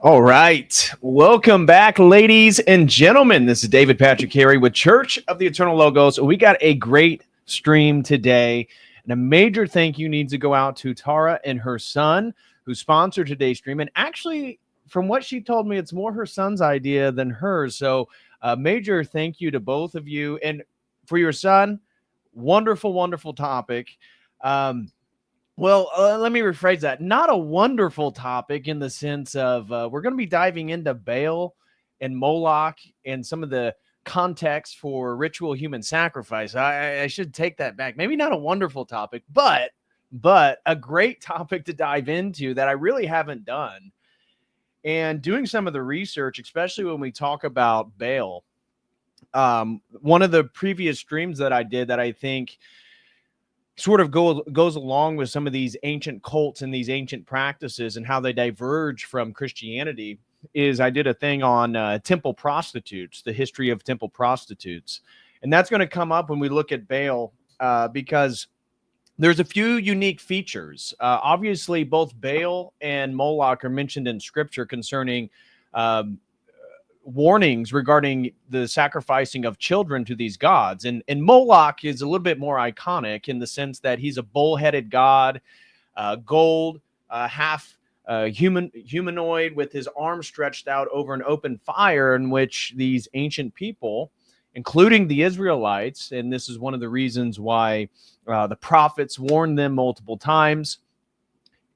All right. Welcome back, ladies and gentlemen. This is David Patrick Carey with Church of the Eternal Logos. We got a great stream today, and a major thank you needs to go out to Tara and her son who sponsored today's stream. And actually, from what she told me, it's more her son's idea than hers. So a major thank you to both of you. And for your son, wonderful, wonderful topic. Let me rephrase that. Not a wonderful topic in the sense of we're going to be diving into Baal and Moloch and some of the context for ritual human sacrifice. I should take that back. Maybe not a wonderful topic, but a great topic to dive into that I really haven't done. And doing some of the research, especially when we talk about Baal, one of the previous streams that I did that I think sort of goes along with some of these ancient cults and these ancient practices and how they diverge from Christianity is I did a thing on temple prostitutes, the history of temple prostitutes. And that's going to come up when we look at Baal because there's a few unique features. Obviously, both Baal and Moloch are mentioned in Scripture concerning warnings regarding the sacrificing of children to these gods. And Moloch is a little bit more iconic in the sense that he's a bull-headed god, gold, half humanoid with his arms stretched out over an open fire in which these ancient people, including the Israelites, and this is one of the reasons why the prophets warned them multiple times.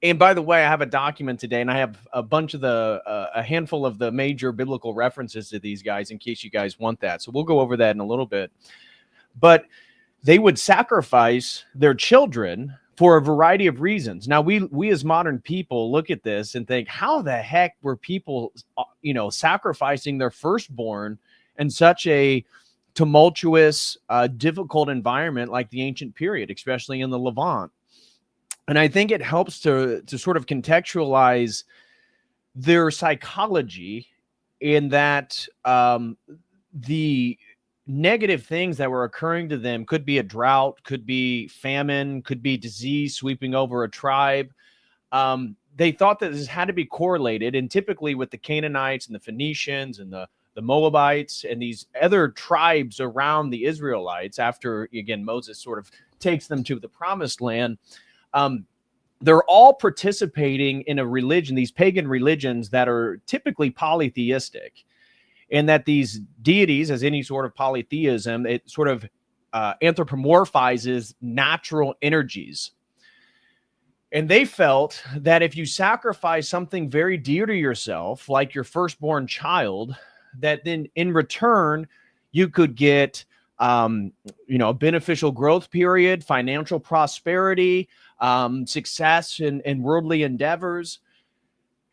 And by the way, I have a document today, and I have a bunch of a handful of the major biblical references to these guys in case you guys want that. So we'll go over that in a little bit. But they would sacrifice their children for a variety of reasons. Now, we as modern people look at this and think, how the heck were people, sacrificing their firstborn in such a tumultuous, difficult environment like the ancient period, especially in the Levant? And I think it helps to sort of contextualize their psychology in that the negative things that were occurring to them could be a drought, could be famine, could be disease sweeping over a tribe. They thought that this had to be correlated, and typically with the Canaanites and the Phoenicians and the Moabites and these other tribes around the Israelites after, again, Moses sort of takes them to the promised land. They're all participating in a religion, these pagan religions that are typically polytheistic, and that these deities, as any sort of polytheism, it sort of anthropomorphizes natural energies. And they felt that if you sacrifice something very dear to yourself, like your firstborn child, that then in return, you could get a beneficial growth period, financial prosperity, success in worldly endeavors.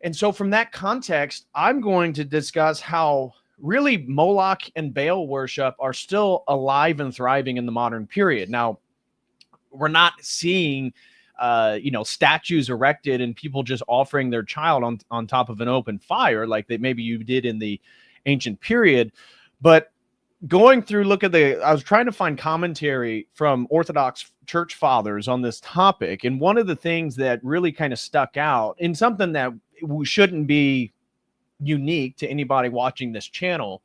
And so from that context, I'm going to discuss how really Moloch and Baal worship are still alive and thriving in the modern period. Now, we're not seeing, statues erected and people just offering their child on top of an open fire like maybe you did in the ancient period. But going through, I was trying to find commentary from Orthodox church fathers on this topic. And one of the things that really kind of stuck out in something that shouldn't be unique to anybody watching this channel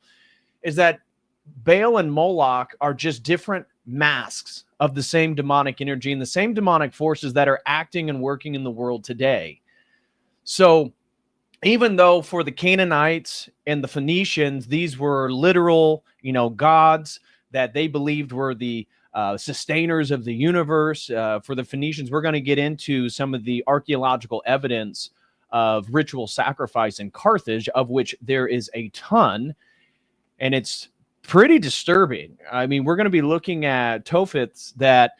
is that Baal and Moloch are just different masks of the same demonic energy and the same demonic forces that are acting and working in the world today. So even though for the Canaanites and the Phoenicians, these were literal, gods that they believed were the sustainers of the universe. For the Phoenicians, we're going to get into some of the archaeological evidence of ritual sacrifice in Carthage, of which there is a ton, and it's pretty disturbing. I mean, we're going to be looking at Tophets that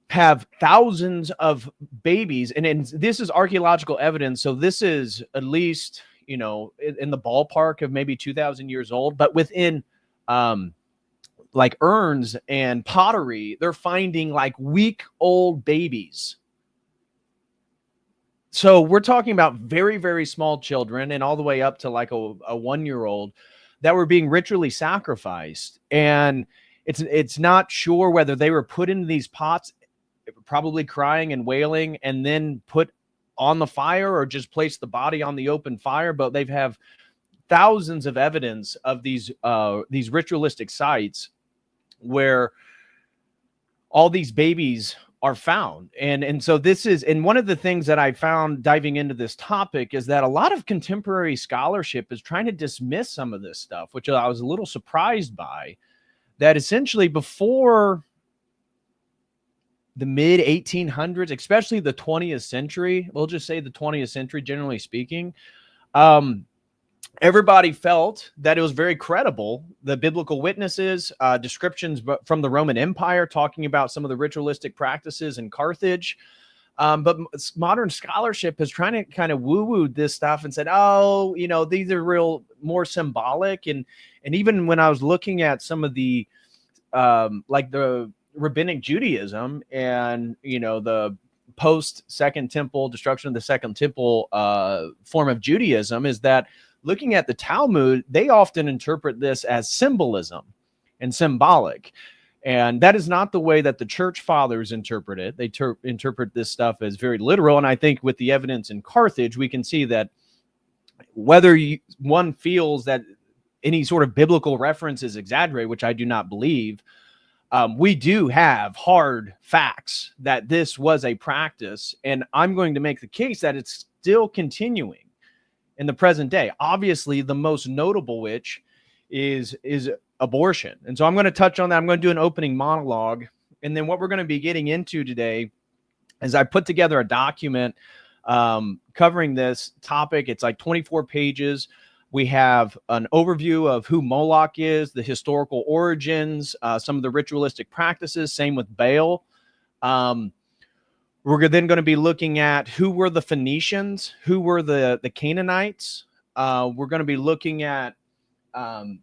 have thousands of babies, and this is archaeological evidence, so this is at least, you know, in the ballpark of maybe 2,000 years old, but within like urns and pottery, they're finding like week-old babies. So we're talking about very, very small children, and all the way up to like a 1-year-old that were being ritually sacrificed. And it's not sure whether they were put into these pots, probably crying and wailing, and then put on the fire, or just place the body on the open fire. But they've have thousands of evidence of these ritualistic sites where all these babies are found. And so this is, and one of the things that I found diving into this topic is that a lot of contemporary scholarship is trying to dismiss some of this stuff, which I was a little surprised by, that essentially before the mid 1800s, especially the 20th century, we'll just say the 20th century, generally speaking, everybody felt that it was very credible. The biblical witnesses, descriptions from the Roman Empire talking about some of the ritualistic practices in Carthage. But modern scholarship is trying to kind of woo-woo this stuff and said, oh, you know, these are real more symbolic. And even when I was looking at some of the like the rabbinic Judaism and, you know, the post Second Temple, destruction of the Second Temple form of Judaism, is that looking at the Talmud, they often interpret this as symbolism and symbolic. And that is not the way that the church fathers interpret it. They interpret this stuff as very literal. And I think with the evidence in Carthage, we can see that whether one feels that any sort of biblical reference is exaggerated, which I do not believe, we do have hard facts that this was a practice. And I'm going to make the case that it's still continuing in the present day. Obviously, the most notable which is abortion. And so I'm going to touch on that. I'm going to do an opening monologue. And then what we're going to be getting into today is I put together a document covering this topic. It's like 24 pages. We have an overview of who Moloch is, the historical origins, some of the ritualistic practices, same with Baal. We're then going to be looking at who were the Phoenicians, who were the Canaanites. We're going to be looking at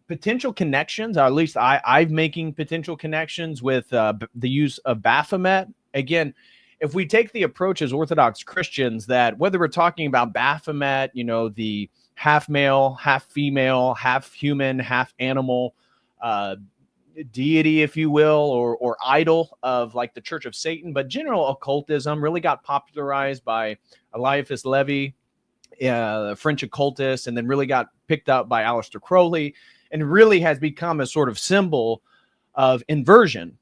potential connections, or at least I'm making potential connections with the use of Baphomet. Again, if we take the approach as Orthodox Christians that whether we're talking about Baphomet, you know, the half male, half female, half human, half animal deity, if you will, or idol of like the Church of Satan, but general occultism really got popularized by Eliphas Levi, the French occultist, and then really got picked up by Aleister Crowley, and really has become a sort of symbol of inversion.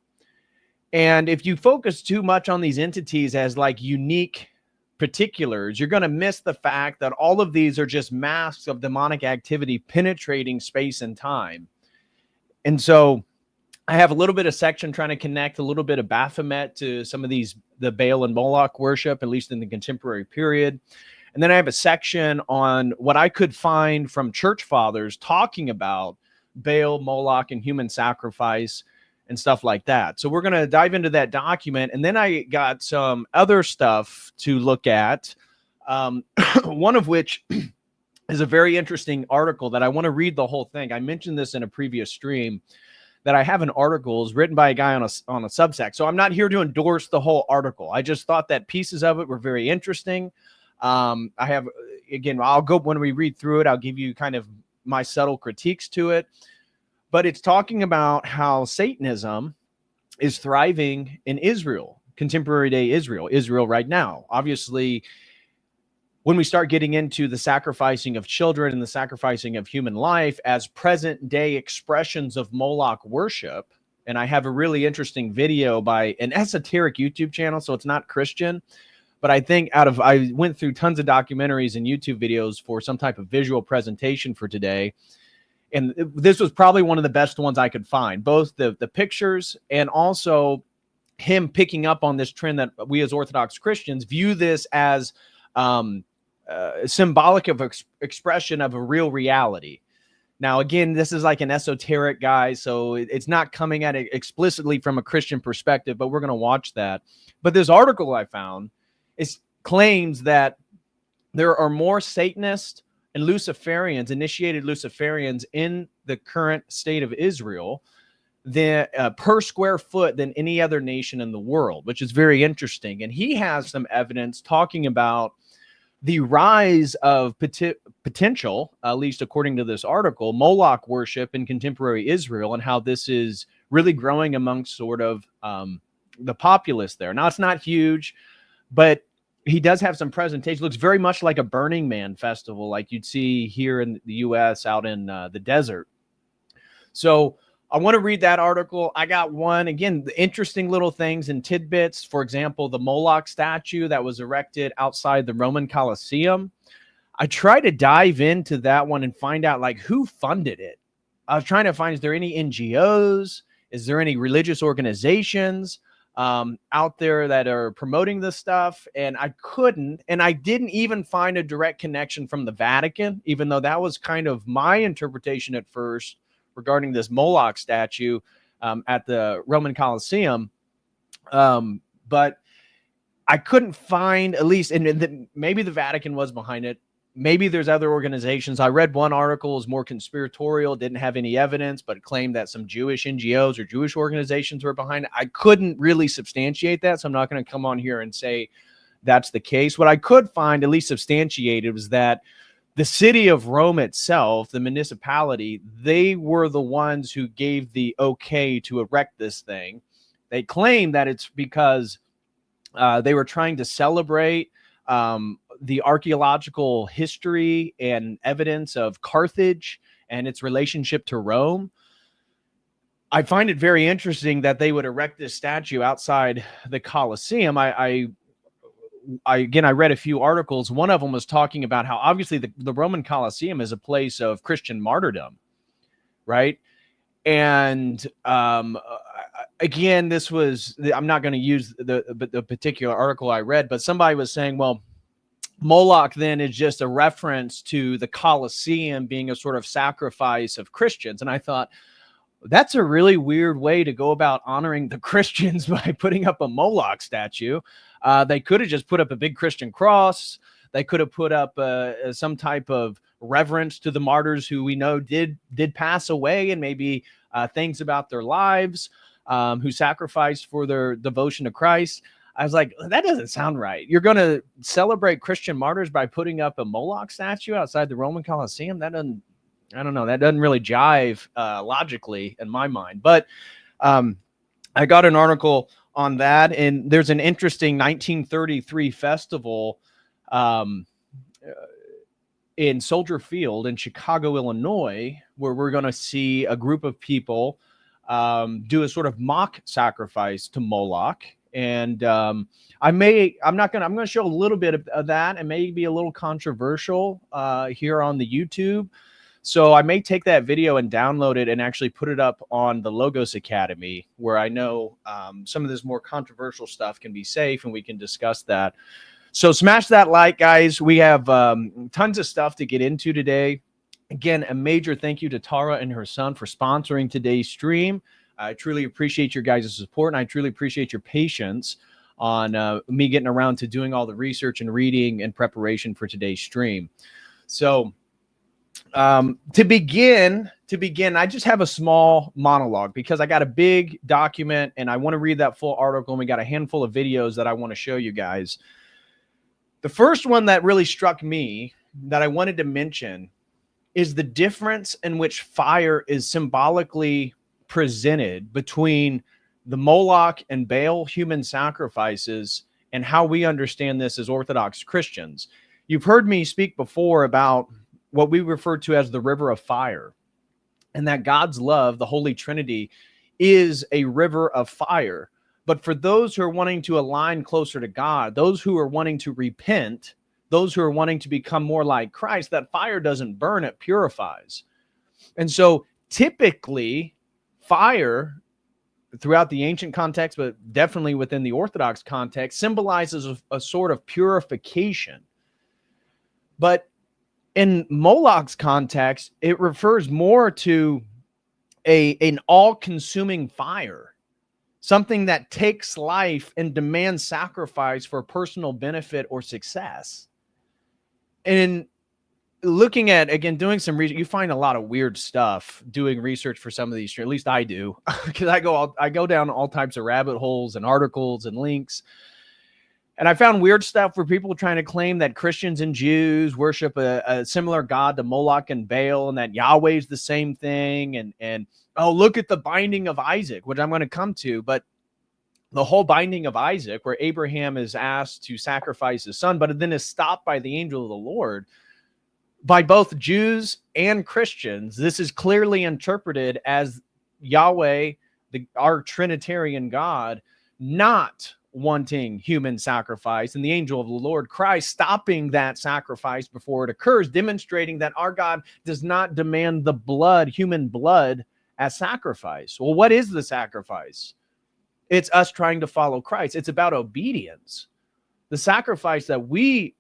And if you focus too much on these entities as like unique particulars, you're going to miss the fact that all of these are just masks of demonic activity penetrating space and time. And so I have a little bit of section trying to connect a little bit of Baphomet to some of the Baal and Moloch worship, at least in the contemporary period. And then I have a section on what I could find from church fathers talking about Baal, Moloch, and human sacrifice and stuff like that. So we're going to dive into that document. And then I got some other stuff to look at, one of which is a very interesting article that I want to read the whole thing. I mentioned this in a previous stream, that I have an article is written by a guy on a Substack. So I'm not here to endorse the whole article. I just thought that pieces of it were very interesting. I have, again, I'll go when we read through it, I'll give you kind of my subtle critiques to it. But it's talking about how Satanism is thriving in Israel, contemporary day Israel right now. Obviously, when we start getting into the sacrificing of children and the sacrificing of human life as present day expressions of Moloch worship, and I have a really interesting video by an esoteric YouTube channel, so it's not Christian, but I think I went through tons of documentaries and YouTube videos for some type of visual presentation for today, and this was probably one of the best ones I could find, both the pictures and also him picking up on this trend that we as Orthodox Christians view this as symbolic of expression of a real reality. Now, again, this is like an esoteric guy, so it's not coming at it explicitly from a Christian perspective, but we're going to watch that. But this article I found claims that there are more Satanists and Luciferians, initiated Luciferians in the current state of Israel than per square foot than any other nation in the world, which is very interesting. And he has some evidence talking about the rise of potential, at least according to this article, Moloch worship in contemporary Israel, and how this is really growing amongst sort of the populace there. Now, it's not huge, but he does have some presentation. Looks very much like a Burning Man festival, like you'd see here in the U.S. out in the desert. So I want to read that article. I got one, again, the interesting little things and tidbits. For example, the Moloch statue that was erected outside the Roman Colosseum. I tried to dive into that one and find out, like, who funded it. I was trying to find, is there any NGOs? Is there any religious organizations out there that are promoting this stuff? And I couldn't. And I didn't even find a direct connection from the Vatican, even though that was kind of my interpretation at first regarding this Moloch statue at the Roman Colosseum. But I couldn't find, at least, and maybe the Vatican was behind it. Maybe there's other organizations. I read one article, was more conspiratorial, didn't have any evidence, but claimed that some Jewish NGOs or Jewish organizations were behind it. I couldn't really substantiate that, so I'm not going to come on here and say that's the case. What I could find, at least substantiated, was that the city of Rome itself, the municipality, they were the ones who gave the okay to erect this thing. They claim that it's because they were trying to celebrate the archaeological history and evidence of Carthage and its relationship to Rome. I find it very interesting that they would erect this statue outside the Colosseum. I read a few articles. One of them was talking about how obviously the Roman Colosseum is a place of Christian martyrdom, right? And again, this was, I'm not going to use the particular article I read, but somebody was saying, well, Moloch then is just a reference to the Colosseum being a sort of sacrifice of Christians. And I thought, that's a really weird way to go about honoring the Christians by putting up a Moloch statue. They could have just put up a big Christian cross. They could have put up some type of reverence to the martyrs who we know did pass away, and maybe things about their lives, who sacrificed for their devotion to Christ. I was like, that doesn't sound right. You're going to celebrate Christian martyrs by putting up a Moloch statue outside the Roman Colosseum? That doesn't, I don't know, that doesn't really jive logically in my mind. But I got an article on that, and there's an interesting 1933 festival in Soldier Field in Chicago, Illinois, where we're going to see a group of people do a sort of mock sacrifice to Moloch. And I'm going to show a little bit of that, and maybe a little controversial here on the YouTube. So I may take that video and download it and actually put it up on the Logos Academy, where I know some of this more controversial stuff can be safe, and we can discuss that. So smash that like, guys. We have tons of stuff to get into today. Again, a major thank you to Tara and her son for sponsoring today's stream. I truly appreciate your guys' support, and I truly appreciate your patience on me getting around to doing all the research and reading and preparation for today's stream. So to begin, I just have a small monologue because I got a big document and I want to read that full article, and we got a handful of videos that I want to show you guys. The first one that really struck me that I wanted to mention is the difference in which fire is symbolically presented between the Moloch and Baal human sacrifices and how we understand this as Orthodox Christians. You've heard me speak before about what we refer to as the river of fire, and that God's love, the Holy Trinity, is a river of fire. But for those who are wanting to align closer to God, those who are wanting to repent, those who are wanting to become more like Christ, that fire doesn't burn, it purifies. And so typically fire throughout the ancient context, but definitely within the Orthodox context, symbolizes a sort of purification. But In Moloch's context, it refers more to an all-consuming fire, something that takes life and demands sacrifice for personal benefit or success. And looking at, again, doing some research, you find a lot of weird stuff doing research for some of these, at least I do, because I go down all types of rabbit holes and articles and links. And I found weird stuff for people trying to claim that Christians and Jews worship a similar God to Moloch and Baal, and that Yahweh's the same thing. And oh, look at the binding of Isaac, which I'm going to come to. But the whole binding of Isaac, where Abraham is asked to sacrifice his son, but then is stopped by the angel of the Lord, by both Jews and Christians, this is clearly interpreted as Yahweh, our Trinitarian God, not wanting human sacrifice, and the angel of the Lord, Christ, stopping that sacrifice before it occurs, demonstrating that our God does not demand the blood, human blood, as sacrifice. Well, what is the sacrifice? It's us trying to follow Christ. It's about obedience. The sacrifice that we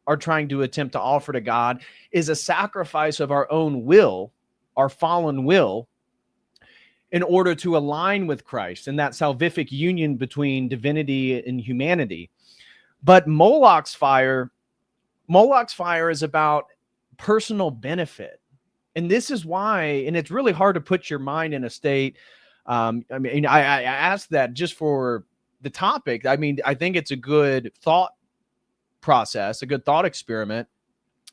are trying to attempt to offer to God is a sacrifice of our own will, our fallen will, in order to align with Christ and that salvific union between divinity and humanity. But Moloch's fire is about personal benefit. And this is why, and it's really hard to put your mind in a state. I asked that just for the topic. I mean, I think it's a good thought process, a good thought experiment,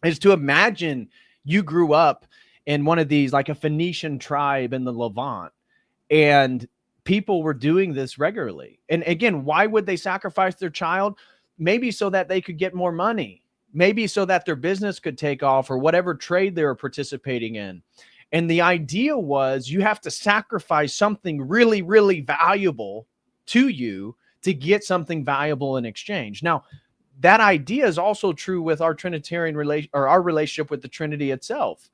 is to imagine you grew up in one of these, like a Phoenician tribe in the Levant, and people were doing this regularly. And again, why would they sacrifice their child? Maybe so that they could get more money, maybe so that their business could take off, or whatever trade they were participating in. And the idea was, you have to sacrifice something really, really valuable to you to get something valuable in exchange. Now, that idea is also true with our Trinitarian relation, or our relationship with the Trinity itself.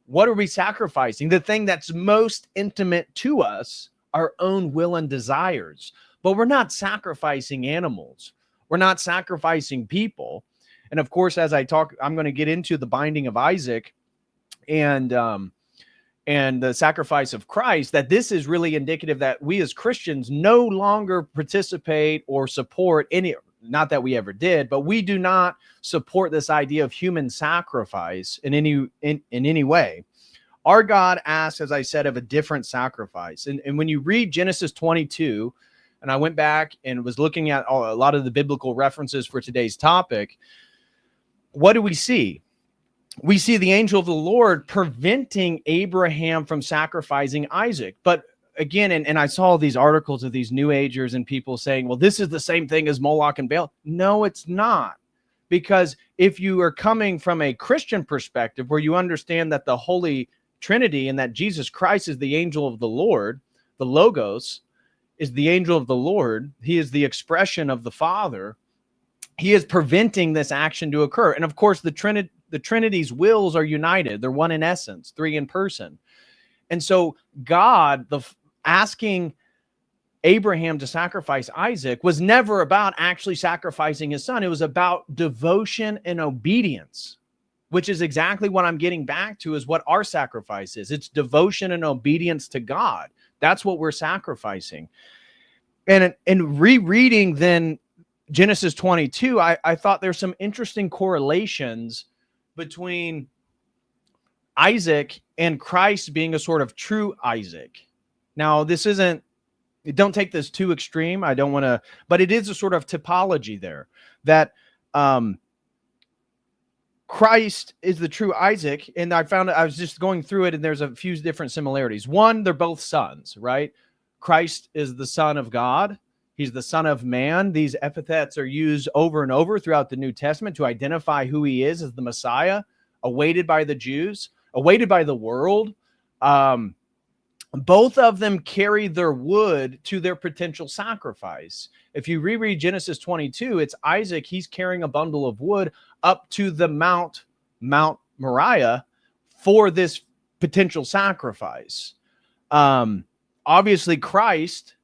What are we sacrificing? The thing that's most intimate to us, our own will and desires. But we're not sacrificing animals. We're not sacrificing people. And of course, as I talk, I'm going to get into the binding of Isaac and the sacrifice of Christ, that this is really indicative that we as Christians no longer participate or support any, not that we ever did, but we do not support this idea of human sacrifice in any way. Our God asks, as I said, of a different sacrifice. And when you read Genesis 22, and I went back and was looking at a lot of the biblical references for today's topic, what do we see? We see the angel of the Lord preventing Abraham from sacrificing Isaac. But again, and I saw these articles of these New Agers and people saying, well, this is the same thing as Moloch and Baal. No, it's not. Because if you are coming from a Christian perspective, where you understand that the Holy Trinity and that Jesus Christ is the angel of the Lord, the Logos is the angel of the Lord, he is the expression of the Father, he is preventing this action to occur. And of course, the Trinity's wills are united. They're one in essence, three in person. And so God, asking Abraham to sacrifice Isaac, was never about actually sacrificing his son. It was about devotion and obedience, which is exactly what I'm getting back to, is what our sacrifice is. It's devotion and obedience to God. That's what we're sacrificing. And in rereading then Genesis 22, I thought there's some interesting correlations between Isaac and Christ being a sort of true Isaac. Now, this isn't, don't take this too extreme. I don't want to, but it is a sort of typology there, that Christ is the true Isaac. And I found, I was just going through it, and there's a few different similarities. One, they're both sons, right? Christ is the Son of God. He's the Son of Man. These epithets are used over and over throughout the New Testament to identify who he is as the Messiah, awaited by the Jews, awaited by the world. Both of them carry their wood to their potential sacrifice. If you reread Genesis 22, it's Isaac. He's carrying a bundle of wood up to the Mount Moriah for this potential sacrifice. Obviously, Christ,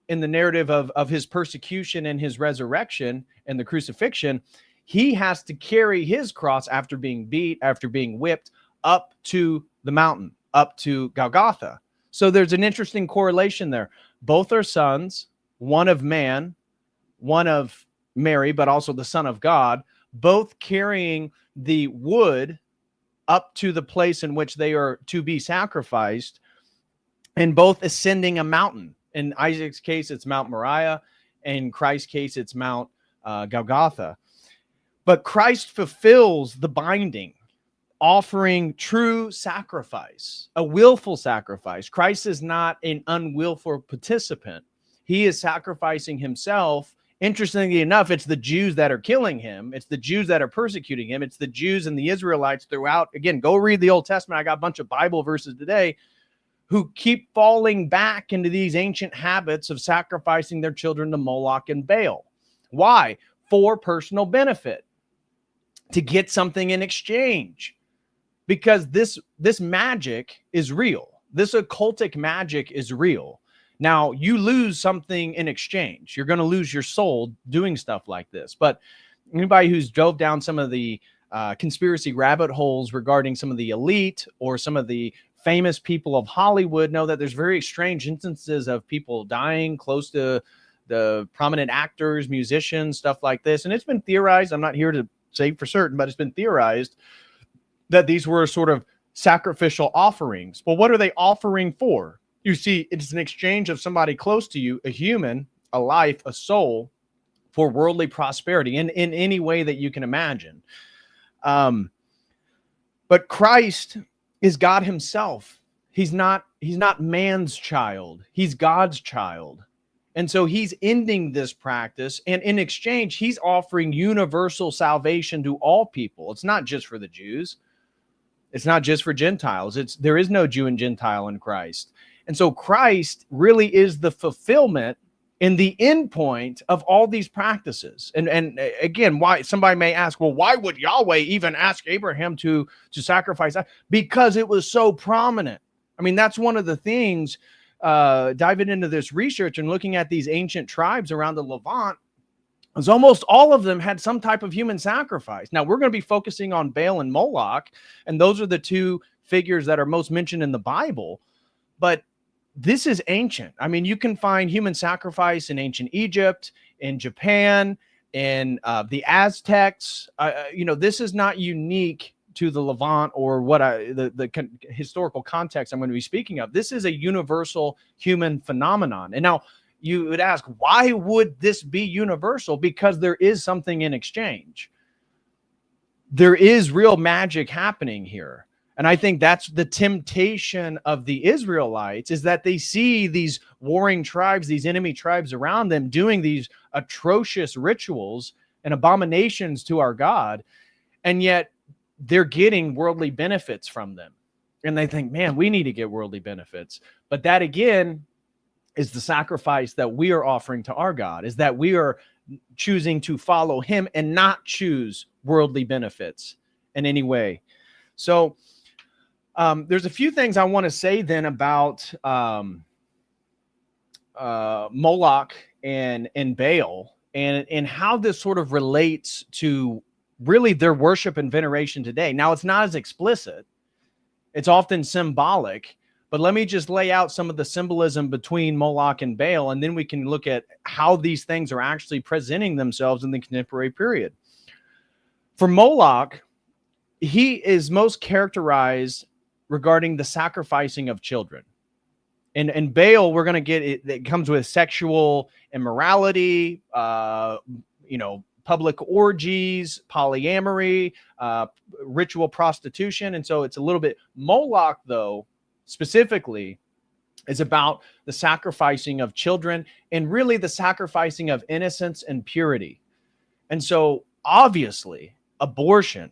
in the narrative of his persecution and his resurrection and the crucifixion, he has to carry his cross after being beat, after being whipped, up to the mountain, up to Golgotha. So there's an interesting correlation there. Both are sons, one of man, one of Mary, but also the Son of God, both carrying the wood up to the place in which they are to be sacrificed, and both ascending a mountain. In Isaac's case, it's Mount Moriah. In Christ's case, it's Mount Golgotha. But Christ fulfills the binding, offering true sacrifice, a willful sacrifice. Christ is not an unwillful participant. He is sacrificing himself. Interestingly enough, it's the Jews that are killing him. It's the Jews that are persecuting him. It's the Jews and the Israelites throughout. Again, go read the Old Testament. I got a bunch of Bible verses today who keep falling back into these ancient habits of sacrificing their children to Moloch and Baal. Why? For personal benefit, to get something in exchange. Because this magic is real. This occultic magic is real. Now, you lose something in exchange. You're going to lose your soul doing stuff like this. But anybody who's dove down some of the conspiracy rabbit holes regarding some of the elite or some of the famous people of Hollywood know that there's very strange instances of people dying close to the prominent actors, musicians, stuff like this. And it's been theorized. I'm not here to say for certain, but it's been theorized that these were sort of sacrificial offerings. Well, what are they offering for? You see, it's an exchange of somebody close to you, a human, a life, a soul, for worldly prosperity in any way that you can imagine. But Christ is God himself. He's not man's child. He's God's child. And so he's ending this practice. And in exchange, he's offering universal salvation to all people. It's not just for the Jews. It's not just for Gentiles. There is no Jew and Gentile in Christ. And so Christ really is the fulfillment and the end point of all these practices. And again, why somebody may ask, well, why would Yahweh even ask Abraham to sacrifice that? Because it was so prominent. I mean, that's one of the things, diving into this research and looking at these ancient tribes around the Levant, is almost all of them had some type of human sacrifice. Now, we're going to be focusing on Baal and Moloch, and those are the two figures that are most mentioned in the Bible. But this is ancient. I mean, you can find human sacrifice in ancient Egypt, in Japan, in the Aztecs. This is not unique to the Levant or the historical context I'm going to be speaking of. This is a universal human phenomenon. And now you would ask, why would this be universal? Because there is something in exchange. There is real magic happening here. And I think that's the temptation of the Israelites, is that they see these warring tribes, these enemy tribes around them doing these atrocious rituals and abominations to our God. And yet they're getting worldly benefits from them. And they think, man, we need to get worldly benefits. But that, again, is the sacrifice that we are offering to our God, is that we are choosing to follow him and not choose worldly benefits in any way. So there's a few things I want to say then about Moloch and Baal and how this sort of relates to really their worship and veneration today. Now, it's not as explicit. It's often symbolic, but let me just lay out some of the symbolism between Moloch and Baal, and then we can look at how these things are actually presenting themselves in the contemporary period. For Moloch, he is most characterized regarding the sacrificing of children. And Baal, we're going to get it comes with sexual immorality, public orgies, polyamory, ritual prostitution. And so it's a little bit. Moloch, though, specifically, is about the sacrificing of children and really the sacrificing of innocence and purity. And so obviously abortion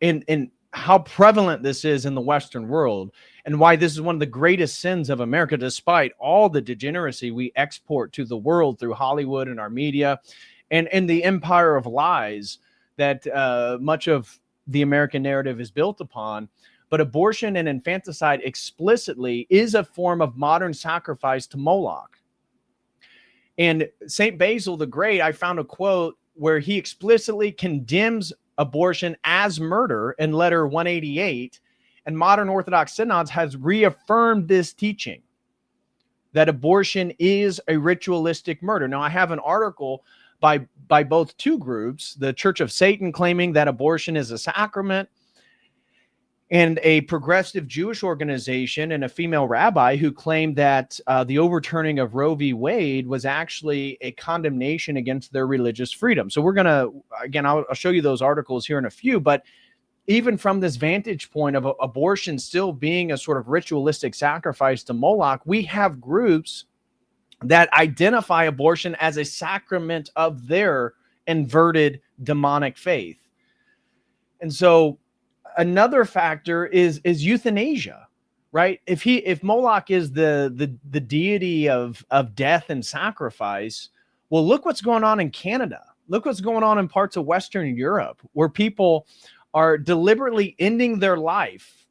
and how prevalent this is in the Western world, and why this is one of the greatest sins of America, despite all the degeneracy we export to the world through Hollywood and our media and the empire of lies that much of the American narrative is built upon. But abortion and infanticide explicitly is a form of modern sacrifice to Moloch. And St. Basil the Great, I found a quote where he explicitly condemns abortion as murder in letter 188. And modern Orthodox synods has reaffirmed this teaching that abortion is a ritualistic murder. Now, I have an article by both two groups, the Church of Satan claiming that abortion is a sacrament, and a progressive Jewish organization and a female rabbi who claimed that the overturning of Roe v. Wade was actually a condemnation against their religious freedom. So we're going to, again, I'll show you those articles here in a few, but even from this vantage point of abortion still being a sort of ritualistic sacrifice to Moloch, we have groups that identify abortion as a sacrament of their inverted demonic faith. And so another factor is euthanasia, right? If Moloch is the deity of death and sacrifice, well, look what's going on in Canada. Look what's going on in parts of Western Europe, where people are deliberately ending their life.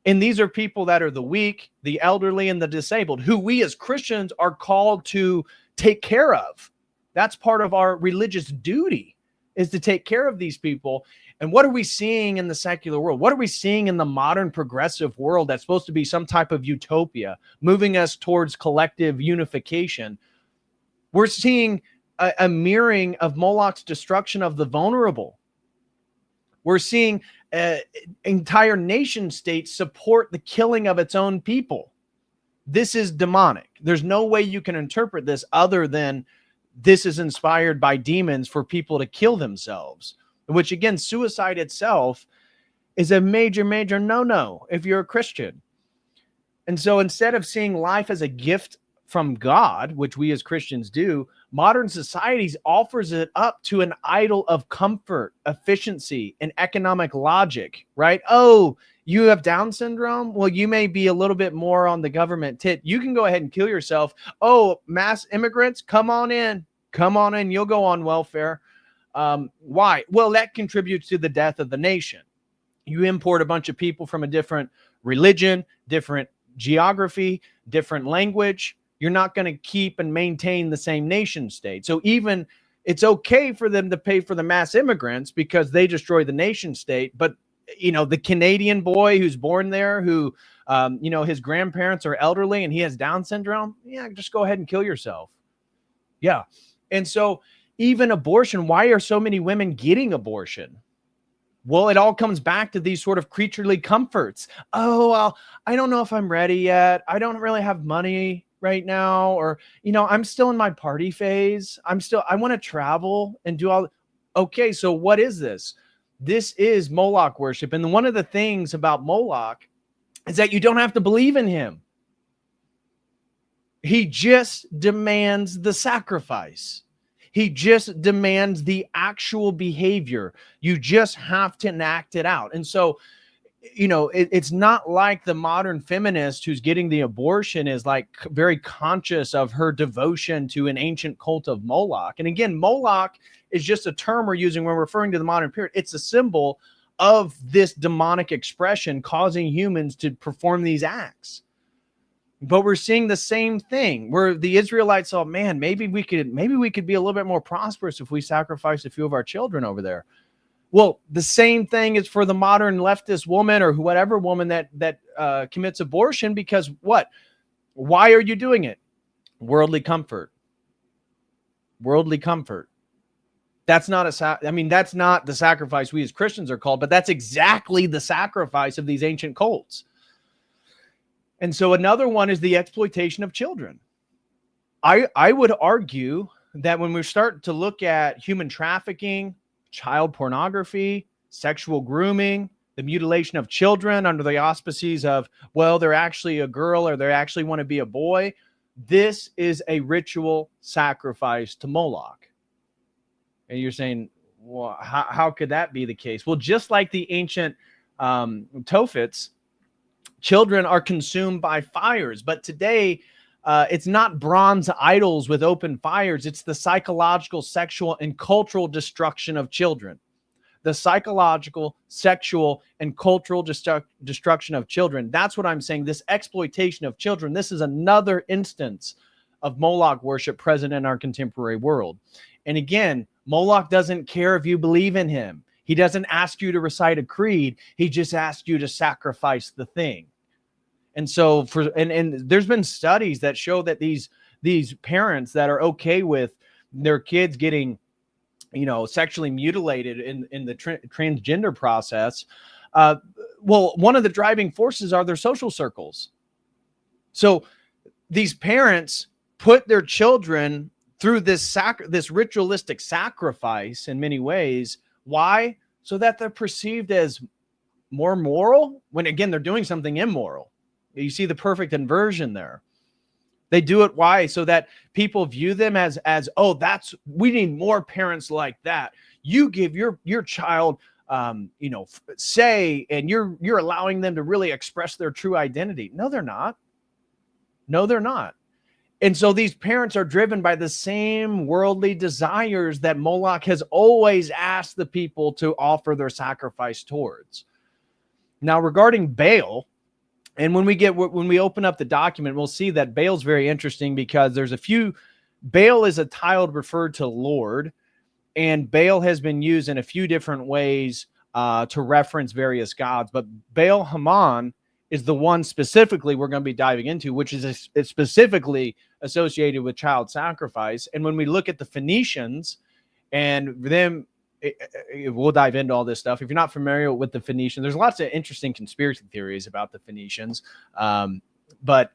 And these are people that are the weak, the elderly, and the disabled, who we as Christians are called to take care of. That's part of our religious duty, is to take care of these people. And what are we seeing in the secular world? What are we seeing in the modern progressive world that's supposed to be some type of utopia, moving us towards collective unification? We're seeing a mirroring of Moloch's destruction of the vulnerable. We're seeing entire nation states support the killing of its own people. This is demonic. There's no way you can interpret this other than this is inspired by demons for people to kill themselves, which, again, suicide itself is a major, major no-no if you're a Christian. And so instead of seeing life as a gift from God, which we as Christians do, modern societies offers it up to an idol of comfort, efficiency, and economic logic, right? Oh, you have Down syndrome? Well, you may be a little bit more on the government tit. You can go ahead and kill yourself. Oh, mass immigrants, come on in. Come on in. You'll go on welfare. Why? Well, that contributes to the death of the nation. You import a bunch of people from a different religion, different geography, different language. You're not going to keep and maintain the same nation state. So even it's okay for them to pay for the mass immigrants because they destroy the nation state. But, you know, the Canadian boy who's born there, who, you know, his grandparents are elderly and he has Down syndrome. Yeah, just go ahead and kill yourself. Yeah. And so even abortion, why are so many women getting abortion? Well, it all comes back to these sort of creaturely comforts. Oh, well, I don't know if I'm ready yet. I don't really have money right now. Or, you know, I'm still in my party phase. I want to travel and do all. Okay, so what is this? This is Moloch worship. And one of the things about Moloch is that you don't have to believe in him. He just demands the sacrifice. He just demands the actual behavior. You just have to enact it out. And so, you know, it's not like the modern feminist who's getting the abortion is like very conscious of her devotion to an ancient cult of Moloch. And again, Moloch is just a term we're using when referring to the modern period. It's a symbol of this demonic expression causing humans to perform these acts. But we're seeing the same thing where the Israelites thought, man, maybe we could be a little bit more prosperous if we sacrifice a few of our children over there. Well, the same thing is for the modern leftist woman or whatever woman that commits abortion, because what? Why are you doing it? Worldly comfort. Worldly comfort. That's not that's not the sacrifice we as Christians are called, but that's exactly the sacrifice of these ancient cults. And so another one is the exploitation of children. I would argue that when we start to look at human trafficking, child pornography, sexual grooming, the mutilation of children under the auspices of, well, they're actually a girl or they actually want to be a boy, this is a ritual sacrifice to Moloch. And you're saying, well, how could that be the case? Well, just like the ancient Tophets, children are consumed by fires, but today it's not bronze idols with open fires. It's the psychological, sexual, and cultural destruction of children. The psychological, sexual, and cultural destruction of children. That's what I'm saying. This exploitation of children. This is another instance of Moloch worship present in our contemporary world. And again, Moloch doesn't care if you believe in him. He doesn't ask you to recite a creed. He just asks you to sacrifice the thing. And so and there's been studies that show that these parents that are okay with their kids getting, sexually mutilated in the transgender process, well, one of the driving forces are their social circles. So these parents put their children through this ritualistic sacrifice in many ways. Why? So that they're perceived as more moral, when again they're doing something immoral. You see the perfect inversion there. They do it. Why? So that people view them as we need more parents like that. You give your child say, and you're allowing them to really express their true identity. No, they're not. And so these parents are driven by the same worldly desires that Moloch has always asked the people to offer their sacrifice towards. Now, regarding Baal, and when we open up the document, we'll see that Baal's very interesting, because there's a few. Baal is a title referred to Lord, and Baal has been used in a few different ways to reference various gods. But Baal Haman is the one specifically we're going to be diving into, which is it's specifically associated with child sacrifice. And when we look at the Phoenicians and them, we'll dive into all this stuff. If you're not familiar with the Phoenicians, there's lots of interesting conspiracy theories about the Phoenicians, but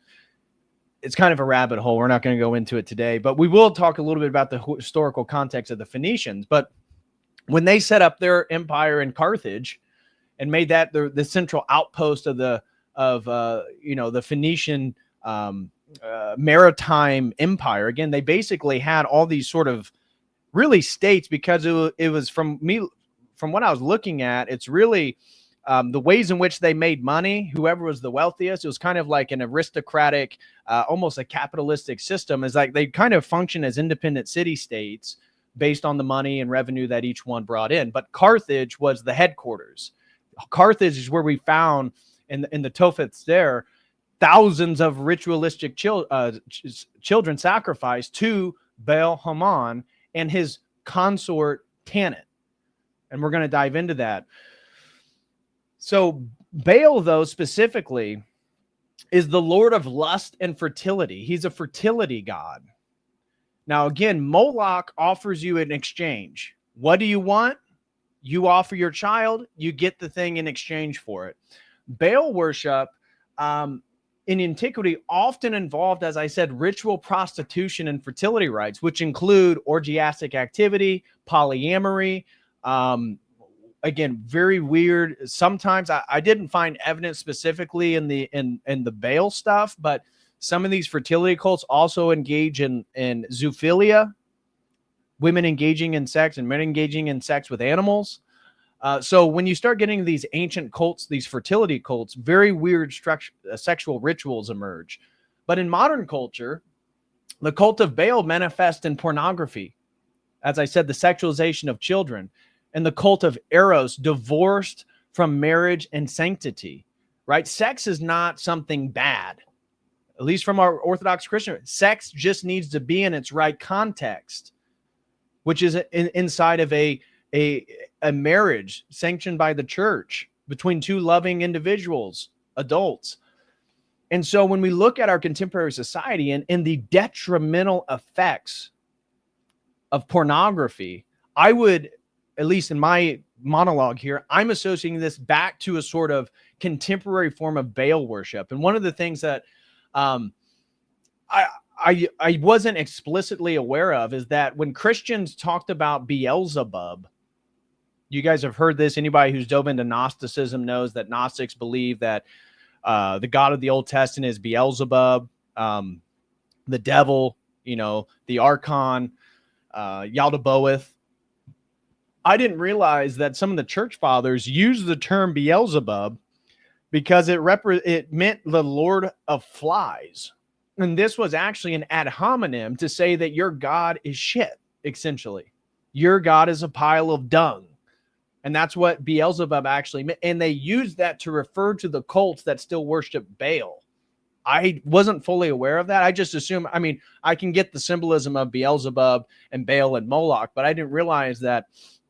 it's kind of a rabbit hole. We're not going to go into it today, but we will talk a little bit about the historical context of the Phoenicians. But when they set up their empire in Carthage and made that the central outpost of the Phoenician maritime empire, again, they basically had all these sort of really states, because it was from what I was looking at, it's really the ways in which they made money. Whoever was the wealthiest, it was kind of like an aristocratic, almost a capitalistic system. Is like they kind of function as independent city states based on the money and revenue that each one brought in. But Carthage was the headquarters. Carthage is where we found in the Tophets there thousands of ritualistic children sacrificed to Baal Haman and his consort Tanit. And we're going to dive into that. So Baal, though, specifically, is the Lord of lust and fertility. He's a fertility god. Now, again, Moloch offers you an exchange. What do you want? You offer your child, you get the thing in exchange for it. Baal worship in antiquity often involved, as I said, ritual prostitution and fertility rites, which include orgiastic activity, polyamory. Again, very weird. Sometimes I didn't find evidence specifically in the Baal stuff, but some of these fertility cults also engage in zoophilia, women engaging in sex and men engaging in sex with animals. So when you start getting these ancient cults, these fertility cults, very weird sexual rituals emerge. But in modern culture, the cult of Baal manifests in pornography. As I said, the sexualization of children, and the cult of Eros, divorced from marriage and sanctity, right? Sex is not something bad, at least from our Orthodox Christian. Sex just needs to be in its right context, which is inside of a marriage sanctioned by the church between two loving individuals, adults. And so when we look at our contemporary society and the detrimental effects of pornography, I would, at least in my monologue here, I'm associating this back to a sort of contemporary form of Baal worship. And one of the things that I wasn't explicitly aware of is that when Christians talked about Beelzebub, you guys have heard this. Anybody who's dove into Gnosticism knows that Gnostics believe that the God of the Old Testament is Beelzebub, the devil, the Archon, Yaldabaoth. I didn't realize that some of the church fathers used the term Beelzebub because it meant the Lord of Flies. And this was actually an ad hominem to say that your God is shit, essentially. Your God is a pile of dung. And that's what Beelzebub actually meant. And they used that to refer to the cults that still worship Baal. I wasn't fully aware of that. I just assumed, I mean, I can get the symbolism of Beelzebub and Baal and Moloch, but I didn't realize that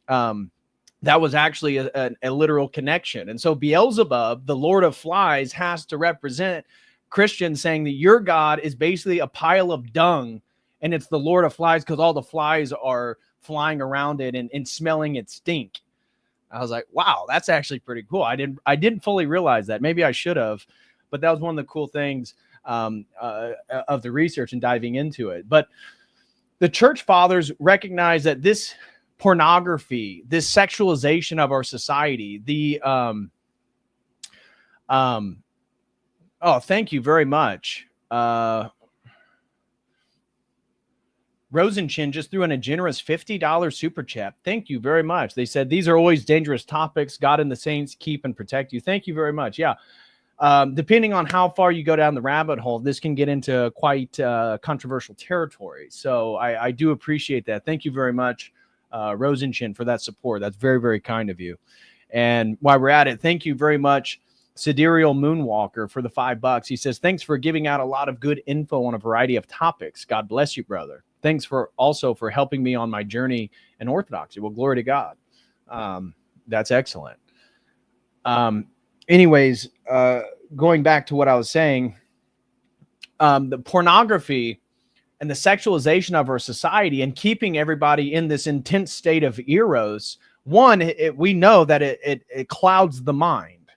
that was actually a literal connection. And so Beelzebub, the Lord of Flies, has to represent Christians saying that your God is basically a pile of dung, and it's the Lord of Flies because all the flies are flying around it and smelling its stink. I was like, wow, that's actually pretty cool. I didn't fully realize that. Maybe I should have, but that was one of the cool things of the research and diving into it. But the church fathers recognize that this pornography, this sexualization of our society, oh, thank you very much. Rosenchin just threw in a generous $50 super chat. Thank you very much. They said, these are always dangerous topics. God and the saints keep and protect you. Thank you very much. Yeah. Depending on how far you go down the rabbit hole, this can get into quite controversial territory. So I do appreciate that. Thank you very much, Rosenchin, for that support. That's very, very kind of you. And while we're at it, thank you very much, Sidereal Moonwalker, for the $5. He says, thanks for giving out a lot of good info on a variety of topics. God bless you, brother. Thanks for helping me on my journey in orthodoxy. Well, glory to God. That's excellent. Anyways, going back to what I was saying, the pornography and the sexualization of our society and keeping everybody in this intense state of eros, one, we know that it clouds the mind,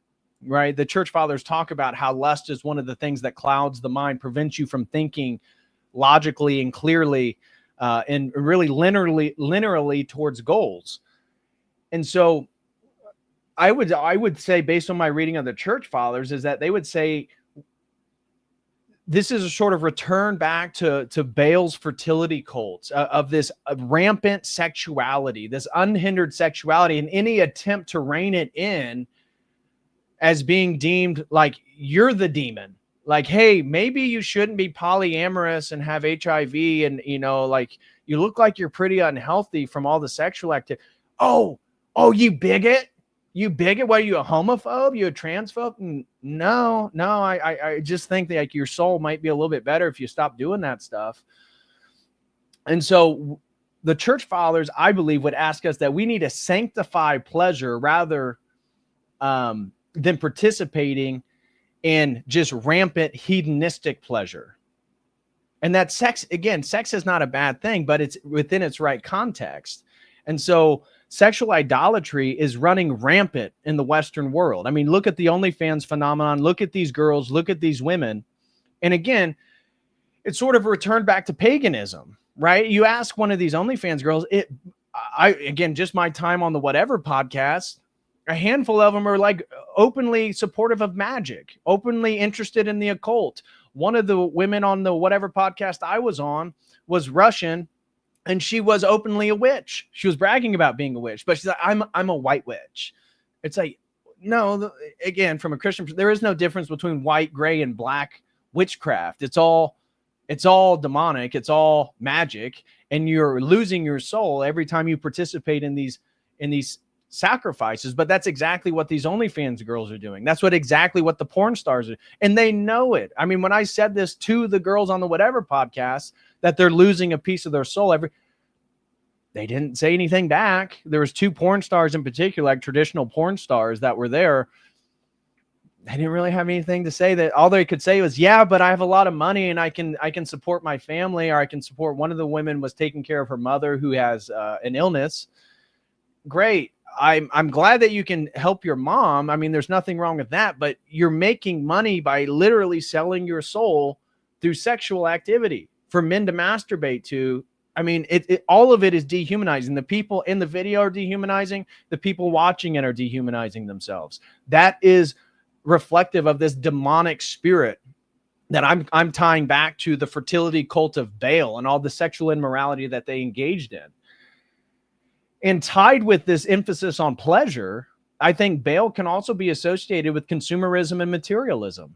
right? The church fathers talk about how lust is one of the things that clouds the mind, prevents you from thinking logically and clearly and really linearly towards goals. And so I would say, based on my reading of the church fathers, is that they would say this is a sort of return back to Baal's fertility cults, of this rampant sexuality, this unhindered sexuality, and any attempt to rein it in as being deemed like you're the demon. Like, hey, maybe you shouldn't be polyamorous and have HIV, and like you look like you're pretty unhealthy from all the sexual activity. Oh, you bigot. You bigot? What, are you a homophobe? You a transphobe? No. I just think that like your soul might be a little bit better if you stop doing that stuff. And so the church fathers, I believe, would ask us that we need to sanctify pleasure rather than participating in just rampant hedonistic pleasure. And that sex is not a bad thing, but it's within its right context. And so sexual idolatry is running rampant in the Western world. I mean, look at the OnlyFans phenomenon. Look at these girls. Look at these women. And again, it's sort of a return back to paganism, right? You ask one of these OnlyFans girls, again, just my time on the Whatever podcast, a handful of them are like openly supportive of magic, openly interested in the occult. One of the women on the Whatever podcast I was on was Russian, and she was openly a witch. She was bragging about being a witch, but she's like, I'm a white witch. It's like, no, again, from a Christian, there is no difference between white, gray, and black witchcraft. It's all demonic. It's all magic. And you're losing your soul every time you participate in these sacrifices. But that's exactly what these OnlyFans girls are doing. That's exactly what the porn stars are. And they know it. I mean, when I said this to the girls on the Whatever podcast, that they're losing a piece of their soul they didn't say anything back. There was 2 porn stars in particular, like traditional porn stars that were there. They didn't really have anything to say. That all they could say was, yeah, but I have a lot of money and I can support my family, or I can support. One of the women was taking care of her mother who has an illness. Great. I'm glad that you can help your mom. I mean, there's nothing wrong with that, but you're making money by literally selling your soul through sexual activity for men to masturbate to. I mean, all of it is dehumanizing. The people in the video are dehumanizing. The people watching it are dehumanizing themselves. That is reflective of this demonic spirit that I'm tying back to the fertility cult of Baal and all the sexual immorality that they engaged in. And tied with this emphasis on pleasure, I think Baal can also be associated with consumerism and materialism.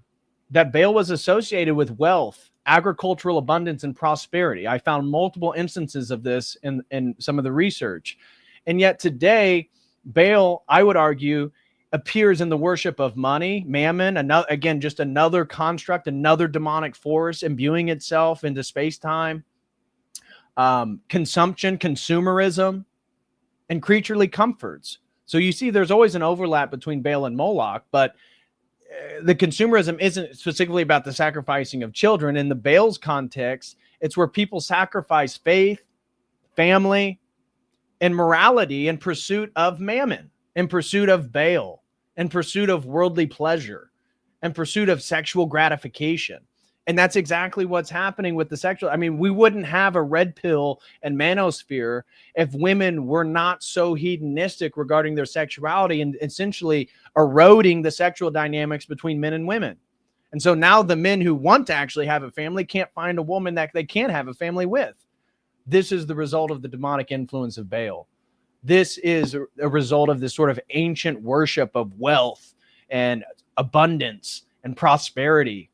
That Baal was associated with wealth, agricultural abundance, and prosperity. I found multiple instances of this in some of the research. And yet today, Baal, I would argue, appears in the worship of money, mammon, again, just another construct, another demonic force imbuing itself into space-time, consumption, consumerism, and creaturely comforts. So you see there's always an overlap between Baal and Moloch, but the consumerism isn't specifically about the sacrificing of children. In the Baal's context, it's where people sacrifice faith, family, and morality in pursuit of mammon, in pursuit of Baal, in pursuit of worldly pleasure, in pursuit of sexual gratification. And that's exactly what's happening with the sexual. I mean, we wouldn't have a red pill and manosphere if women were not so hedonistic regarding their sexuality and essentially eroding the sexual dynamics between men and women. And so now the men who want to actually have a family can't find a woman that they can have a family with. This is the result of the demonic influence of Baal. This is a result of this sort of ancient worship of wealth and abundance and prosperity.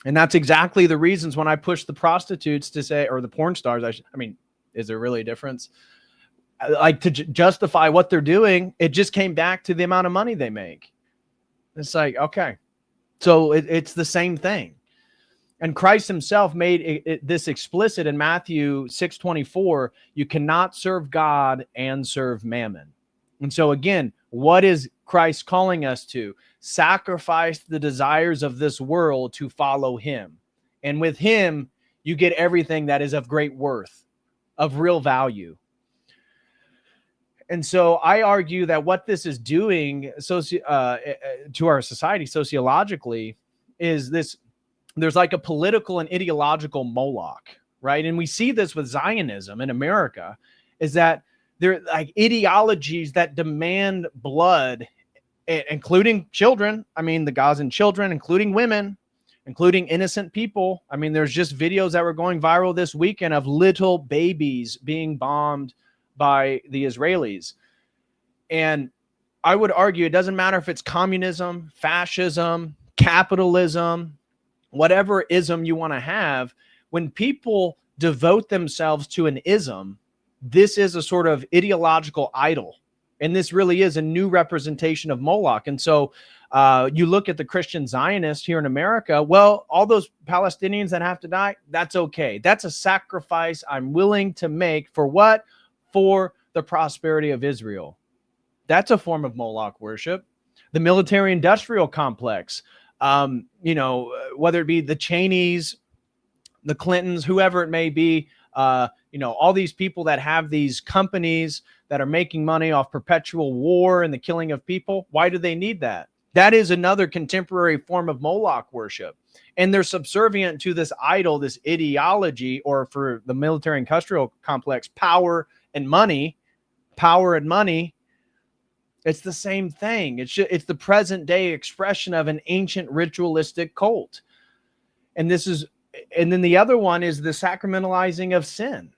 And that's exactly the reasons when I push the prostitutes to say, or the porn stars, I mean, is there really a difference? Like, to justify what they're doing, it just came back to the amount of money they make. It's like, okay, so it's the same thing. And Christ himself made this explicit in Matthew 6:24. You cannot serve God and serve mammon. And so again, what is Christ calling us to? Sacrifice the desires of this world to follow him. And with him, you get everything that is of great worth, of real value. And so I argue that what this is doing to our society sociologically is this. There's like a political and ideological Moloch, right? And we see this with Zionism in America, is that they're like ideologies that demand blood, including children. I mean, the Gazan children, including women, including innocent people. I mean, there's just videos that were going viral this weekend of little babies being bombed by the Israelis. And I would argue it doesn't matter if it's communism, fascism, capitalism, whatever ism you want to have. When people devote themselves to an ism, this is a sort of ideological idol. And this really is a new representation of Moloch. And so you look at the Christian Zionists here in America, well, all those Palestinians that have to die, that's okay. That's a sacrifice I'm willing to make for what? For the prosperity of Israel. That's a form of Moloch worship. The military-industrial complex, whether it be the Cheneys, the Clintons, whoever it may be, all these people that have these companies that are making money off perpetual war and the killing of people. Why do they need that? That is another contemporary form of Moloch worship. And they're subservient to this idol, this ideology, or for the military industrial complex, power and money. It's the same thing. It's the present day expression of an ancient ritualistic cult. And then the other one is the sacramentalizing of sin.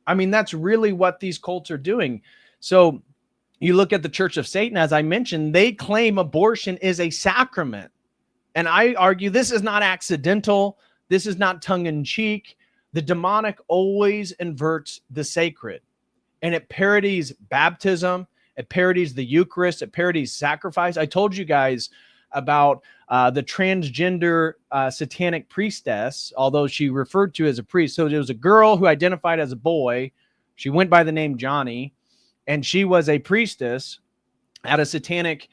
I mean, that's really what these cults are doing. So you look at the Church of Satan, as I mentioned, they claim abortion is a sacrament. And I argue this is not accidental. This is not tongue-in-cheek. The demonic always inverts the sacred. And it parodies baptism. It parodies the Eucharist. It parodies sacrifice. I told you guys about the transgender satanic priestess, although she referred to as a priest. So there was a girl who identified as a boy. She went by the name Johnny, and she was a priestess at a satanic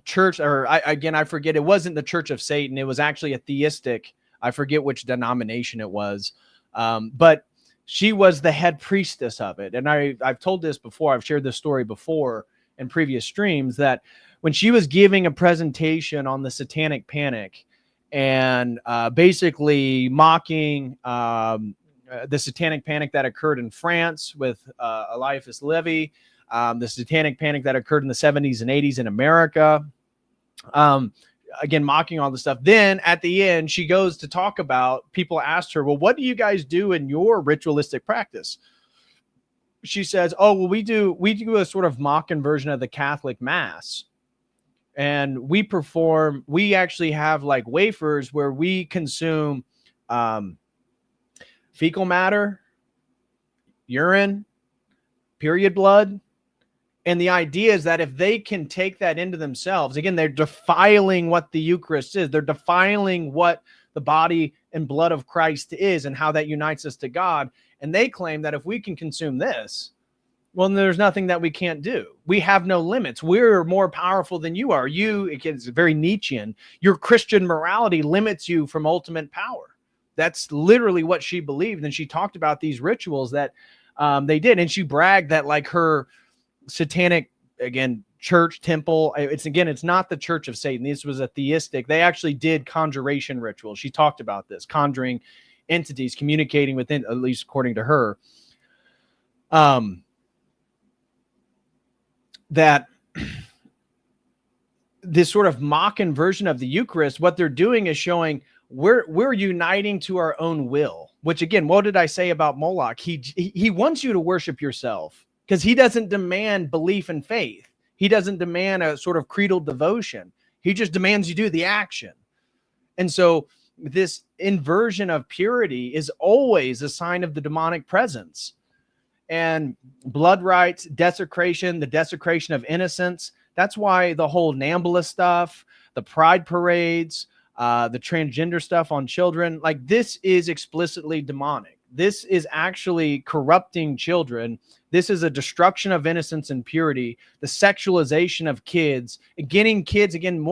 church. Or I forget. It wasn't the Church of Satan. It was actually a theistic. I forget which denomination it was, but she was the head priestess of it. And I've told this before. I've shared this story before in previous streams, that when she was giving a presentation on the satanic panic and basically mocking the satanic panic that occurred in France with Eliphas Levi, the satanic panic that occurred in the 70s and 80s in America, again, mocking all the stuff. Then at the end, she goes to talk about, people asked her, well, what do you guys do in your ritualistic practice? She says, oh, well, we do a sort of mock-in version of the Catholic Mass. And we actually have like wafers where we consume fecal matter, urine, period blood, And the idea is that if they can take that into themselves, again, they're defiling what the Eucharist is. They're defiling what the body and blood of Christ is and how that unites us to God. And they claim that if we can consume this, well, there's nothing that we can't do. We have no limits. We're more powerful than you are. It's very Nietzschean. Your Christian morality limits you from ultimate power. That's literally what she believed. And she talked about these rituals that they did. And she bragged that like her satanic, again, church temple, it's not the Church of Satan. This was a theistic. They actually did conjuration rituals. She talked about this, conjuring entities, communicating within, at least according to her. That this sort of mock inversion of the Eucharist, what they're doing is showing we're uniting to our own will, which again, what did I say about Moloch? He wants you to worship yourself because he doesn't demand belief and faith. He doesn't demand a sort of creedal devotion. He just demands you do the action. And so this inversion of purity is always a sign of the demonic presence. And blood rites, desecration, the desecration of innocence. That's why the whole NAMBLA stuff, the pride parades, the transgender stuff on children, like this is explicitly demonic. This is actually corrupting children. This is a destruction of innocence and purity, the sexualization of kids, getting kids, again,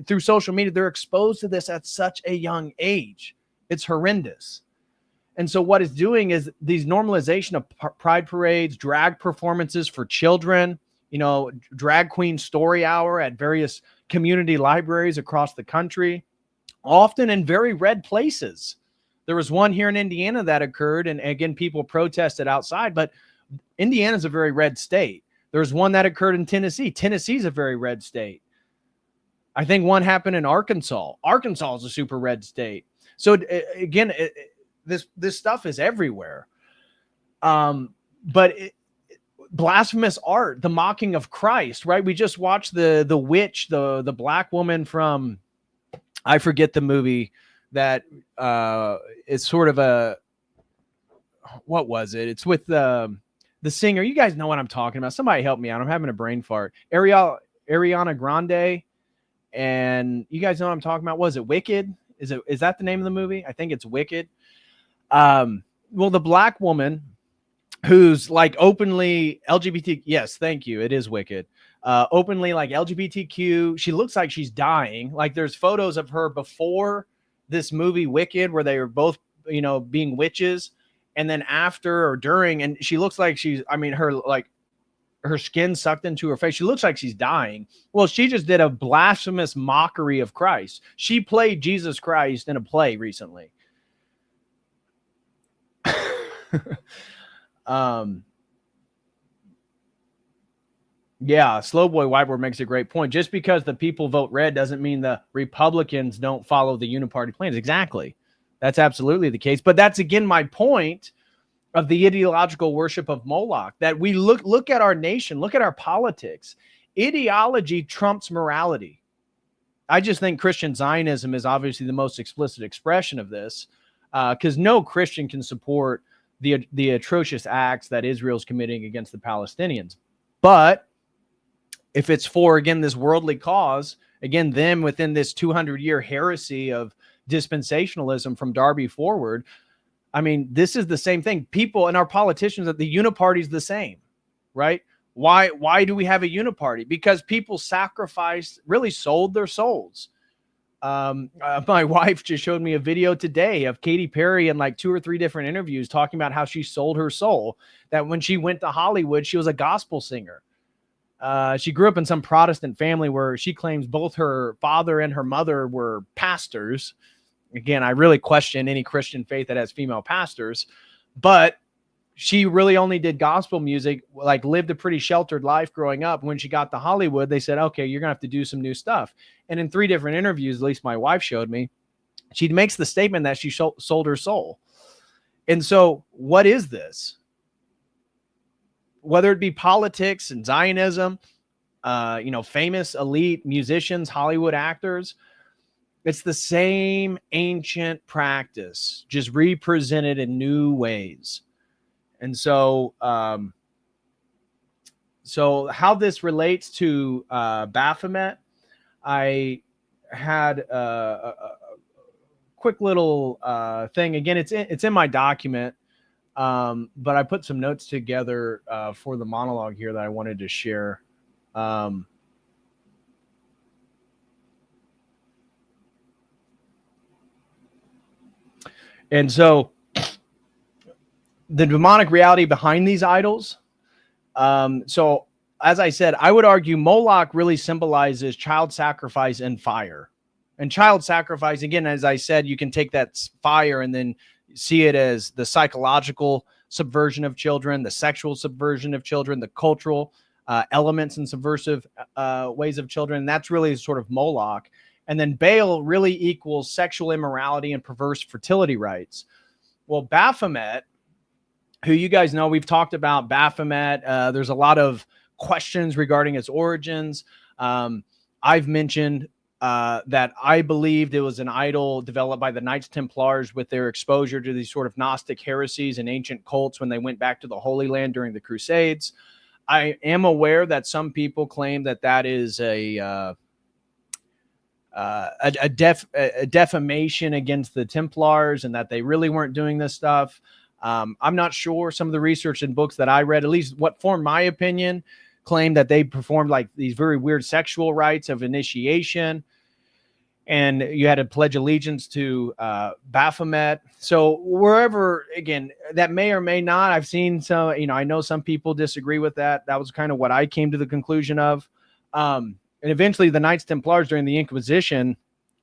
through social media, they're exposed to this at such a young age. It's horrendous. And so what it's doing is these normalization of pride parades, drag performances for children, drag queen story hour at various community libraries across the country, often in very red places. There was one here in Indiana that occurred, and again, people protested outside, but Indiana is a very red state. There's one that occurred in Tennessee. Tennessee is a very red state. I think one happened in Arkansas. Arkansas is a super red state. So again, this stuff is everywhere. But blasphemous art, the mocking of Christ, right? We just watched the witch, the black woman from, I forget the movie that is sort of a, what was it? It's with the singer. You guys know what I'm talking about. Somebody help me out. I'm having a brain fart. Ariana Grande. And you guys know what I'm talking about. Was it Wicked? Is that the name of the movie? I think it's Wicked. Well, the black woman who's like openly LGBT. Yes, thank you. It is Wicked. Openly like LGBTQ. She looks like she's dying. Like there's photos of her before this movie Wicked where they were both, being witches, and then after or during, and she looks like her skin sucked into her face. She looks like she's dying. Well, she just did a blasphemous mockery of Christ. She played Jesus Christ in a play recently. Yeah, Slowboy Whiteboard makes a great point. Just because the people vote red doesn't mean the Republicans don't follow the uniparty plans. Exactly. That's absolutely the case. But that's again my point of the ideological worship of Moloch, that we look at our nation, look at our politics. Ideology trumps morality. I just think Christian Zionism is obviously the most explicit expression of this, because no Christian can support the atrocious acts that Israel's committing against the Palestinians. But if it's for, again, this worldly cause, again, them within this 200-year heresy of dispensationalism from Darby forward, I mean, this is the same thing. People and our politicians, that the uniparty is the same, right? Why do we have a uniparty? Because people sacrificed, really sold their souls. My wife just showed me a video today of Katy Perry in like 2 or 3 different interviews talking about how she sold her soul, that when she went to Hollywood, she was a gospel singer. She grew up in some Protestant family where she claims both her father and her mother were pastors. Again, I really question any Christian faith that has female pastors, but she really only did gospel music, like lived a pretty sheltered life growing up. When she got to Hollywood, they said, okay, you're going to have to do some new stuff. And in 3 different interviews, at least my wife showed me, she makes the statement that she sold her soul. And so what is this? Whether it be politics and Zionism, famous elite musicians, Hollywood actors, it's the same ancient practice, just represented in new ways. And so So how this relates to Baphomet, I had a quick little thing. Again, it's in my document, but I put some notes together for the monologue here that I wanted to share. And so the demonic reality behind these idols. So as I said, I would argue Moloch really symbolizes child sacrifice and fire. And child sacrifice, again, as I said, you can take that fire and then see it as the psychological subversion of children, the sexual subversion of children, the cultural elements and subversive ways of children. And that's really sort of Moloch. And then Baal really equals sexual immorality and perverse fertility rites. Well, Baphomet, who you guys know, we've talked about Baphomet. There's a lot of questions regarding its origins. I've mentioned that I believed it was an idol developed by the Knights Templars with their exposure to these sort of Gnostic heresies and ancient cults when they went back to the Holy Land during the Crusades. I am aware that some people claim that that is a defamation against the Templars and that they really weren't doing this stuff. I'm not sure. Some of the research and books that I read, at least what formed my opinion, claim that they performed like these very weird sexual rites of initiation. And you had to pledge allegiance to Baphomet. So wherever, again, that may or may not, I've seen some, I know some people disagree with that. That was kind of what I came to the conclusion of. And eventually the Knights Templars during the Inquisition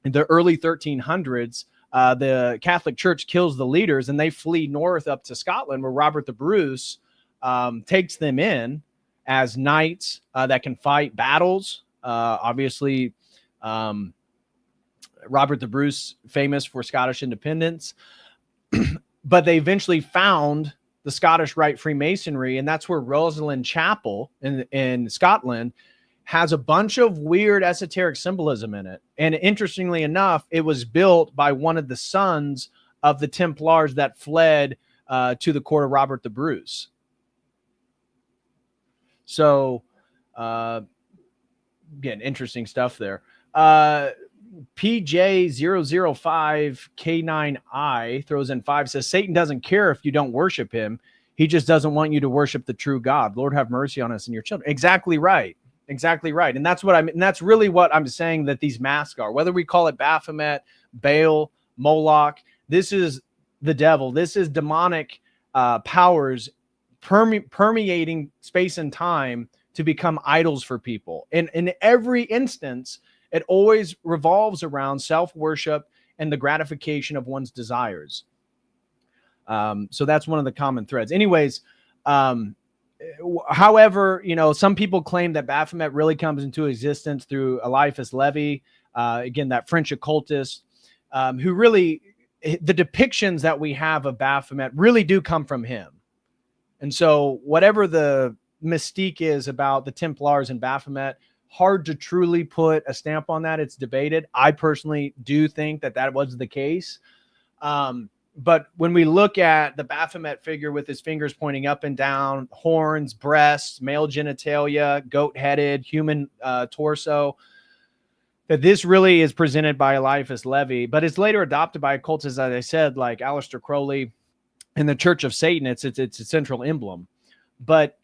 in the early 1300s, the Catholic Church kills the leaders and they flee north up to Scotland, where Robert the Bruce takes them in as knights that can fight battles. Obviously, Robert the Bruce, famous for Scottish independence, but they eventually found the Scottish Rite Freemasonry, and that's where Rosalind Chapel in Scotland has a bunch of weird esoteric symbolism in it. And interestingly enough, it was built by one of the sons of the Templars that fled to the court of Robert the Bruce. So, again, interesting stuff there. PJ005K9I throws in 5, says, Satan doesn't care if you don't worship him. He just doesn't want you to worship the true God. Lord, have mercy on us and your children. Exactly right. Exactly right. And that's what and that's really what I'm saying that these masks are. Whether we call it Baphomet, Baal, Moloch, this is the devil. This is demonic powers permeating space and time to become idols for people. And in every instance, it always revolves around self-worship and the gratification of one's desires. So that's one of the common threads. Anyways, however, some people claim that Baphomet really comes into existence through Eliphas Levi, again, that French occultist, who really, the depictions that we have of Baphomet really do come from him. And so whatever the mystique is about the Templars and Baphomet, hard to truly put a stamp on that. It's debated. I personally do think that that was the case. But when we look at the Baphomet figure with his fingers pointing up and down, horns, breasts, male genitalia, goat-headed, human torso, that this really is presented by Eliphas Levi, but it's later adopted by occultists, as I said, like Aleister Crowley and the Church of Satan. It's a central emblem. But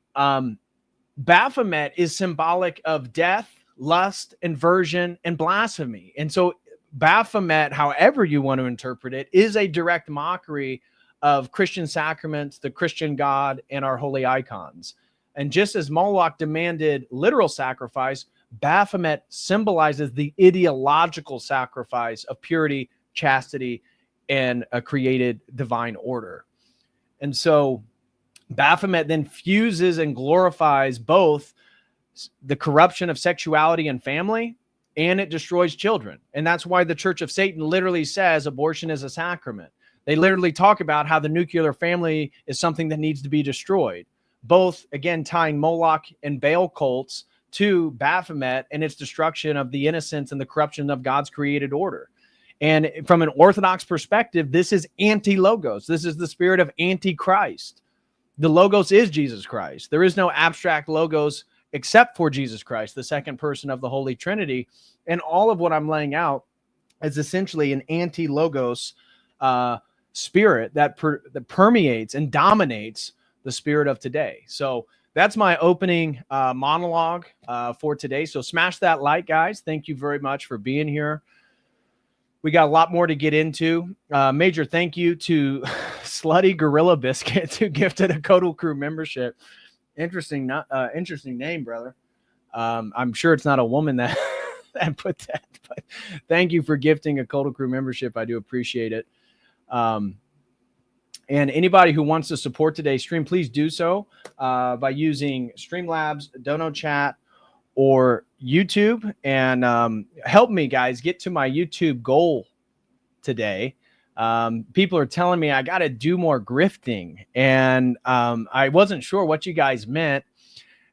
Baphomet is symbolic of death, lust, inversion, and blasphemy. And so Baphomet, however you want to interpret it, is a direct mockery of Christian sacraments, the Christian God, and our holy icons. And just as Moloch demanded literal sacrifice, Baphomet symbolizes the ideological sacrifice of purity, chastity, and a created divine order. And so Baphomet then fuses and glorifies both the corruption of sexuality and family, and it destroys children. And that's why the Church of Satan literally says abortion is a sacrament. They literally talk about how the nuclear family is something that needs to be destroyed. Both, again, tying Moloch and Baal cults to Baphomet and its destruction of the innocence and the corruption of God's created order. And from an Orthodox perspective, this is anti-logos. This is the spirit of antichrist. the Logos is Jesus Christ. There is no abstract Logos except for Jesus Christ, the second person of the Holy Trinity. And all of what I'm laying out is essentially an anti-Logos spirit that permeates and dominates the spirit of today. So that's my opening monologue for today. So smash that like, guys. Thank you very much for being here. We got a lot more to get into. Major thank you to Slutty Gorilla Biscuit who gifted a COTEL Crew membership. Interesting name, brother. I'm sure it's not a woman that that put that, but thank you for gifting a COTEL Crew membership. I do appreciate it. And anybody who wants to support today's stream, please do so by using Streamlabs, DonoChat, or YouTube. And help me, guys, get to my YouTube goal today. People are telling me I got to do more grifting, and I wasn't sure what you guys meant.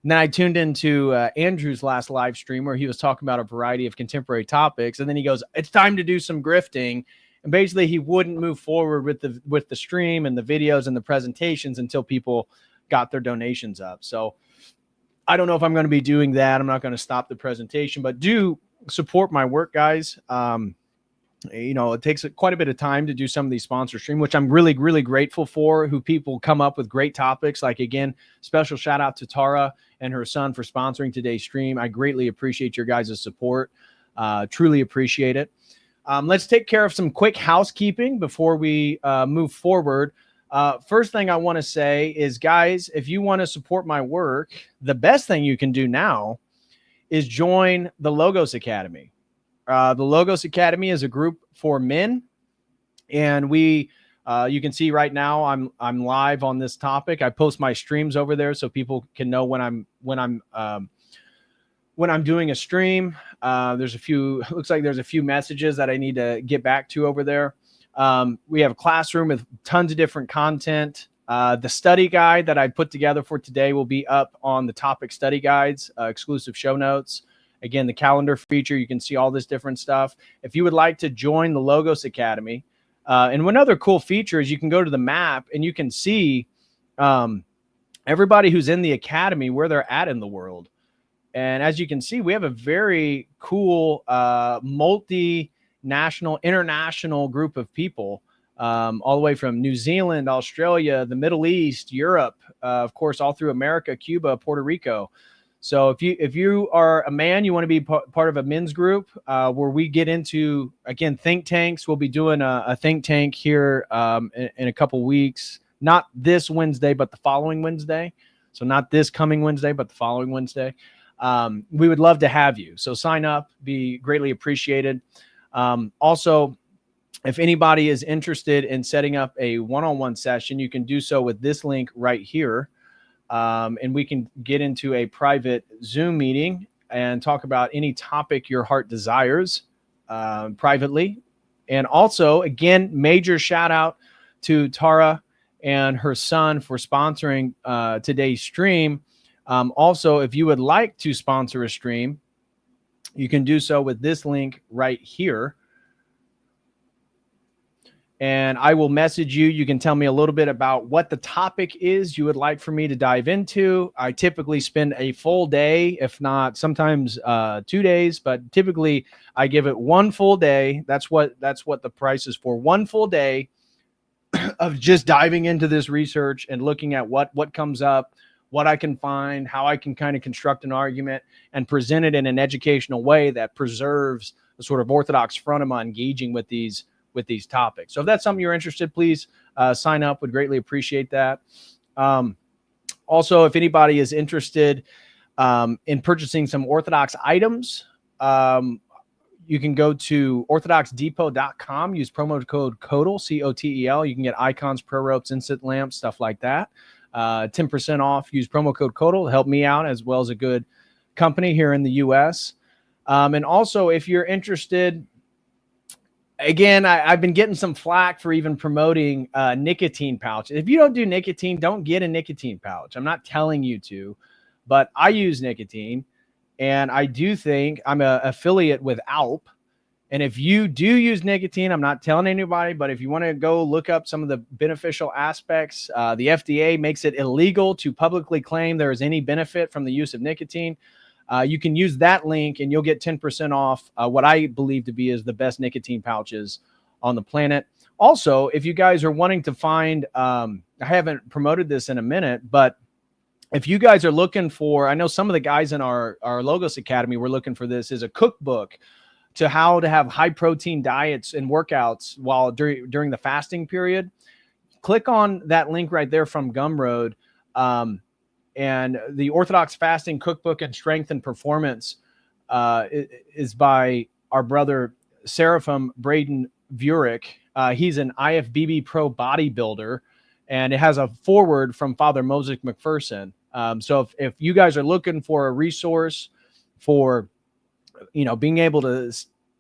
And then I tuned into Andrew's last live stream where he was talking about a variety of contemporary topics, and then he goes, "It's time to do some grifting." And basically, he wouldn't move forward with the stream and the videos and the presentations until people got their donations up. So I don't know if I'm going to be doing that. I'm not going to stop the presentation, but do support my work, guys. It takes quite a bit of time to do some of these sponsor stream, which I'm really, really grateful for, who people come up with great topics. Like, again, special shout out to Tara and her son for sponsoring today's stream. I greatly appreciate your guys' support. Truly appreciate it. Let's take care of some quick housekeeping before we move forward. First thing I want to say is, guys, if you want to support my work, the best thing you can do now is join the Logos Academy. The Logos Academy is a group for men, and we, you can see right now I'm live on this topic. I post my streams over there so people can know when I'm doing a stream. Looks like there's a few messages that I need to get back to over there. We have a classroom with tons of different content. The study guide that I put together for today will be up on the topic study guides, exclusive show notes. Again, the calendar feature, you can see all this different stuff. If you would like to join the Logos Academy, and one other cool feature is you can go to the map and you can see everybody who's in the academy, where they're at in the world. And as you can see, we have a very cool multinational, international group of people, all the way from New Zealand, Australia, the Middle East, Europe, of course, all through America, Cuba, Puerto Rico. So if you are a man, you want to be part of a men's group where we get into, again, think tanks. We'll be doing a think tank here in a couple weeks. Not this Wednesday, but the following Wednesday. So not this coming Wednesday, but the following Wednesday. We would love to have you. So sign up, be greatly appreciated. Also, if anybody is interested in setting up a one-on-one session, you can do so with this link right here. And we can get into a private Zoom meeting and talk about any topic your heart desires privately. And also, again, major shout out to Tara and her son for sponsoring today's stream. Also, if you would like to sponsor a stream, you can do so with this link right here. And I will message you. You can tell me a little bit about what the topic is you would like for me to dive into. I typically spend a full day, if not sometimes 2 days, but typically I give it one full day. That's what the price is for. One full day of just diving into this research and looking at what comes up, what I can find, how I can kind of construct an argument and present it in an educational way that preserves the sort of orthodox frontima engaging with these topics. So if that's something you're interested, please sign up. Would greatly appreciate that. Also, if anybody is interested in purchasing some Orthodox items, you can go to orthodoxdepot.com, use promo code COTEL, C-O-T-E-L. You can get icons, prayer ropes, incense lamps, stuff like that. 10% off. Use promo code COTEL. Help me out as well as a good company here in the U.S. And also, if you're interested, again, I've been getting some flack for even promoting nicotine pouches. If you don't do nicotine, don't get a nicotine pouch. I'm not telling you to, but I use nicotine, and I do think I'm an affiliate with ALP, And if you do use nicotine, I'm not telling anybody, but if you want to go look up some of the beneficial aspects, the FDA makes it illegal to publicly claim there is any benefit from the use of nicotine. You can use that link and you'll get 10% off what I believe to be is the best nicotine pouches on the planet. Also, if you guys are wanting to find, I haven't promoted this in a minute, but if you guys are looking for, I know some of the guys in our Logos Academy were looking for this, is a cookbook to how to have high protein diets and workouts while during the fasting period. Click on that link right there from Gumroad. And the Orthodox Fasting Cookbook and Strength and Performance is by our brother Seraphim Braden Vurick. He's an IFBB pro bodybuilder, and it has a foreword from Father Moses McPherson. So if you guys are looking for a resource for, being able to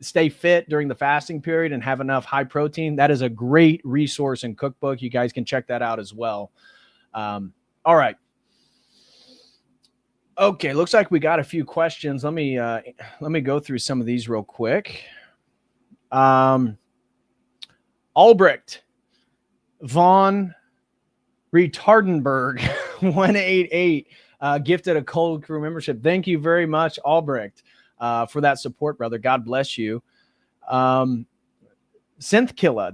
stay fit during the fasting period and have enough high protein, that is a great resource and cookbook. You guys can check that out as well. All right. Okay, looks like we got a few questions. Let me go through some of these real quick. Albrecht von Retardenberg 188 gifted a Cold Crew membership. Thank you very much, Albrecht, for that support, brother. God bless you. Synthkilla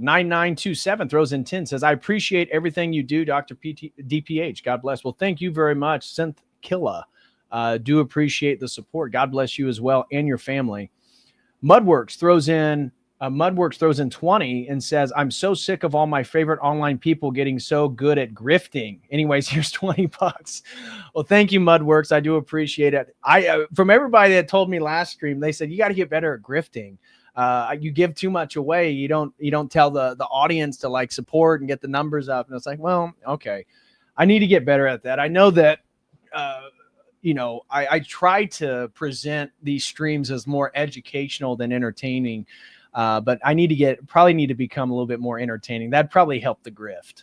9927 throws in 10, says, I appreciate everything you do, Dr. DPH. God bless. Well, thank you very much, Synthkilla. Do appreciate the support. God bless you as well and your family. Mudworks throws in 20 and says, I'm so sick of all my favorite online people getting so good at grifting. Anyways, here's $20. Well, thank you, Mudworks. I do appreciate it. From everybody that told me last stream, they said, you got to get better at grifting. You give too much away. You don't tell the audience to like support and get the numbers up. And it's like, well, okay, I need to get better at that. I know that, I try to present these streams as more educational than entertaining, but I probably need to become a little bit more entertaining. That'd probably help the grift.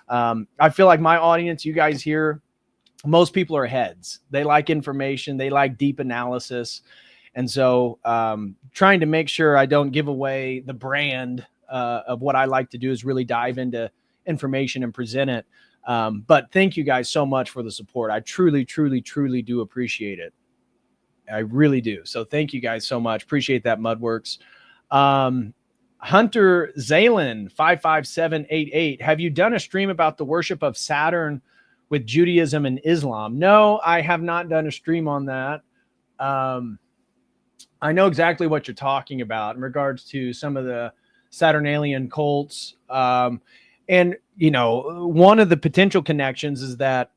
I feel like my audience, you guys here, most people are heads. They like information. They like deep analysis. And so trying to make sure I don't give away the brand of what I like to do is really dive into information and present it. But thank you guys so much for the support. I truly, truly, truly do appreciate it. I really do. So thank you guys so much. Appreciate that, Mudworks. Hunter Zalen 55788. Have you done a stream about the worship of Saturn with Judaism and Islam? No, I have not done a stream on that. I know exactly what you're talking about in regards to some of the Saturnalian cults. And, one of the potential connections is that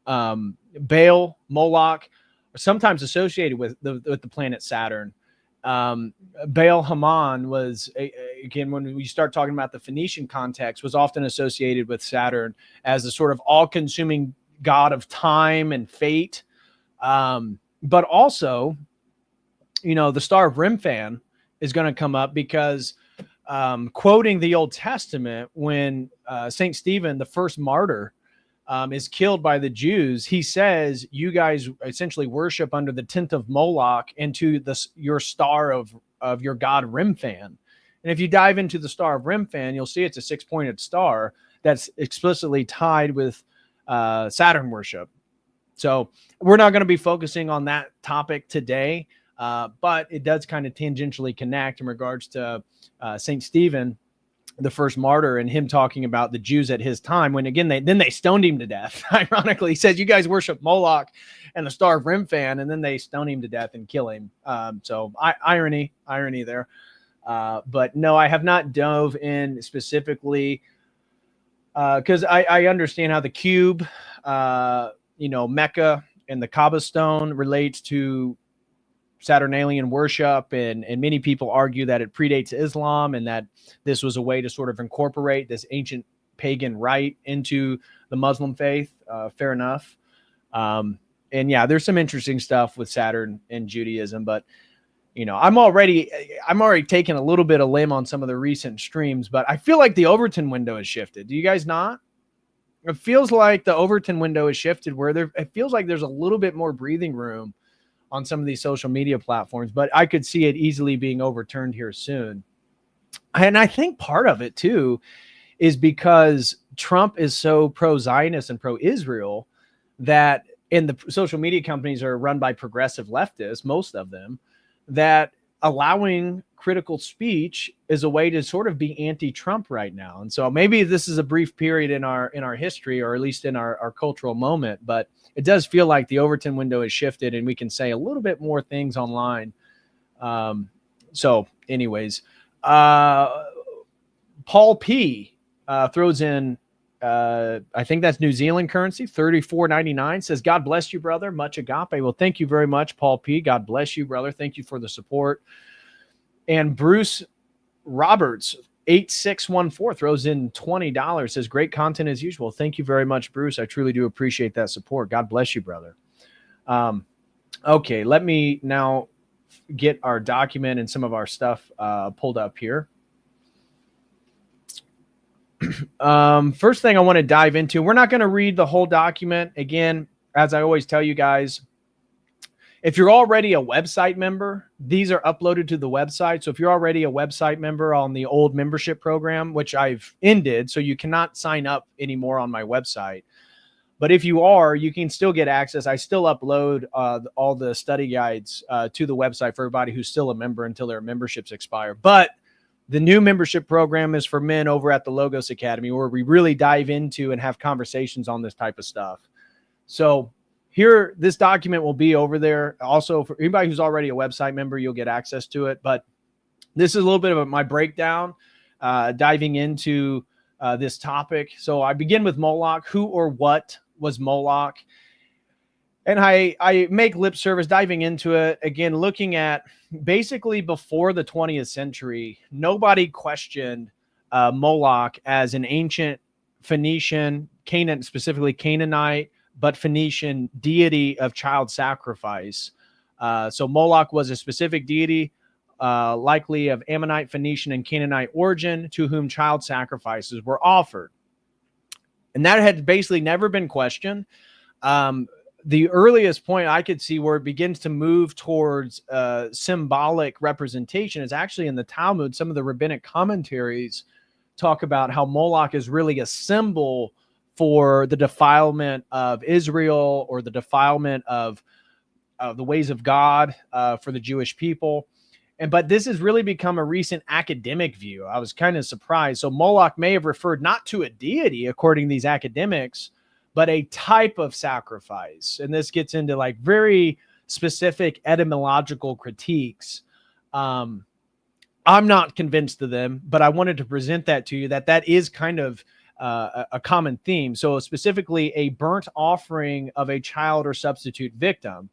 Baal, Moloch are sometimes associated with the planet Saturn. Baal Haman was, again, when we start talking about the Phoenician context, was often associated with Saturn as a sort of all-consuming god of time and fate. But also, the Star of Remphan is going to come up because quoting the Old Testament, when St. Stephen, the first martyr, is killed by the Jews, he says, you guys essentially worship under the tent of Moloch and to your star of your god Remphan. And if you dive into the star of Remphan, you'll see it's a 6-pointed star that's explicitly tied with Saturn worship. So we're not going to be focusing on that topic today, but it does kind of tangentially connect in regards to St. Stephen, the first martyr, and him talking about the Jews at his time, when again they stoned him to death. Ironically, he says, you guys worship Moloch and the star of Remphan, and then they stone him to death and kill him. So irony there. But no, I have not dove in specifically because I understand how the cube, Mecca and the Kaaba stone relates to Saturnalian worship, and many people argue that it predates Islam and that this was a way to sort of incorporate this ancient pagan rite into the Muslim faith. Fair enough. And yeah, there's some interesting stuff with Saturn and Judaism, but I'm already taking a little bit of limb on some of the recent streams, but I feel like the Overton window has shifted. Do you guys not? It feels like the Overton window has shifted where it feels like there's a little bit more breathing room on some of these social media platforms, but I could see it easily being overturned here soon. And I think part of it too is because Trump is so pro-Zionist and pro-Israel that, and the social media companies are run by progressive leftists, most of them, that allowing critical speech is a way to sort of be anti-Trump right now. And so maybe this is a brief period in our history, or at least in our cultural moment, but it does feel like the Overton window has shifted and we can say a little bit more things online. So anyways, Paul P throws in, I think that's New Zealand currency, $34.99, says, God bless you, brother. Much agape. Well, thank you very much, Paul P. God bless you, brother. Thank you for the support. And Bruce Roberts, 8614, throws in $20, says, great content as usual. Thank you very much, Bruce. I truly do appreciate that support. God bless you, brother. Okay, let me now get our document and some of our stuff pulled up here. First thing I want to dive into, we're not going to read the whole document. Again, as I always tell you guys, if you're already a website member, these are uploaded to the website. So if you're already a website member on the old membership program, which I've ended, so you cannot sign up anymore on my website. But if you are, you can still get access. I still upload all the study guides to the website for everybody who's still a member until their memberships expire. But the new membership program is for men over at the Logos Academy, where we really dive into and have conversations on this type of stuff. So here, this document will be over there. Also, for anybody who's already a website member, you'll get access to it. But this is a little bit of my breakdown, diving into this topic. So I begin with Moloch. Who or what was Moloch? And I make lip service diving into it. Again, looking at basically before the 20th century, nobody questioned Moloch as an ancient Phoenician, Canaan, specifically Canaanite, but Phoenician deity of child sacrifice. So Moloch was a specific deity, likely of Ammonite, Phoenician, and Canaanite origin, to whom child sacrifices were offered. And that had basically never been questioned. The earliest point I could see where it begins to move towards symbolic representation is actually in the Talmud. Some of the rabbinic commentaries talk about how Moloch is really a symbol for the defilement of Israel, or the defilement of the ways of God for the Jewish people. But this has really become a recent academic view. I was kind of surprised. So Moloch may have referred not to a deity, according to these academics, but a type of sacrifice. And this gets into like very specific etymological critiques. I'm not convinced of them, but I wanted to present that to you, that is kind of a common theme. So specifically a burnt offering of a child or substitute victim.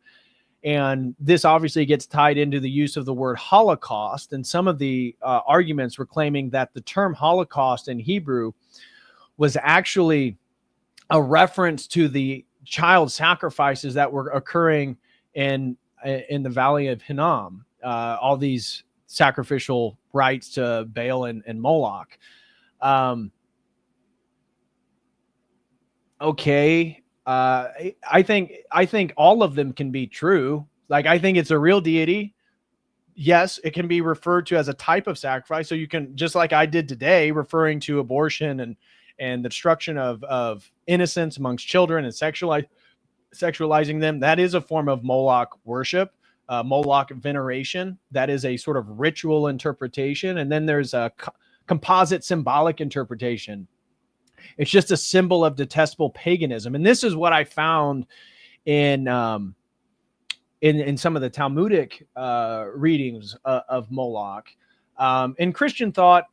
And this obviously gets tied into the use of the word Holocaust. And some of the arguments were claiming that the term Holocaust in Hebrew was actually a reference to the child sacrifices that were occurring in the Valley of Hinnom, all these sacrificial rites to Baal and Moloch. Okay. I think all of them can be true. Like, I think it's a real deity. Yes, it can be referred to as a type of sacrifice. So you can, just like I did today, referring to abortion and the destruction of innocence amongst children and sexualizing them. That is a form of Moloch worship, Moloch veneration. That is a sort of ritual interpretation. And then there's a composite symbolic interpretation. It's just a symbol of detestable paganism. And this is what I found in some of the Talmudic readings of Moloch. In Christian thought,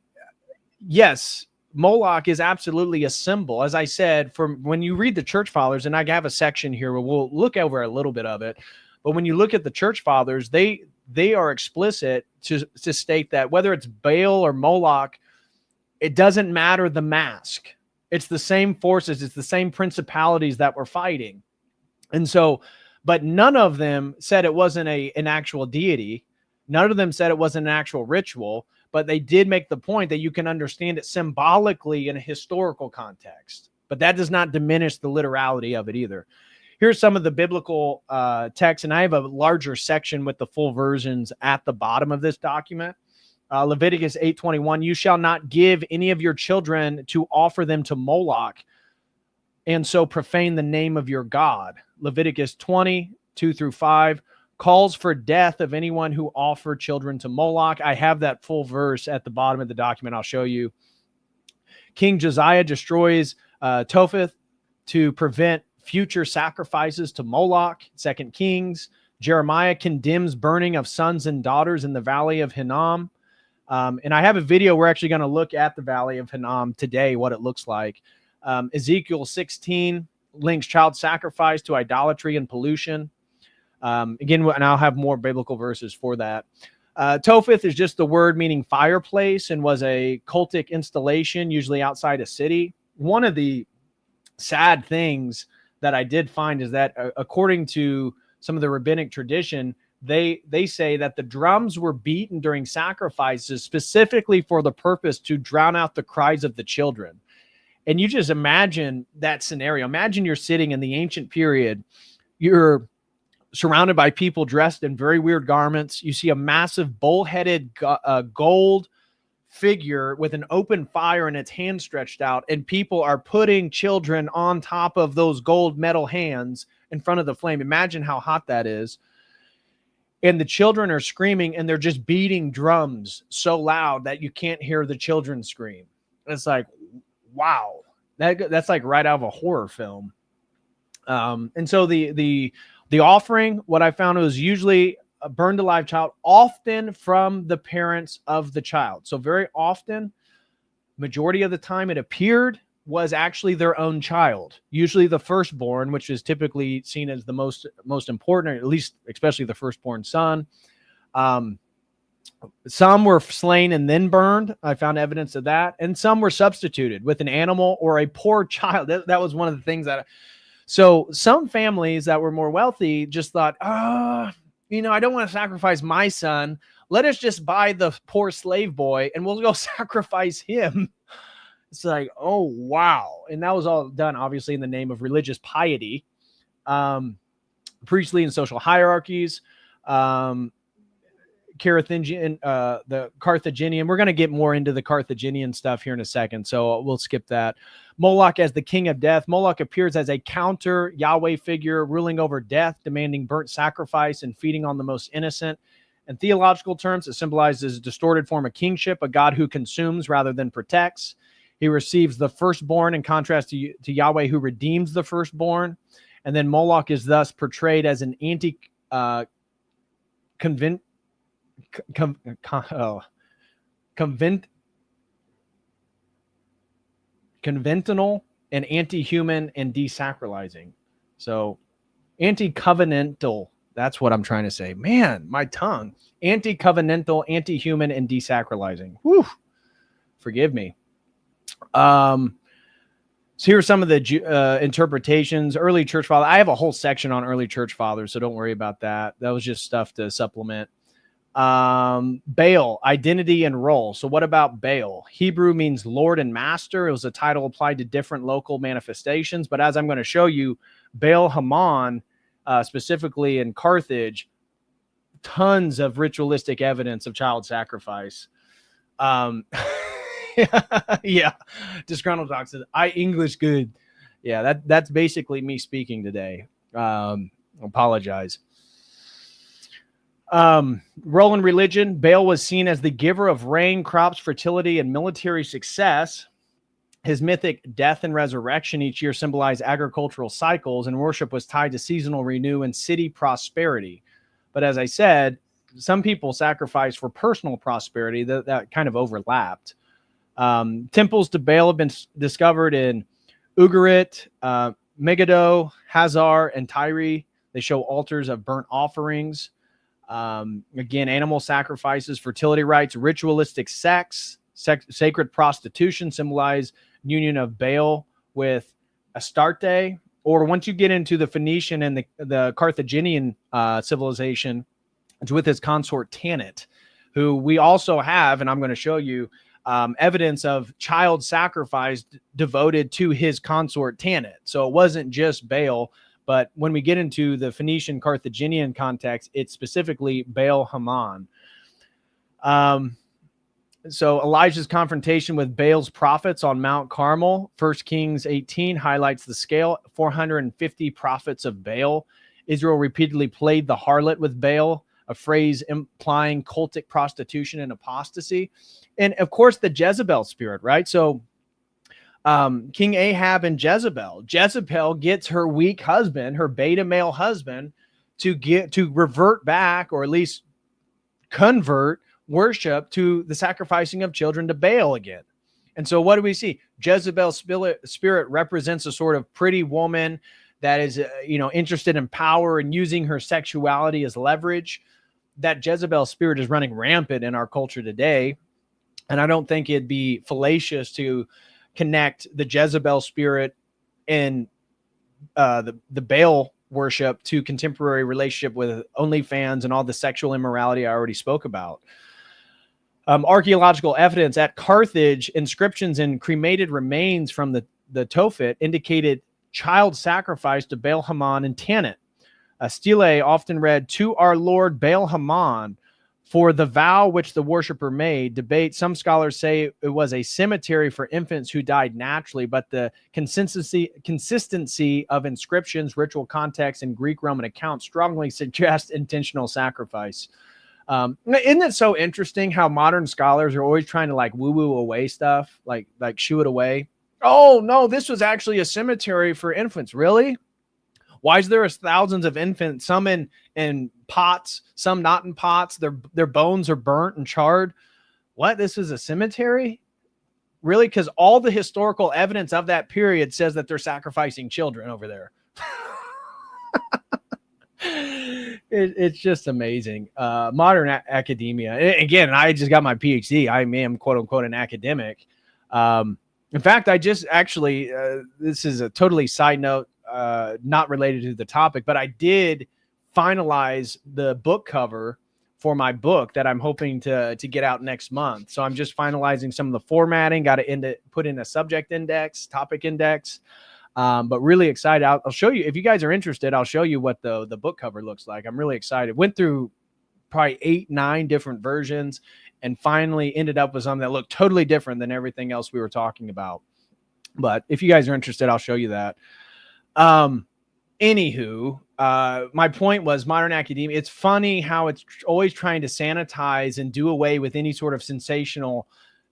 yes, Moloch is absolutely a symbol. As I said, from when you read the church fathers, and I have a section here where we'll look over a little bit of it, but when you look at the church fathers, they are explicit to state that whether it's Baal or Moloch, it doesn't matter the mask. It's the same forces. It's the same principalities that we're fighting. And so, but none of them said it wasn't an actual deity. None of them said it wasn't an actual ritual, but they did make the point that you can understand it symbolically in a historical context. But that does not diminish the literality of it either. Here's some of the biblical text, and I have a larger section with the full versions at the bottom of this document. Leviticus 8:21, you shall not give any of your children to offer them to Moloch, and so profane the name of your God. Leviticus 20:2-5 calls for death of anyone who offered children to Moloch. I have that full verse at the bottom of the document. I'll show you. King Josiah destroys Topheth to prevent future sacrifices to Moloch. 2 Kings. Jeremiah condemns burning of sons and daughters in the valley of Hinnom. And I have a video. We're actually going to look at the valley of Hinnom today, what it looks like. Ezekiel 16 links child sacrifice to idolatry and pollution. Again, and I'll have more biblical verses for that. Topheth is just the word meaning fireplace and was a cultic installation, usually outside a city. One of the sad things that I did find is that according to some of the rabbinic tradition, they say that the drums were beaten during sacrifices specifically for the purpose to drown out the cries of the children. And you just imagine that scenario. Imagine you're sitting in the ancient period. You're surrounded by people dressed in very weird garments. You see a massive bull-headed gold figure with an open fire and its hand stretched out, and people are putting children on top of those gold metal hands in front of the flame. Imagine how hot that is. And the children are screaming, and they're just beating drums so loud that you can't hear the children scream. It's like, wow, that's like right out of a horror film. And so the offering, what I found, was usually a burned alive child, often from the parents of the child. So very often, majority of the time it appeared, was actually their own child, usually the firstborn, which is typically seen as the most important, or at least especially the firstborn son. Some were slain and then burned. I found evidence of that. And some were substituted with an animal or a poor child. That was one of the things that... So some families that were more wealthy just thought, I don't want to sacrifice my son. Let us just buy the poor slave boy and we'll go sacrifice him. It's like, oh, wow. And that was all done, obviously, in the name of religious piety, priestly and social hierarchies, Carthaginian, the Carthaginian. We're going to get more into the Carthaginian stuff here in a second, so we'll skip that. Moloch as the king of death. Moloch appears as a counter Yahweh figure, ruling over death, demanding burnt sacrifice, and feeding on the most innocent. In theological terms, it symbolizes a distorted form of kingship, a God who consumes rather than protects. He receives the firstborn in contrast to Yahweh, who redeems the firstborn. And then Moloch is thus portrayed as an conventional and anti-human and desacralizing. So anti-covenantal, that's what I'm trying to say. Man, my tongue. Anti-covenantal, anti-human, and desacralizing. Whew. Forgive me. So here are some of the interpretations. Early church fathers. I have a whole section on early church fathers, so don't worry about that. That was just stuff to supplement. Baal, identity and role. So what about Baal? Hebrew means Lord and Master. It was a title applied to different local manifestations. But as I'm going to show you, Baal Haman, specifically in Carthage, tons of ritualistic evidence of child sacrifice. Yeah. Disgruntled Doc says, English good. Yeah, that's basically me speaking today. Apologize. Role in religion. Baal was seen as the giver of rain, crops, fertility, and military success. His mythic death and resurrection each year symbolized agricultural cycles, and worship was tied to seasonal renew and city prosperity. But as I said, some people sacrificed for personal prosperity. That kind of overlapped. Temples to Baal have been discovered in Ugarit, Megiddo, Hazar, and Tyre. They show altars of burnt offerings. Again, animal sacrifices, fertility rites, ritualistic sex, sacred prostitution symbolize union of Baal with Astarte. Or once you get into the Phoenician and the Carthaginian civilization, it's with his consort Tanit, who we also have, and I'm going to show you, evidence of child sacrifice devoted to his consort Tanit. So it wasn't just Baal, But when we get into the Phoenician Carthaginian context, it's specifically Baal Haman. So Elijah's confrontation with Baal's prophets on Mount Carmel, 1 Kings 18, highlights the scale. 450 prophets of Baal. Israel repeatedly played the harlot with Baal, a phrase implying cultic prostitution and apostasy. And of course, the Jezebel spirit, right? So King Ahab and Jezebel. Jezebel gets her weak husband, her beta male husband, to revert back, or at least convert worship to the sacrificing of children to Baal again. And so what do we see? Jezebel's spirit represents a sort of pretty woman that is, interested in power and using her sexuality as leverage. That Jezebel spirit is running rampant in our culture today. And I don't think it'd be fallacious to connect the Jezebel spirit and the Baal worship to contemporary relationship with OnlyFans and all the sexual immorality I already spoke about. Archaeological evidence at Carthage, inscriptions and cremated remains from the Tophet indicated child sacrifice to Baal Haman and Tanit. Stele often read, "To our Lord Baal Haman, for the vow which the worshiper made." Debate. Some scholars say it was a cemetery for infants who died naturally, but the consistency of inscriptions, ritual context, and Greek-Roman accounts strongly suggest intentional sacrifice. Isn't it so interesting how modern scholars are always trying to like woo-woo away stuff, like shoo it away? Oh, no, this was actually a cemetery for infants. Really? Why is there thousands of infants, some in pots, some not in pots? Their bones are burnt and charred. What? This is a cemetery? Really? Because all the historical evidence of that period says that they're sacrificing children over there. It's just amazing. Modern academia. Again, I just got my PhD. I am quote unquote an academic. In fact, I just actually, this is a totally side note, not related to the topic, but I did finalize the book cover for my book that I'm hoping to get out next month. So I'm just finalizing some of the formatting, got to put in a subject index, topic index. But really excited. I'll show you, if you guys are interested, I'll show you what the book cover looks like. I'm really excited. Went through probably 8-9 different versions and finally ended up with something that looked totally different than everything else we were talking about. But if you guys are interested, I'll show you that. Anywho, my point was modern academia. It's funny how it's always trying to sanitize and do away with any sort of sensational,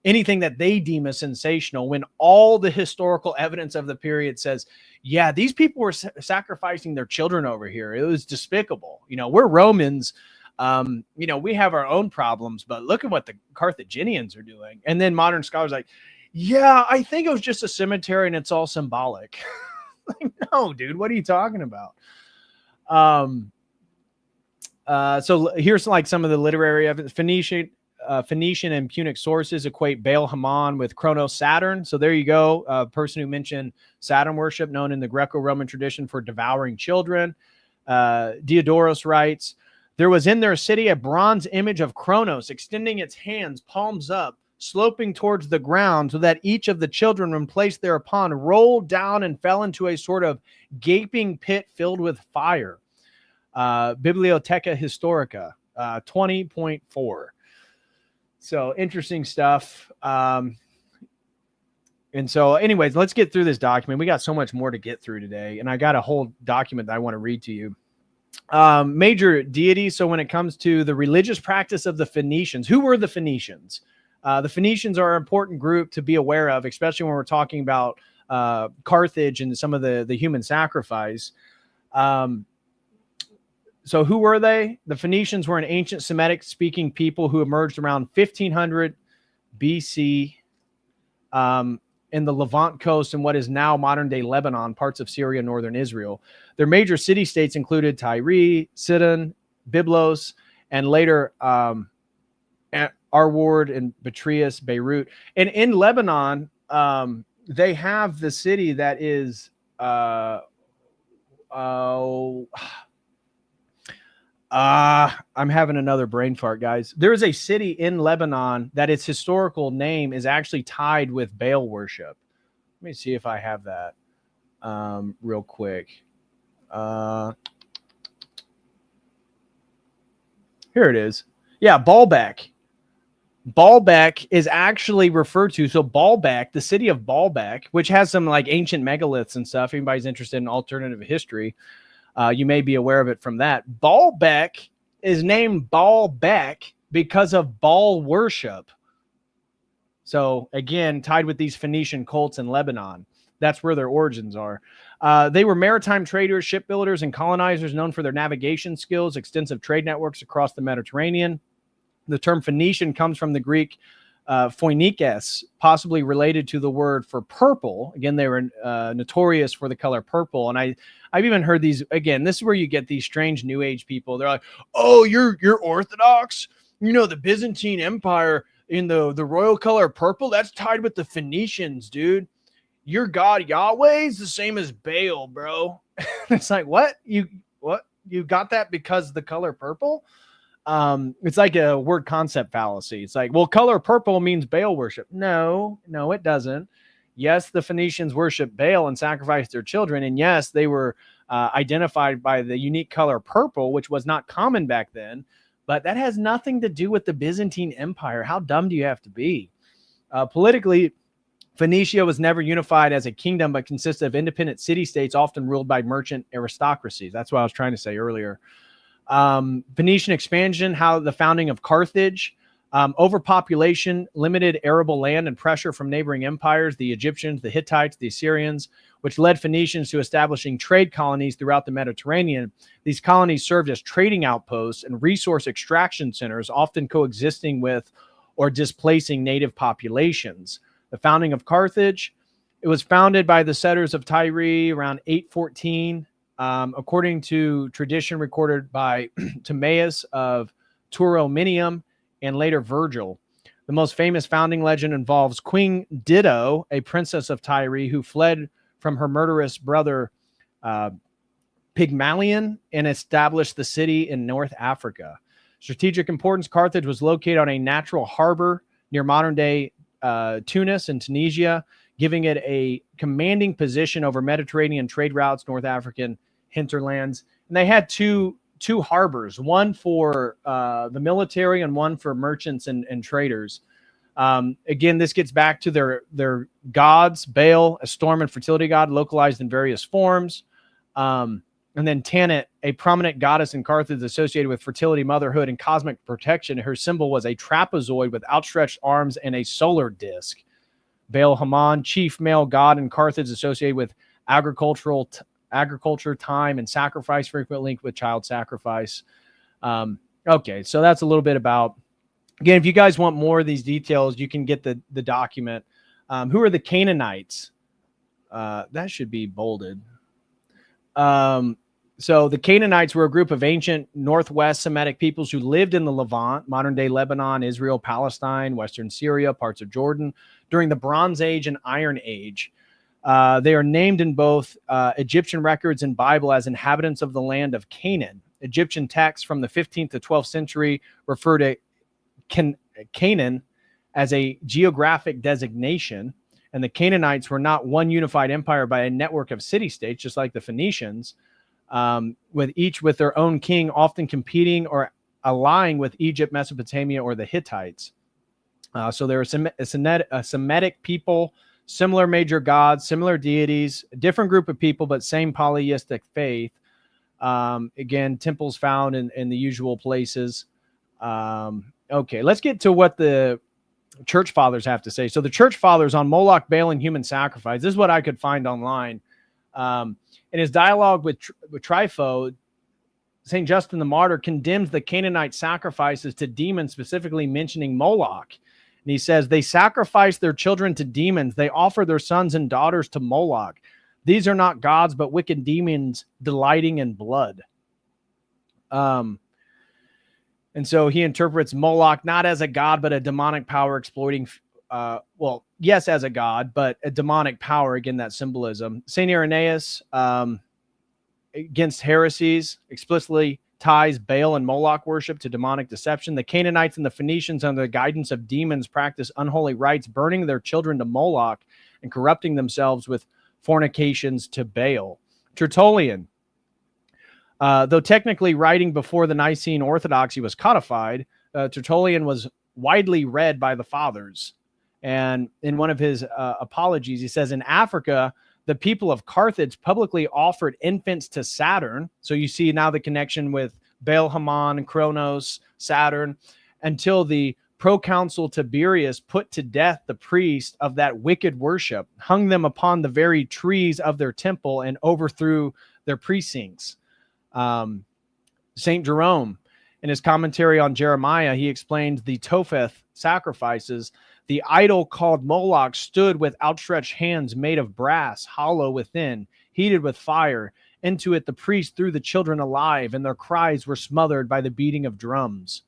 anything that they deem as sensational, when all the historical evidence of the period says, yeah, these people were sacrificing their children over here. It was despicable. We're Romans. We have our own problems, but look at what the Carthaginians are doing. And then modern scholars are like, yeah, I think it was just a cemetery and it's all symbolic. Like, no, dude, what are you talking about? So here's like some of the literary evidence. Phoenician and Punic sources equate Baal Haman with Kronos Saturn. So there you go. A person who mentioned Saturn worship, known in the Greco-Roman tradition for devouring children. Diodorus writes, there was in their city a bronze image of Kronos extending its hands, palms up, sloping towards the ground, so that each of the children, when placed thereupon, rolled down and fell into a sort of gaping pit filled with fire. Bibliotheca Historica, 20.4. So interesting stuff. And so anyways, let's get through this document. We got so much more to get through today. And I got a whole document that I want to read to you. Major deities. So when it comes to the religious practice of the Phoenicians, who were the Phoenicians? The Phoenicians are an important group to be aware of, especially when we're talking about Carthage and some of the human sacrifice. So who were they? The Phoenicians were an ancient Semitic speaking people who emerged around 1500 BC in the Levant coast and what is now modern day Lebanon, parts of Syria, northern Israel. Their major city-states included Tyre, Sidon, Byblos, and later Arward and Betrias, Beirut. And in Lebanon, they have the city that is I'm having another brain fart, guys. There is a city in Lebanon that its historical name is actually tied with Baal worship. Let me see if I have that real quick. Here it is. Yeah, Baalbek. Baalbek is actually referred to. So Baalbek, the city of Baalbek, which has some like ancient megaliths and stuff. If anybody's interested in alternative history, you may be aware of it from that. Baalbek is named Baalbek because of Baal worship. So again, tied with these Phoenician cults in Lebanon. That's where their origins are. They were maritime traders, shipbuilders, and colonizers known for their navigation skills, extensive trade networks across the Mediterranean. The term Phoenician comes from the Greek phoenikes, possibly related to the word for purple. Again, they were notorious for the color purple. And I've even heard these, again, this is where you get these strange New Age people. They're like, oh, you're Orthodox? You know, the Byzantine Empire in the royal color purple, that's tied with the Phoenicians, dude. Your God Yahweh is the same as Baal, bro. It's like, what? You got that because the color purple? It's like a word concept fallacy. It's like, well, color purple means Baal worship. No, it doesn't. Yes, the Phoenicians worship Baal and sacrificed their children. And yes, they were identified by the unique color purple, which was not common back then. But that has nothing to do with the Byzantine Empire. How dumb do you have to be? Politically, Phoenicia was never unified as a kingdom, but consisted of independent city-states, often ruled by merchant aristocracies. That's what I was trying to say earlier. Phoenician expansion, how the founding of Carthage, overpopulation, limited arable land, and pressure from neighboring empires, the Egyptians, the Hittites, the Assyrians, which led Phoenicians to establishing trade colonies throughout the Mediterranean. These colonies served as trading outposts and resource extraction centers, often coexisting with or displacing native populations. The founding of Carthage, it was founded by the settlers of Tyre around 814. According to tradition recorded by Timaeus of Tauromenium and later Virgil. The most famous founding legend involves Queen Dido, a princess of Tyre who fled from her murderous brother Pygmalion and established the city in North Africa. Strategic importance, Carthage was located on a natural harbor near modern-day Tunis and Tunisia, giving it a commanding position over Mediterranean trade routes, North African hinterlands. And they had two harbors, one for the military and one for merchants and traders. Again, this gets back to their gods, Baal, a storm and fertility god, localized in various forms. And then Tanit, a prominent goddess in Carthage associated with fertility, motherhood, and cosmic protection. Her symbol was a trapezoid with outstretched arms and a solar disk. Baal Haman, chief male god in Carthage, associated with agriculture, time, and sacrifice, frequently linked with child sacrifice. Okay, so that's a little bit about, again, if you guys want more of these details, you can get the document. Who are the Canaanites? That should be bolded. So the Canaanites were a group of ancient Northwest Semitic peoples who lived in the Levant, modern-day Lebanon, Israel, Palestine, Western Syria, parts of Jordan, during the Bronze Age and Iron Age. They are named in both Egyptian records and Bible as inhabitants of the land of Canaan. Egyptian texts from the 15th to 12th century refer to Canaan as a geographic designation, and the Canaanites were not one unified empire by a network of city-states, just like the Phoenicians, with each with their own king, often competing or allying with Egypt, Mesopotamia, or the Hittites. So they're a Semitic people, similar major gods, similar deities, a different group of people, but same polytheistic faith. Again, temples found in the usual places. Okay, let's get to what the church fathers have to say. So the church fathers on Moloch, Baal, and human sacrifice. This is what I could find online. In his dialogue with Trypho, St. Justin the Martyr condemns the Canaanite sacrifices to demons, specifically mentioning Moloch. And he says, they sacrifice their children to demons. They offer their sons and daughters to Moloch. These are not gods, but wicked demons delighting in blood. And so he interprets Moloch not as a god, but a demonic power exploiting, well, yes, as a god, but a demonic power. Again, that symbolism. St. Irenaeus, against heresies, explicitly ties Baal and Moloch worship to demonic deception. The Canaanites and the Phoenicians, under the guidance of demons, practice unholy rites, burning their children to Moloch and corrupting themselves with fornications to Baal. Tertullian, Though technically writing before the Nicene Orthodoxy was codified, Tertullian was widely read by the fathers. And in one of his apologies, he says, in Africa, the people of Carthage publicly offered infants to Saturn. So you see now the connection with Baal, Haman, Kronos, Saturn, until the proconsul Tiberius put to death the priest of that wicked worship, hung them upon the very trees of their temple, and overthrew their precincts. St. Jerome, in his commentary on Jeremiah, he explained the Topheth sacrifices. The idol called Moloch stood with outstretched hands made of brass, hollow within, heated with fire. Into it the priest threw the children alive, and their cries were smothered by the beating of drums.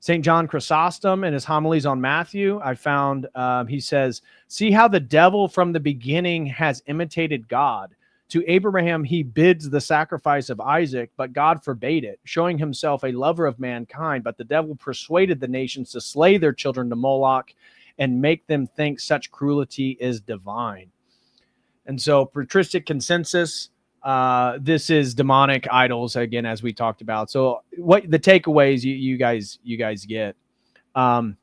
St. John Chrysostom, in his homilies on Matthew, I found, he says, see how the devil from the beginning has imitated God. To Abraham he bids the sacrifice of Isaac, but God forbade it, showing himself a lover of mankind. But the devil persuaded the nations to slay their children to Moloch and make them think such cruelty is divine. And so patristic consensus, this is demonic idols, again, as we talked about. So what the takeaways you guys get. And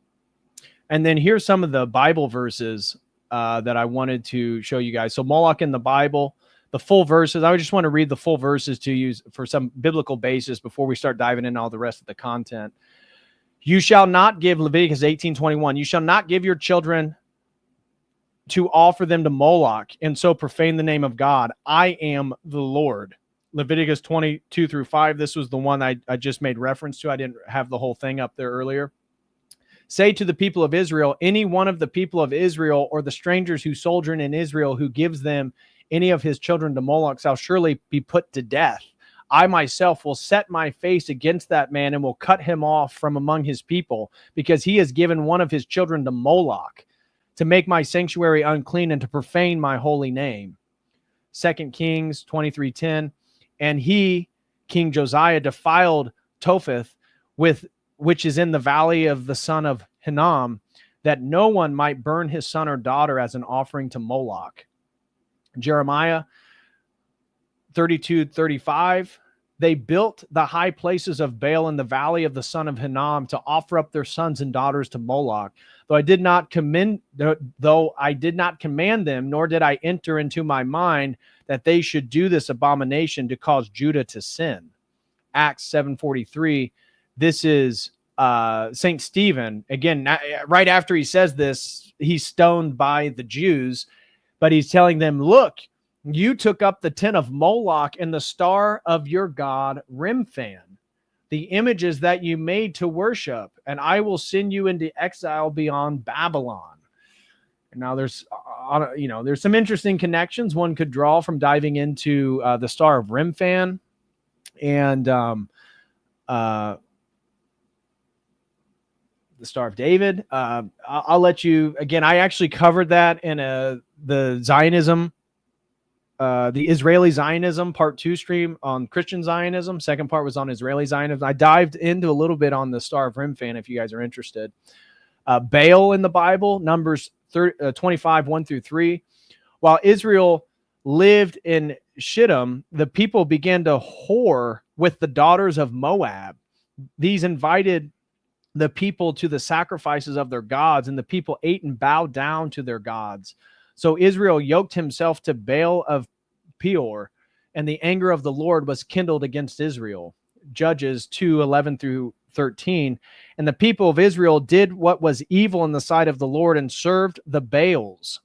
then here's some of the Bible verses that I wanted to show you guys. So Moloch in the Bible, the full verses. I just want to read the full verses to you for some biblical basis before we start diving into all the rest of the content. You shall not give, Leviticus 18:21, you shall not give your children to offer them to Moloch and so profane the name of God. I am the Lord. Leviticus 22-5. This was the one I just made reference to. I didn't have the whole thing up there earlier. Say to the people of Israel, any one of the people of Israel or the strangers who sojourn in Israel who gives them any of his children to Moloch shall surely be put to death. I myself will set my face against that man and will cut him off from among his people, because he has given one of his children to Moloch to make my sanctuary unclean and to profane my holy name. 2 Kings 23:10. And he, King Josiah, defiled Topheth, which is in the valley of the son of Hinnom, that no one might burn his son or daughter as an offering to Moloch. Jeremiah 32:35. They built the high places of Baal in the valley of the son of Hinnom to offer up their sons and daughters to Moloch. Though I did not command them, nor did I enter into my mind that they should do this abomination to cause Judah to sin. Acts 7:43. This is St. Stephen. Again, right after he says this, he's stoned by the Jews, but he's telling them, look, you took up the tent of Moloch and the star of your god Remphan, the images that you made to worship, and I will send you into exile beyond Babylon. And now there's some interesting connections one could draw from diving into the star of Remphan and the Star of David. I'll let you, again, I actually covered that in the Zionism, the Israeli Zionism part 2 stream on Christian Zionism. Second part was on Israeli Zionism. I dived into a little bit on the Star of Remphan if you guys are interested. Baal in the Bible, Numbers 25, 1-3. While Israel lived in Shittim, the people began to whore with the daughters of Moab. These invited the people to the sacrifices of their gods, and the people ate and bowed down to their gods. So Israel yoked himself to Baal of Peor, and the anger of the Lord was kindled against Israel. Judges 2:11-13. And the people of Israel did what was evil in the sight of the Lord and served the Baals.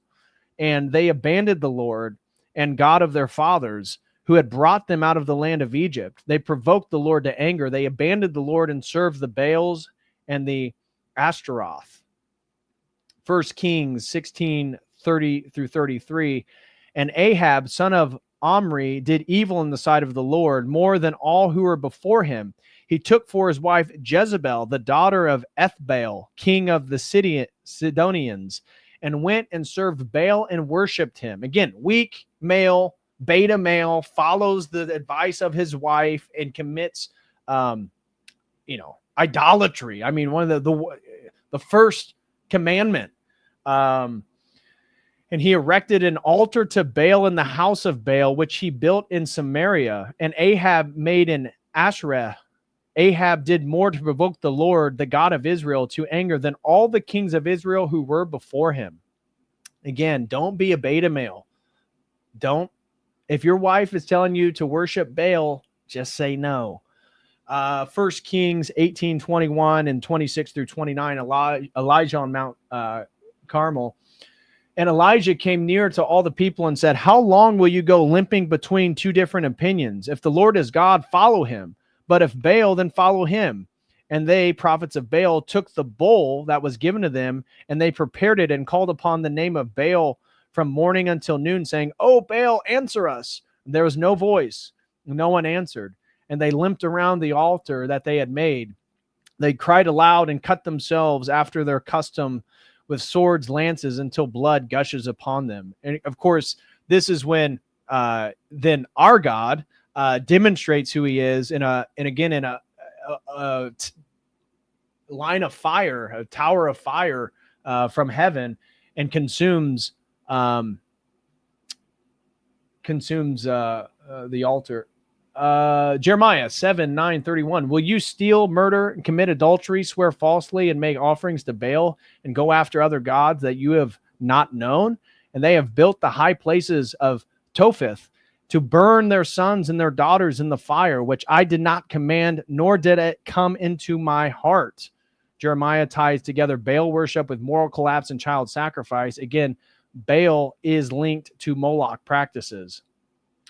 And they abandoned the Lord and God of their fathers, who had brought them out of the land of Egypt. They provoked the Lord to anger. They abandoned the Lord and served the Baals and the Ashtaroth. 1 Kings 16:30-33. And Ahab, son of Omri, did evil in the sight of the Lord more than all who were before him. He took for his wife Jezebel, the daughter of Ethbaal, king of the Sidonians, and went and served Baal and worshipped him. Again, weak male, beta male, follows the advice of his wife and commits, idolatry. I mean, one of the first commandment. And he erected an altar to Baal in the house of Baal, which he built in Samaria. And Ahab made an Asherah. Ahab did more to provoke the Lord, the God of Israel, to anger than all the kings of Israel who were before him. Again, don't be a beta male. Don't. If your wife is telling you to worship Baal, just say no. 1 Kings 18:21 and 26 through 29, Elijah on Mount Carmel. And Elijah came near to all the people and said, how long will you go limping between two different opinions? If the Lord is God, follow him. But if Baal, then follow him. And they, prophets of Baal, took the bowl that was given to them, and they prepared it and called upon the name of Baal from morning until noon, saying, oh, Baal, answer us. And there was no voice. No one answered. And they limped around the altar that they had made. They cried aloud and cut themselves after their custom with swords, lances, until blood gushes upon them. And of course, this is when then our God demonstrates who he is in a line of fire, a tower of fire from heaven, and consumes the altar. Jeremiah 7:9-31. Will you steal, murder, and commit adultery, swear falsely, and make offerings to Baal, and go after other gods that you have not known? And they have built the high places of Topheth to burn their sons and their daughters in the fire, which I did not command, nor did it come into my heart. Jeremiah ties together Baal worship with moral collapse and child sacrifice. Again, Baal is linked to Moloch practices.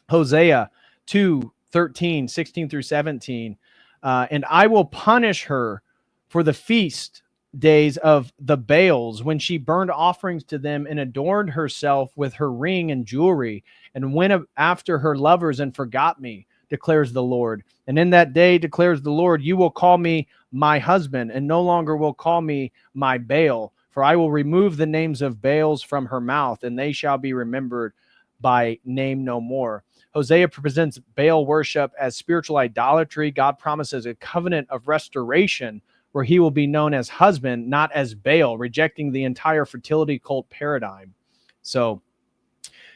Hosea 2:13, 16 through 17. And I will punish her for the feast days of the Baals, when she burned offerings to them and adorned herself with her ring and jewelry, and went after her lovers and forgot me, declares the Lord. And in that day, declares the Lord, you will call me my husband, and no longer will call me my Baal, for I will remove the names of Baals from her mouth, and they shall be remembered by name no more. Hosea presents Baal worship as spiritual idolatry. God promises a covenant of restoration where he will be known as husband, not as Baal, rejecting the entire fertility cult paradigm. So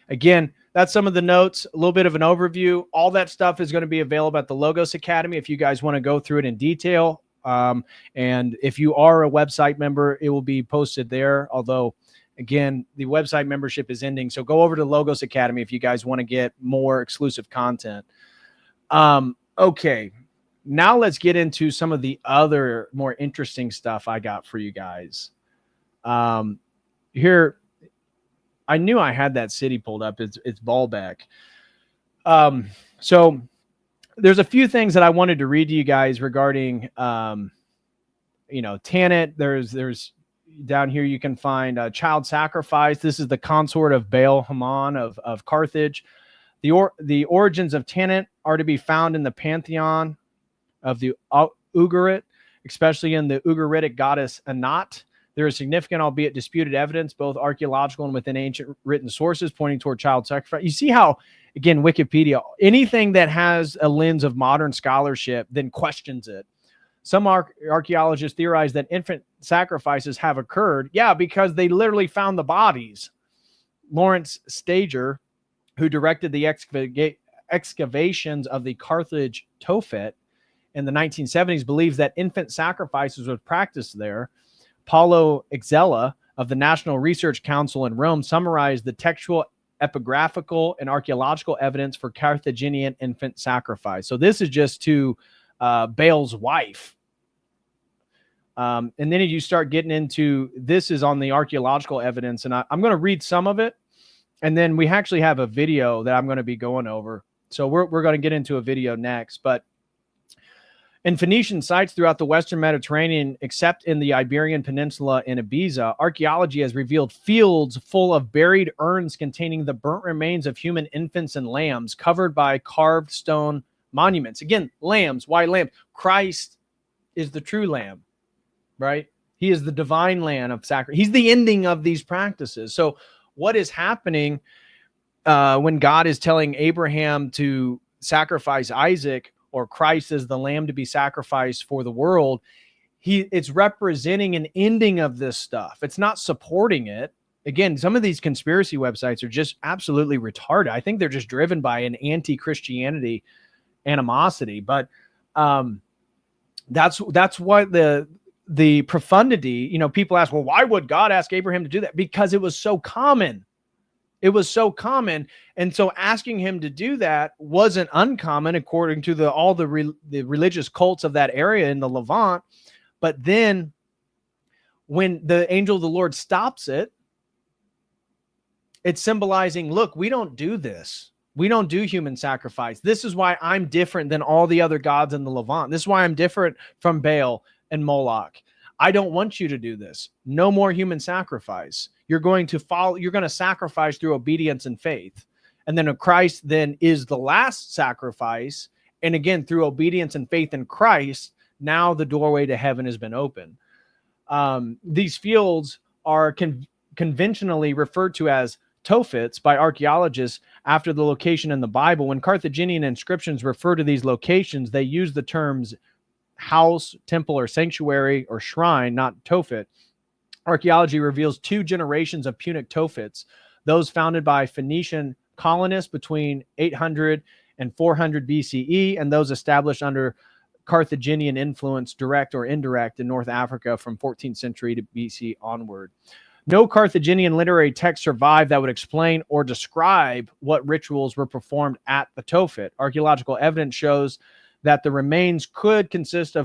again, that's some of the notes, a little bit of an overview. All that stuff is going to be available at the Logos Academy if you guys want to go through it in detail. And if you are a website member, it will be posted there. Although, again, the website membership is ending. So go over to Logos Academy if you guys want to get more exclusive content. Okay. Now let's get into some of the other more interesting stuff I got for you guys. Here, I knew I had that city pulled up. It's Baalbek. So there's a few things that I wanted to read to you guys regarding, Tanit. There's down here you can find child sacrifice. This is the consort of Baal Haman of Carthage. The origins of Tanit are to be found in the pantheon of the Ugarit, especially in the Ugaritic goddess Anat. There is significant, albeit disputed, evidence, both archaeological and within ancient written sources, pointing toward child sacrifice. You see how, again, Wikipedia, anything that has a lens of modern scholarship then questions it. Some archaeologists theorize that infant sacrifices have occurred. Yeah, because they literally found the bodies. Lawrence Stager, who directed the excavations of the Carthage Tophet in the 1970s, believes that infant sacrifices were practiced there. Paulo Exella of the National Research Council in Rome summarized the textual, epigraphical, and archaeological evidence for Carthaginian infant sacrifice. So this is just to Baal's wife. And then you start getting into, this is on the archaeological evidence, and I'm going to read some of it, and then we actually have a video that I'm going to be going over. So we're going to get into a video next, but in Phoenician sites throughout the Western Mediterranean, except in the Iberian Peninsula in Ibiza, archaeology has revealed fields full of buried urns containing the burnt remains of human infants and lambs covered by carved stone monuments. Again, lambs. Why lambs? Christ is the true lamb, right? He is the divine lamb of sacrifice. He's the ending of these practices. So what is happening when God is telling Abraham to sacrifice Isaac, or Christ is the lamb to be sacrificed for the world? It's representing an ending of this stuff. It's not supporting it. again, some of these conspiracy websites are just absolutely retarded. I think they're just driven by an anti-Christianity animosity. But that's what the profundity, people ask, well, why would God ask Abraham to do that? Because it was so common. It was so common. And so asking him to do that wasn't uncommon according to all the religious cults of that area in the Levant. But then when the angel of the Lord stops it, it's symbolizing, look, we don't do this. We don't do human sacrifice. This is why I'm different than all the other gods in the Levant. This is why I'm different from Baal and Moloch. I don't want you to do this. No more human sacrifice. You're going to sacrifice through obedience and faith. And then Christ then is the last sacrifice. And again, through obedience and faith in Christ, now the doorway to heaven has been opened. These fields are conventionally referred to as Tophets by archaeologists after the location in the Bible. When Carthaginian inscriptions refer to these locations, they use the terms house, temple, or sanctuary, or shrine, not Tophet. Archaeology reveals 2 generations of Punic Tophets, those founded by Phoenician colonists between 800 and 400 BCE, and those established under Carthaginian influence, direct or indirect, in North Africa from 14th century to BC onward. No Carthaginian literary text survived that would explain or describe what rituals were performed at the Tophet. Archaeological evidence shows that the remains could consist.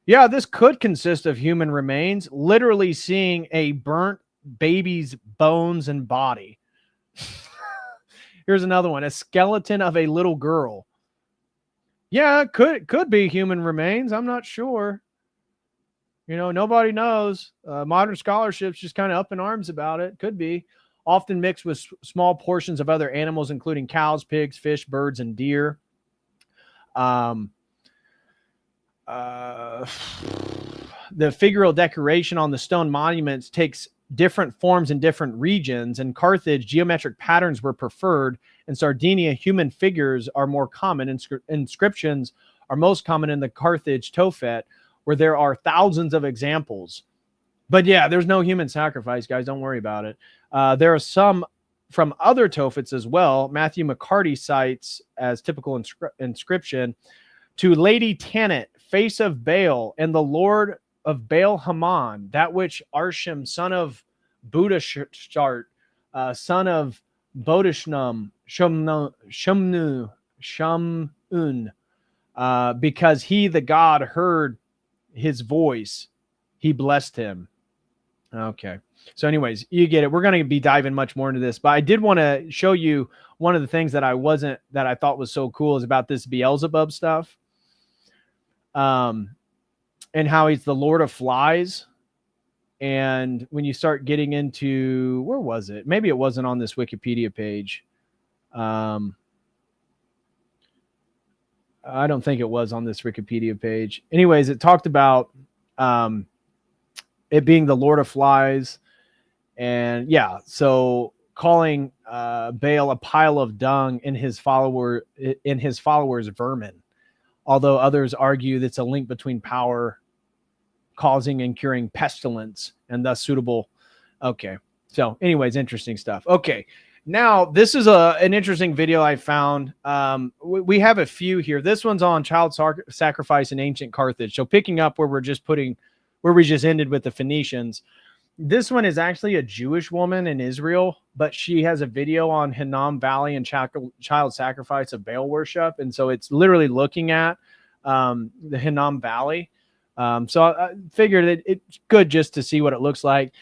Yeah, this could consist of human remains, literally seeing a burnt baby's bones and body. Here's another one, a skeleton of a little girl. Yeah, could be human remains. I'm not sure. Nobody knows. Modern scholarship's just kind of up in arms about it. Could be. Often mixed with small portions of other animals, including cows, pigs, fish, birds, and deer. The figural decoration on the stone monuments takes different forms in different regions. In Carthage, geometric patterns were preferred. In Sardinia, human figures are more common. Inscriptions are most common in the Carthage Tophet, where there are thousands of examples. But yeah, there's no human sacrifice, guys. Don't worry about it. There are some from other Tophets as well. Matthew McCarty cites as typical inscription, to Lady Tanit, face of Baal, and the Lord of Baal Haman, that which Arsham, son of Budashart, son of Bodishnum, Shamun, because he, the God, heard his voice, he blessed him. Okay. So anyways, you get it. We're going to be diving much more into this, but I did want to show you one of the things that I thought was so cool is about this Beelzebub stuff. And how he's the Lord of Flies. And when you start getting into, where was it? Maybe it wasn't on this Wikipedia page. I don't think it was on this Wikipedia page. Anyways, it talked about it being the Lord of Flies. And yeah, so calling Baal a pile of dung in his followers vermin. Although others argue that's a link between power causing and curing pestilence and thus suitable. Okay. So anyways, interesting stuff. Okay. Now, this is an interesting video I found. We have a few here. This one's on child sacrifice in ancient Carthage. So picking up where we just ended with the Phoenicians. This one is actually a Jewish woman in Israel, but she has a video on Hinnom Valley and child sacrifice of Baal worship. And so it's literally looking at the Hinnom Valley. So I figured it's good just to see what it looks like.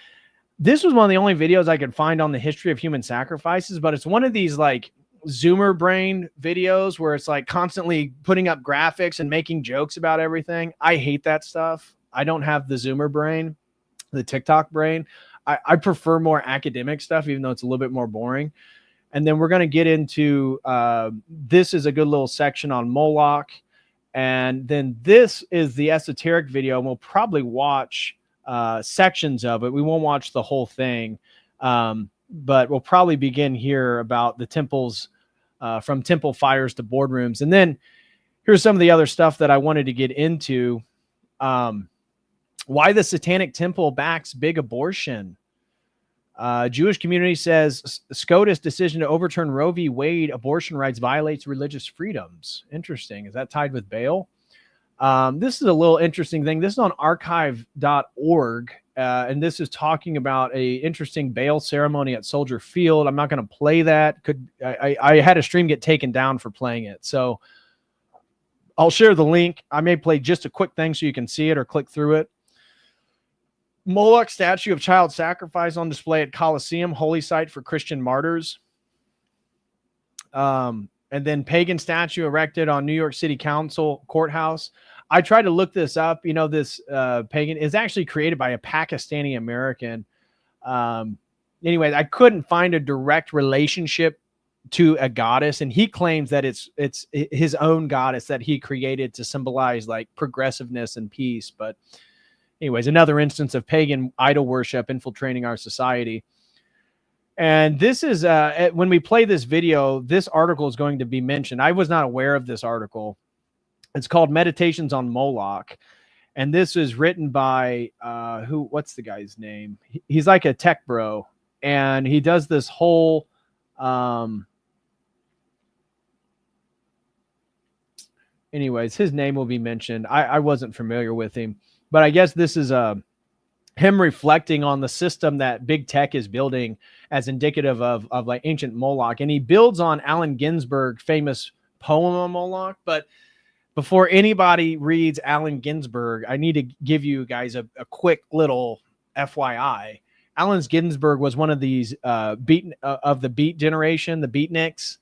This was one of the only videos I could find on the history of human sacrifices, but it's one of these like Zoomer brain videos where it's like constantly putting up graphics and making jokes about everything. I hate that stuff. I don't have the Zoomer brain, the TikTok brain. I prefer more academic stuff, even though it's a little bit more boring. And then we're going to get into, this is a good little section on Moloch. And then this is the esoteric video, and we'll probably watch sections of it. We won't watch the whole thing, but we'll probably begin here about the temples, from temple fires to boardrooms. And then here's some of the other stuff that I wanted to get into. Why the Satanic Temple backs big abortion. Jewish community says SCOTUS decision to overturn Roe v. Wade abortion rights violates religious freedoms. Interesting. Is that tied with Baal? This is a little interesting thing. This is on archive.org, and this is talking about a interesting Baal ceremony at Soldier Field. I'm not going to play that. I had a stream get taken down for playing it, so I'll share the link. I may play just a quick thing so you can see it or click through it. Moloch statue of child sacrifice on display at Colosseum, holy site for Christian martyrs. And then pagan statue erected on New York City Council courthouse. I tried to look this up. You know, this pagan is actually created by a Pakistani American. Anyway, I couldn't find a direct relationship to a goddess, and he claims that it's his own goddess that he created to symbolize like progressiveness and peace. But anyways, another instance of pagan idol worship infiltrating our society. And this is, when we play this video, this article is going to be mentioned. I was not aware of this article. It's called Meditations on Moloch. And this is written by, what's the guy's name? He's like a tech bro. And he does this whole, anyways, his name will be mentioned. I wasn't familiar with him. But I guess this is him reflecting on the system that big tech is building as indicative of like ancient Moloch. And he builds on Allen Ginsberg's famous poem on Moloch. But before anybody reads Allen Ginsberg, I need to give you guys a quick little FYI. Allen Ginsberg was one of these of the beat generation, the beatniks,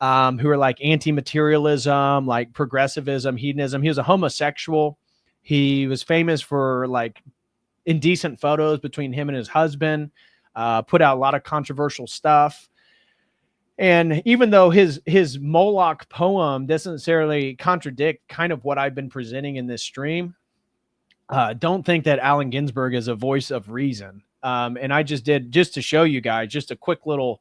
who are like anti-materialism, like progressivism, hedonism. He was a homosexual. He was famous for like indecent photos between him and his husband, put out a lot of controversial stuff. And even though his Moloch poem doesn't necessarily contradict kind of what I've been presenting in this stream, don't think that Allen Ginsberg is a voice of reason. And I just did, just to show you guys, just a quick little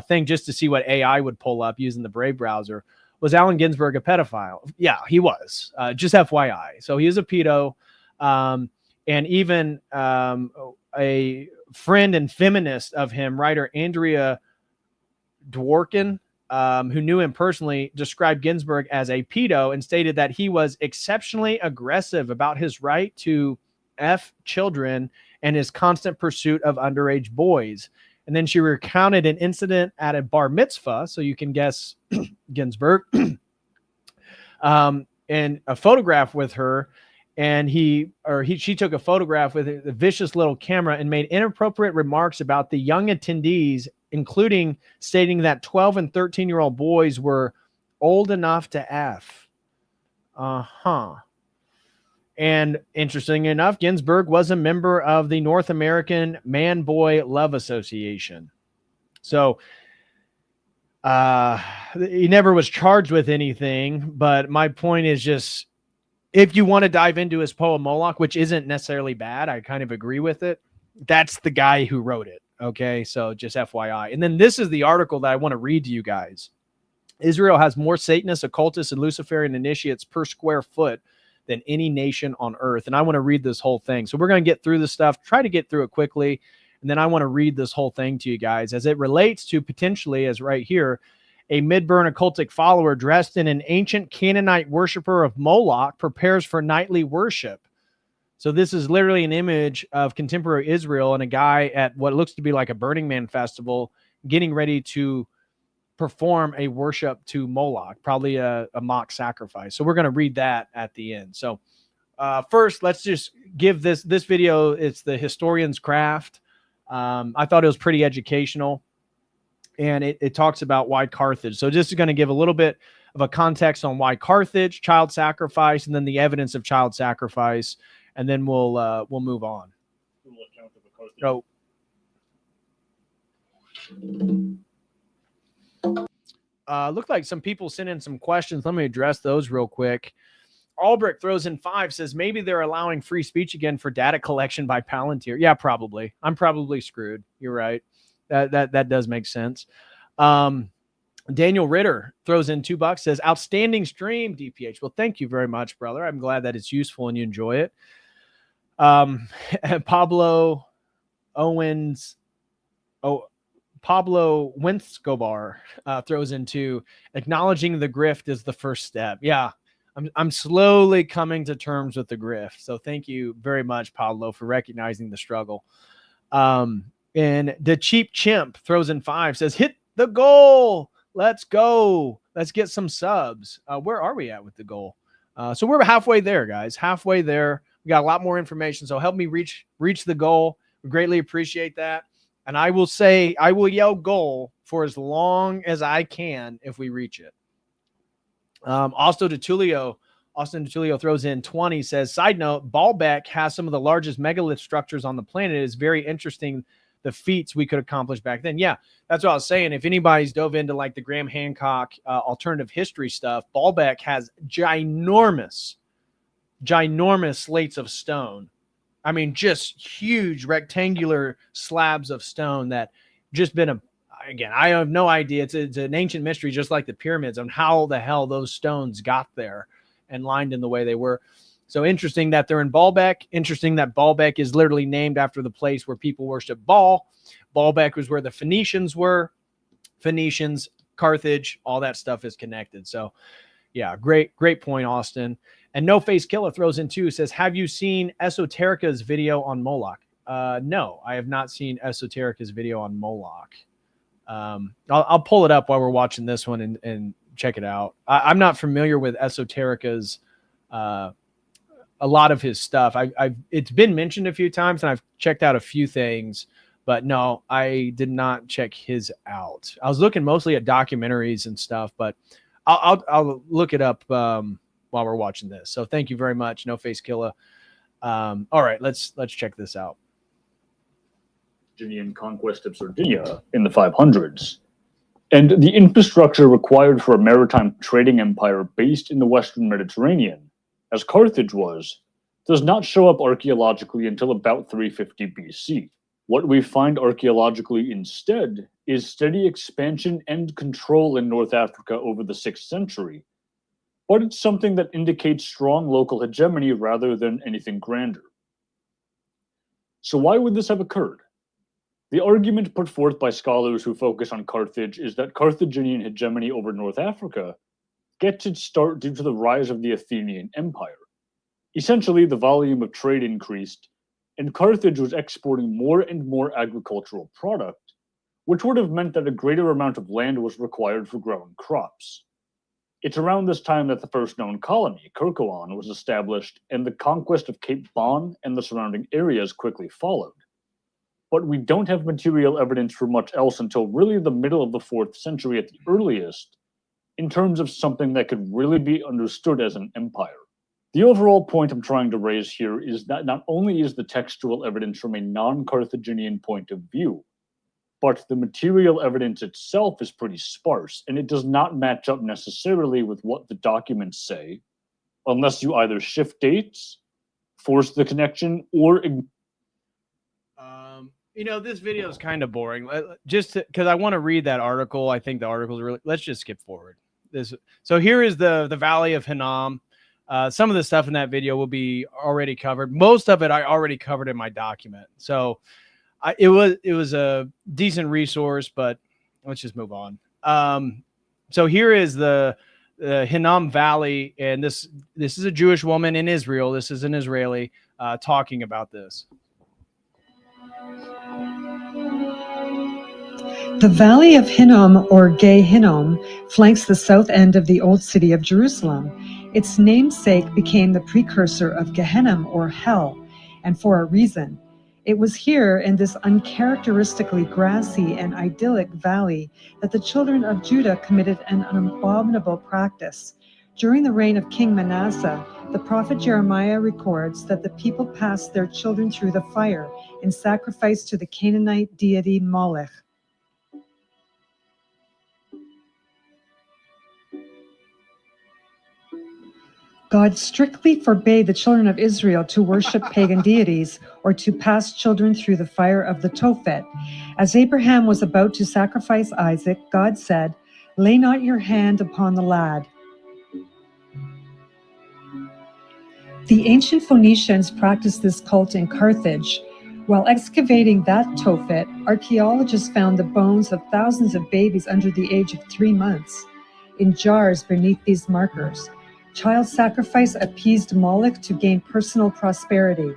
thing just to see what AI would pull up using the Brave browser. Was Allen Ginsberg a pedophile? Yeah, he was. Just FYI. So he is a pedo. And even a friend and feminist of him, writer Andrea Dworkin, who knew him personally, described Ginsberg as a pedo and stated that he was exceptionally aggressive about his right to F children and his constant pursuit of underage boys. And then she recounted an incident at a bar mitzvah, so you can guess Ginsberg, and a photograph with her. And she took a photograph with a vicious little camera and made inappropriate remarks about the young attendees, including stating that 12 and 13-year-old boys were old enough to F. And interesting enough, Ginsberg was a member of the North American Man-Boy Love Association. So he never was charged with anything, but my point is just, if you want to dive into his poem Moloch, which isn't necessarily bad, I kind of agree with it, that's the guy who wrote it. Okay, so just FYI. And then this is the article that I want to read to you guys. Israel has more Satanists, occultists, and Luciferian initiates per square foot than any nation on earth. And I want to read this whole thing. So we're going to get through this stuff, try to get through it quickly. And then I want to read this whole thing to you guys as it relates to potentially, as right here, a mid-burn occultic follower dressed in an ancient Canaanite worshiper of Moloch prepares for nightly worship. So this is literally an image of contemporary Israel and a guy at what looks to be like a Burning Man festival getting ready to perform a worship to Moloch, probably a mock sacrifice. So we're going to read that at the end. So first, let's just give this video. It's the historian's craft. I thought it was pretty educational, and it talks about why Carthage. So this is going to give a little bit of a context on why Carthage, child sacrifice, and then the evidence of child sacrifice, and then we'll move on. So. Looked like some people sent in some questions. Let me address those real quick. Albrecht throws in 5, says maybe they're allowing free speech again for data collection by Palantir. Yeah, probably. I'm probably screwed. You're right. That does make sense. Daniel Ritter throws in $2, says outstanding stream, DPH. Well, thank you very much, brother. I'm glad that it's useful and you enjoy it. Um, Pablo Owens, oh, Pablo Wenscobar throws into acknowledging the grift is the first step. Yeah, I'm slowly coming to terms with the grift. So thank you very much, Pablo, for recognizing the struggle. And the cheap chimp throws in 5, says, hit the goal. Let's go. Let's get some subs. Where are we at with the goal? So we're halfway there, guys. Halfway there. We got a lot more information. So help me reach the goal. We greatly appreciate that. And I will yell goal for as long as I can if we reach it. Austin DeTulio throws in 20, says, side note, Baalbek has some of the largest megalith structures on the planet. It is very interesting the feats we could accomplish back then. Yeah, that's what I was saying. If anybody's dove into like the Graham Hancock alternative history stuff, Baalbek has ginormous slates of stone. I mean, just huge rectangular slabs of stone that just been again, I have no idea. It's an ancient mystery, just like the pyramids, on how the hell those stones got there and lined in the way they were. So interesting that they're in Baalbek. Interesting that Baalbek is literally named after the place where people worship Baal. Baalbek was where the Phoenicians were. Phoenicians, Carthage, all that stuff is connected. So yeah, great point, Austin. And No Face Killer throws in 2, says, have you seen Esoterica's video on Molech? No, I have not seen Esoterica's video on Molech. I'll pull it up while we're watching this one and check it out. I'm not familiar with Esoterica's, a lot of his stuff. It's been mentioned a few times and I've checked out a few things, but no, I did not check his out. I was looking mostly at documentaries and stuff, but I'll look it up while we're watching this. So thank you very much, No Face Killer. All right, let's check this out. Carthaginian conquest of Sardinia in the 500s, and the infrastructure required for a maritime trading empire based in the Western Mediterranean, as Carthage was, does not show up archaeologically until about 350 BC. What we find archaeologically instead is steady expansion and control in North Africa over the 6th century, but it's something that indicates strong local hegemony rather than anything grander. So why would this have occurred? The argument put forth by scholars who focus on Carthage is that Carthaginian hegemony over North Africa gets its start due to the rise of the Athenian Empire. Essentially, the volume of trade increased, and Carthage was exporting more and more agricultural product, which would have meant that a greater amount of land was required for growing crops. It's around this time that the first known colony, Kerkuon, was established, and the conquest of Cape Bon and the surrounding areas quickly followed. But we don't have material evidence for much else until really the middle of the 4th century at the earliest, in terms of something that could really be understood as an empire. The overall point I'm trying to raise here is that not only is the textual evidence from a non-Carthaginian point of view, but the material evidence itself is pretty sparse, and it does not match up necessarily with what the documents say, unless you either shift dates, force the connection, or this video is kind of boring. Just because I want to read that article. I think the article is really. Let's just skip forward. So here is the Valley of Hinnom. Some of the stuff in that video will be already covered. Most of it I already covered in my document. So it was a decent resource, but let's just move on. So here is the Hinnom Valley, and this is a Jewish woman in Israel. This is an Israeli talking about this. The Valley of Hinnom, or Gay Hinnom, flanks the south end of the old city of Jerusalem. Its namesake became the precursor of Gehenna, or Hell, and for a reason. It was here, in this uncharacteristically grassy and idyllic valley, that the children of Judah committed an abominable practice. During the reign of King Manasseh, the prophet Jeremiah records that the people passed their children through the fire in sacrifice to the Canaanite deity Molech. God strictly forbade the children of Israel to worship pagan deities or to pass children through the fire of the Tophet. As Abraham was about to sacrifice Isaac, God said, "Lay not your hand upon the lad." The ancient Phoenicians practiced this cult in Carthage. While excavating that Tophet, archaeologists found the bones of thousands of babies under the age of 3 months in jars beneath these markers. Child sacrifice appeased Molech to gain personal prosperity.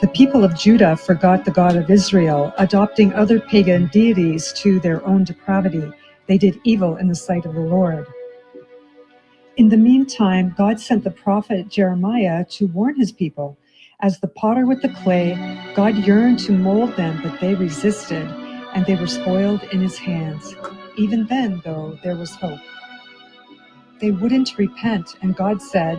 The people of Judah forgot the God of Israel, adopting other pagan deities to their own depravity. They did evil in the sight of the Lord. In the meantime, God sent the prophet Jeremiah to warn his people. As the potter with the clay, God yearned to mold them, but they resisted, and they were spoiled in his hands. Even then, though, there was hope. They wouldn't repent, and God said,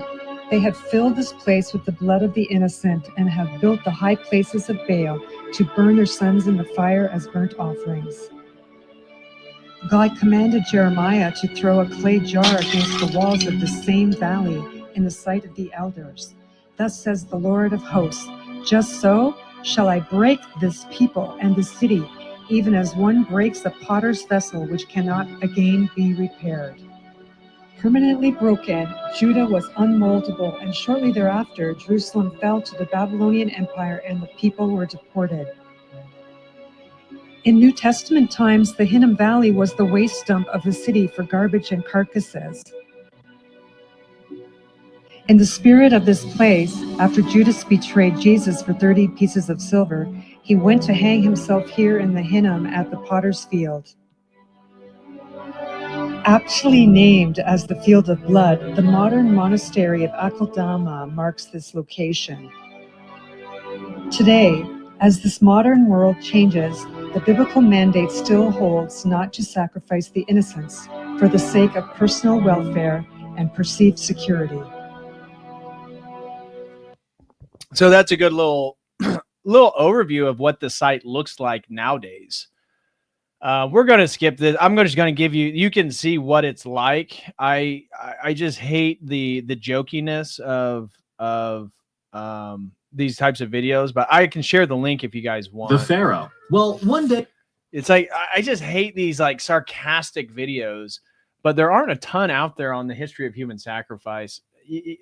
"They have filled this place with the blood of the innocent and have built the high places of Baal to burn their sons in the fire as burnt offerings." God commanded Jeremiah to throw a clay jar against the walls of the same valley in the sight of the elders. Thus says the Lord of hosts, "Just so shall I break this people and this city, even as one breaks a potter's vessel which cannot again be repaired." Permanently broken, Judah was unmoldable, and shortly thereafter, Jerusalem fell to the Babylonian Empire and the people were deported. In New Testament times, the Hinnom Valley was the waste dump of the city for garbage and carcasses. In the spirit of this place, after Judas betrayed Jesus for 30 pieces of silver, he went to hang himself here in the Hinnom at the potter's field. Aptly named as the Field of Blood, the modern monastery of Akeldama marks this location. Today, as this modern world changes, the biblical mandate still holds not to sacrifice the innocents for the sake of personal welfare and perceived security. So that's a good little overview of what the site looks like nowadays. We're going to skip this. I'm just going to give you can see what it's like. I just hate the jokiness of these types of videos, but I can share the link if you guys want. The Pharaoh. Well, one day it's like I just hate these like sarcastic videos, but there aren't a ton out there on the history of human sacrifice.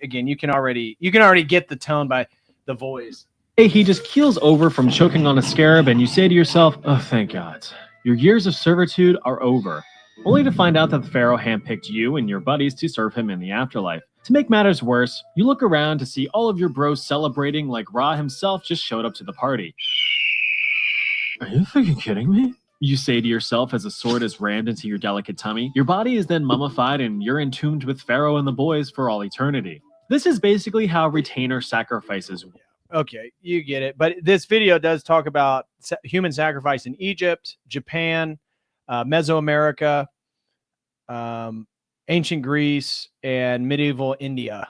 Again, you can already get the tone by the voice. he just keels over from choking on a scarab, and you say to yourself, "Oh, thank God. Your years of servitude are over," only to find out that the Pharaoh handpicked you and your buddies to serve him in the afterlife. To make matters worse, you look around to see all of your bros celebrating like Ra himself just showed up to the party. Are you fucking kidding me? You say to yourself as a sword is rammed into your delicate tummy. Your body is then mummified and you're entombed with Pharaoh and the boys for all eternity. This is basically how retainer sacrifices work. Okay, you get it. But this video does talk about human sacrifice in Egypt, Japan, Mesoamerica, ancient Greece, and medieval India.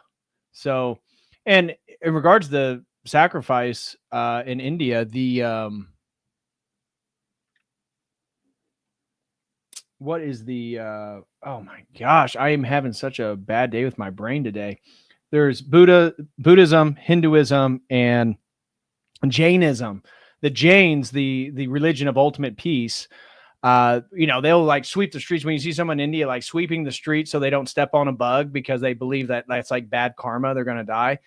So, and in regards to the sacrifice in India, what is the oh my gosh, I am having such a bad day with my brain today. There's Buddhism, Hinduism, and Jainism. The Jains, the religion of ultimate peace, they'll like sweep the streets. When you see someone in India like sweeping the streets so they don't step on a bug because they believe that that's like bad karma, they're going to die.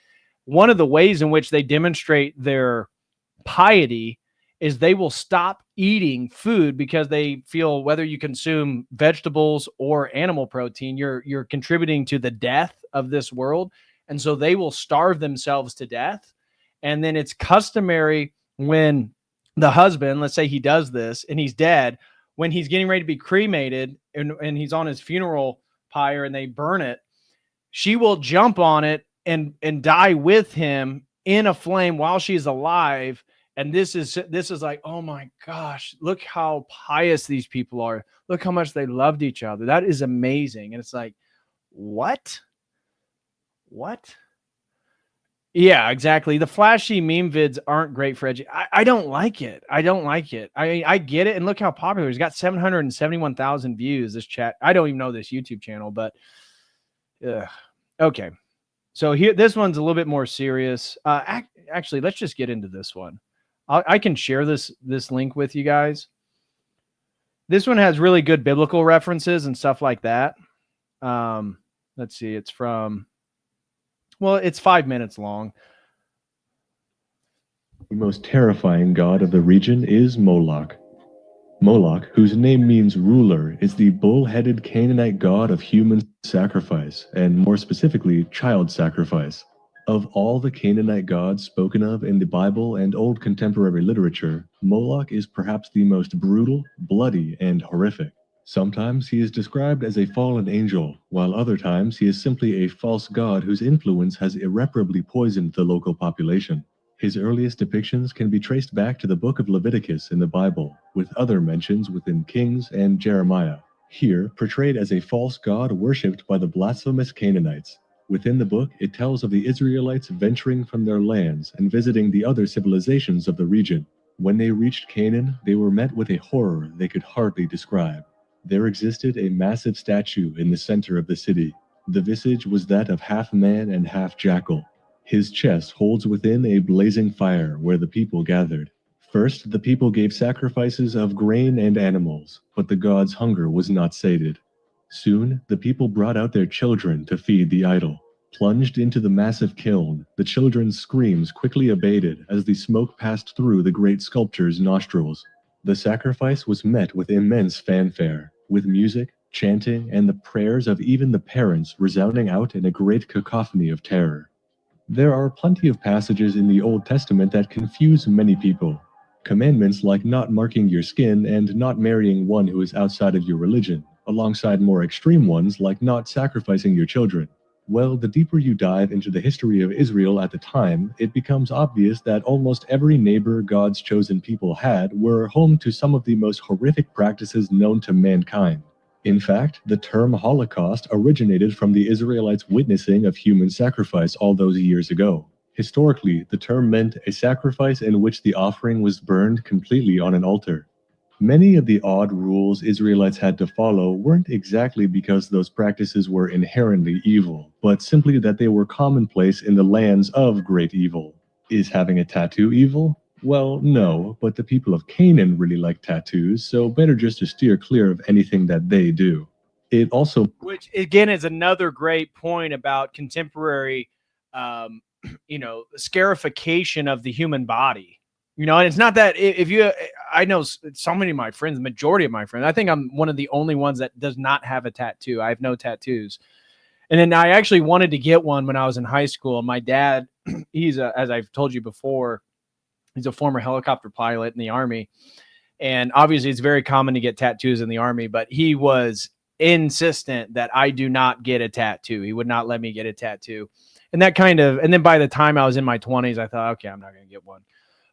One of the ways in which they demonstrate their piety is they will stop eating food because they feel whether you consume vegetables or animal protein, you're contributing to the death of this world. And so they will starve themselves to death. And then it's customary when the husband, let's say he does this and he's dead, when he's getting ready to be cremated and he's on his funeral pyre and they burn it, she will jump on it and die with him in a flame while she's alive. And this is like, oh my gosh, look how pious these people are. Look how much they loved each other. That is amazing. And it's like, what? Yeah, exactly. The flashy meme vids aren't great for I don't like it. I get it. And look how popular. He's got 771,000 views, this chat. I don't even know this YouTube channel, but okay. So here, this one's a little bit more serious. Actually, let's just get into this one. I can share this link with you guys. This one has really good biblical references and stuff like that. Let's see. It's from Well, it's 5 minutes long. The most terrifying god of the region is Moloch. Moloch, whose name means ruler, is the bull-headed Canaanite god of human sacrifice, and more specifically, child sacrifice. Of all the Canaanite gods spoken of in the Bible and old contemporary literature, Moloch is perhaps the most brutal, bloody, and horrific. Sometimes he is described as a fallen angel, while other times he is simply a false god whose influence has irreparably poisoned the local population. His earliest depictions can be traced back to the book of Leviticus in the Bible, with other mentions within Kings and Jeremiah. Here, portrayed as a false god worshipped by the blasphemous Canaanites. Within the book, it tells of the Israelites venturing from their lands and visiting the other civilizations of the region. When they reached Canaan, they were met with a horror they could hardly describe. There existed a massive statue in the center of the city. The visage was that of half man and half jackal. His chest holds within a blazing fire where the people gathered. First, the people gave sacrifices of grain and animals, but the god's hunger was not sated. Soon, the people brought out their children to feed the idol. Plunged into the massive kiln, the children's screams quickly abated as the smoke passed through the great sculptor's nostrils. The sacrifice was met with immense fanfare, with music, chanting, and the prayers of even the parents resounding out in a great cacophony of terror. There are plenty of passages in the Old Testament that confuse many people. Commandments like not marking your skin and not marrying one who is outside of your religion, alongside more extreme ones like not sacrificing your children. Well, the deeper you dive into the history of Israel at the time, it becomes obvious that almost every neighbor God's chosen people had were home to some of the most horrific practices known to mankind. In fact, the term Holocaust originated from the Israelites' witnessing of human sacrifice all those years ago. Historically, the term meant a sacrifice in which the offering was burned completely on an altar. Many of the odd rules Israelites had to follow weren't exactly because those practices were inherently evil, but simply that they were commonplace in the lands of great evil. Is having a tattoo evil? Well, no, but the people of Canaan really like tattoos, so better just to steer clear of anything that they do. It also... Which, again, is another great point about contemporary, scarification of the human body. And it's not that I know so many of my friends, the majority of my friends, I think I'm one of the only ones that does not have a tattoo. I have no tattoos. And then I actually wanted to get one when I was in high school. My dad, as I've told you before, he's a former helicopter pilot in the Army. And obviously it's very common to get tattoos in the Army, but he was insistent that I do not get a tattoo. He would not let me get a tattoo. And then by the time I was in my 20s, I thought, okay, I'm not going to get one.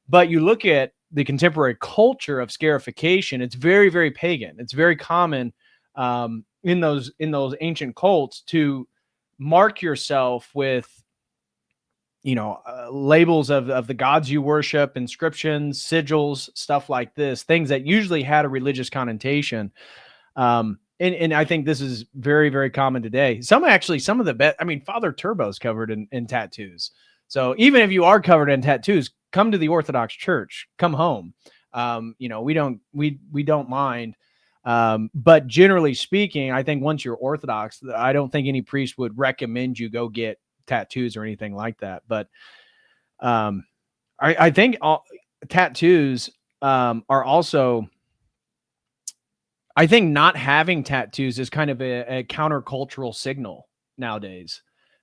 But you look at the contemporary culture of scarification, it's very, very pagan. It's very common in those ancient cults to mark yourself with, labels of the gods you worship, inscriptions, sigils, stuff like this, things that usually had a religious connotation. And I think this is very, very common today. Some of the best, Father Turbo's covered in tattoos. So even if you are covered in tattoos, come to the Orthodox Church, come home. We don't mind. But generally speaking, I think once you're Orthodox, I don't think any priest would recommend you go get tattoos or anything like that. But I think tattoos are also, I think not having tattoos is kind of a countercultural signal nowadays,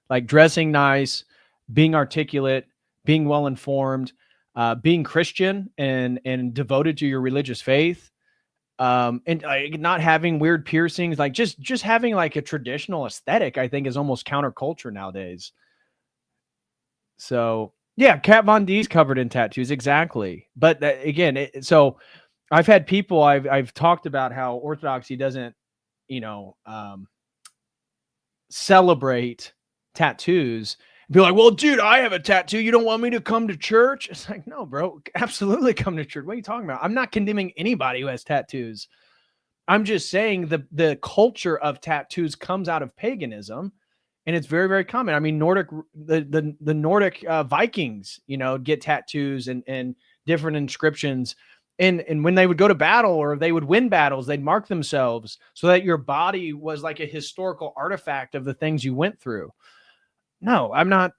like dressing nice, being articulate, being well-informed, being Christian and devoted to your religious faith, and not having weird piercings, like just having like a traditional aesthetic, I think is almost counterculture nowadays. So yeah, Kat Von D's covered in tattoos. Exactly. But again, so I've had people, I've talked about how Orthodoxy doesn't, celebrate tattoos. Be like, well, dude, I have a tattoo. You don't want me to come to church? It's like, no, bro, absolutely come to church. What are you talking about? I'm not condemning anybody who has tattoos. I'm just saying the culture of tattoos comes out of paganism, and it's very, very common. The Nordic Vikings, get tattoos and different inscriptions. And when they would go to battle or they would win battles, they'd mark themselves so that your body was like a historical artifact of the things you went through. no, I'm not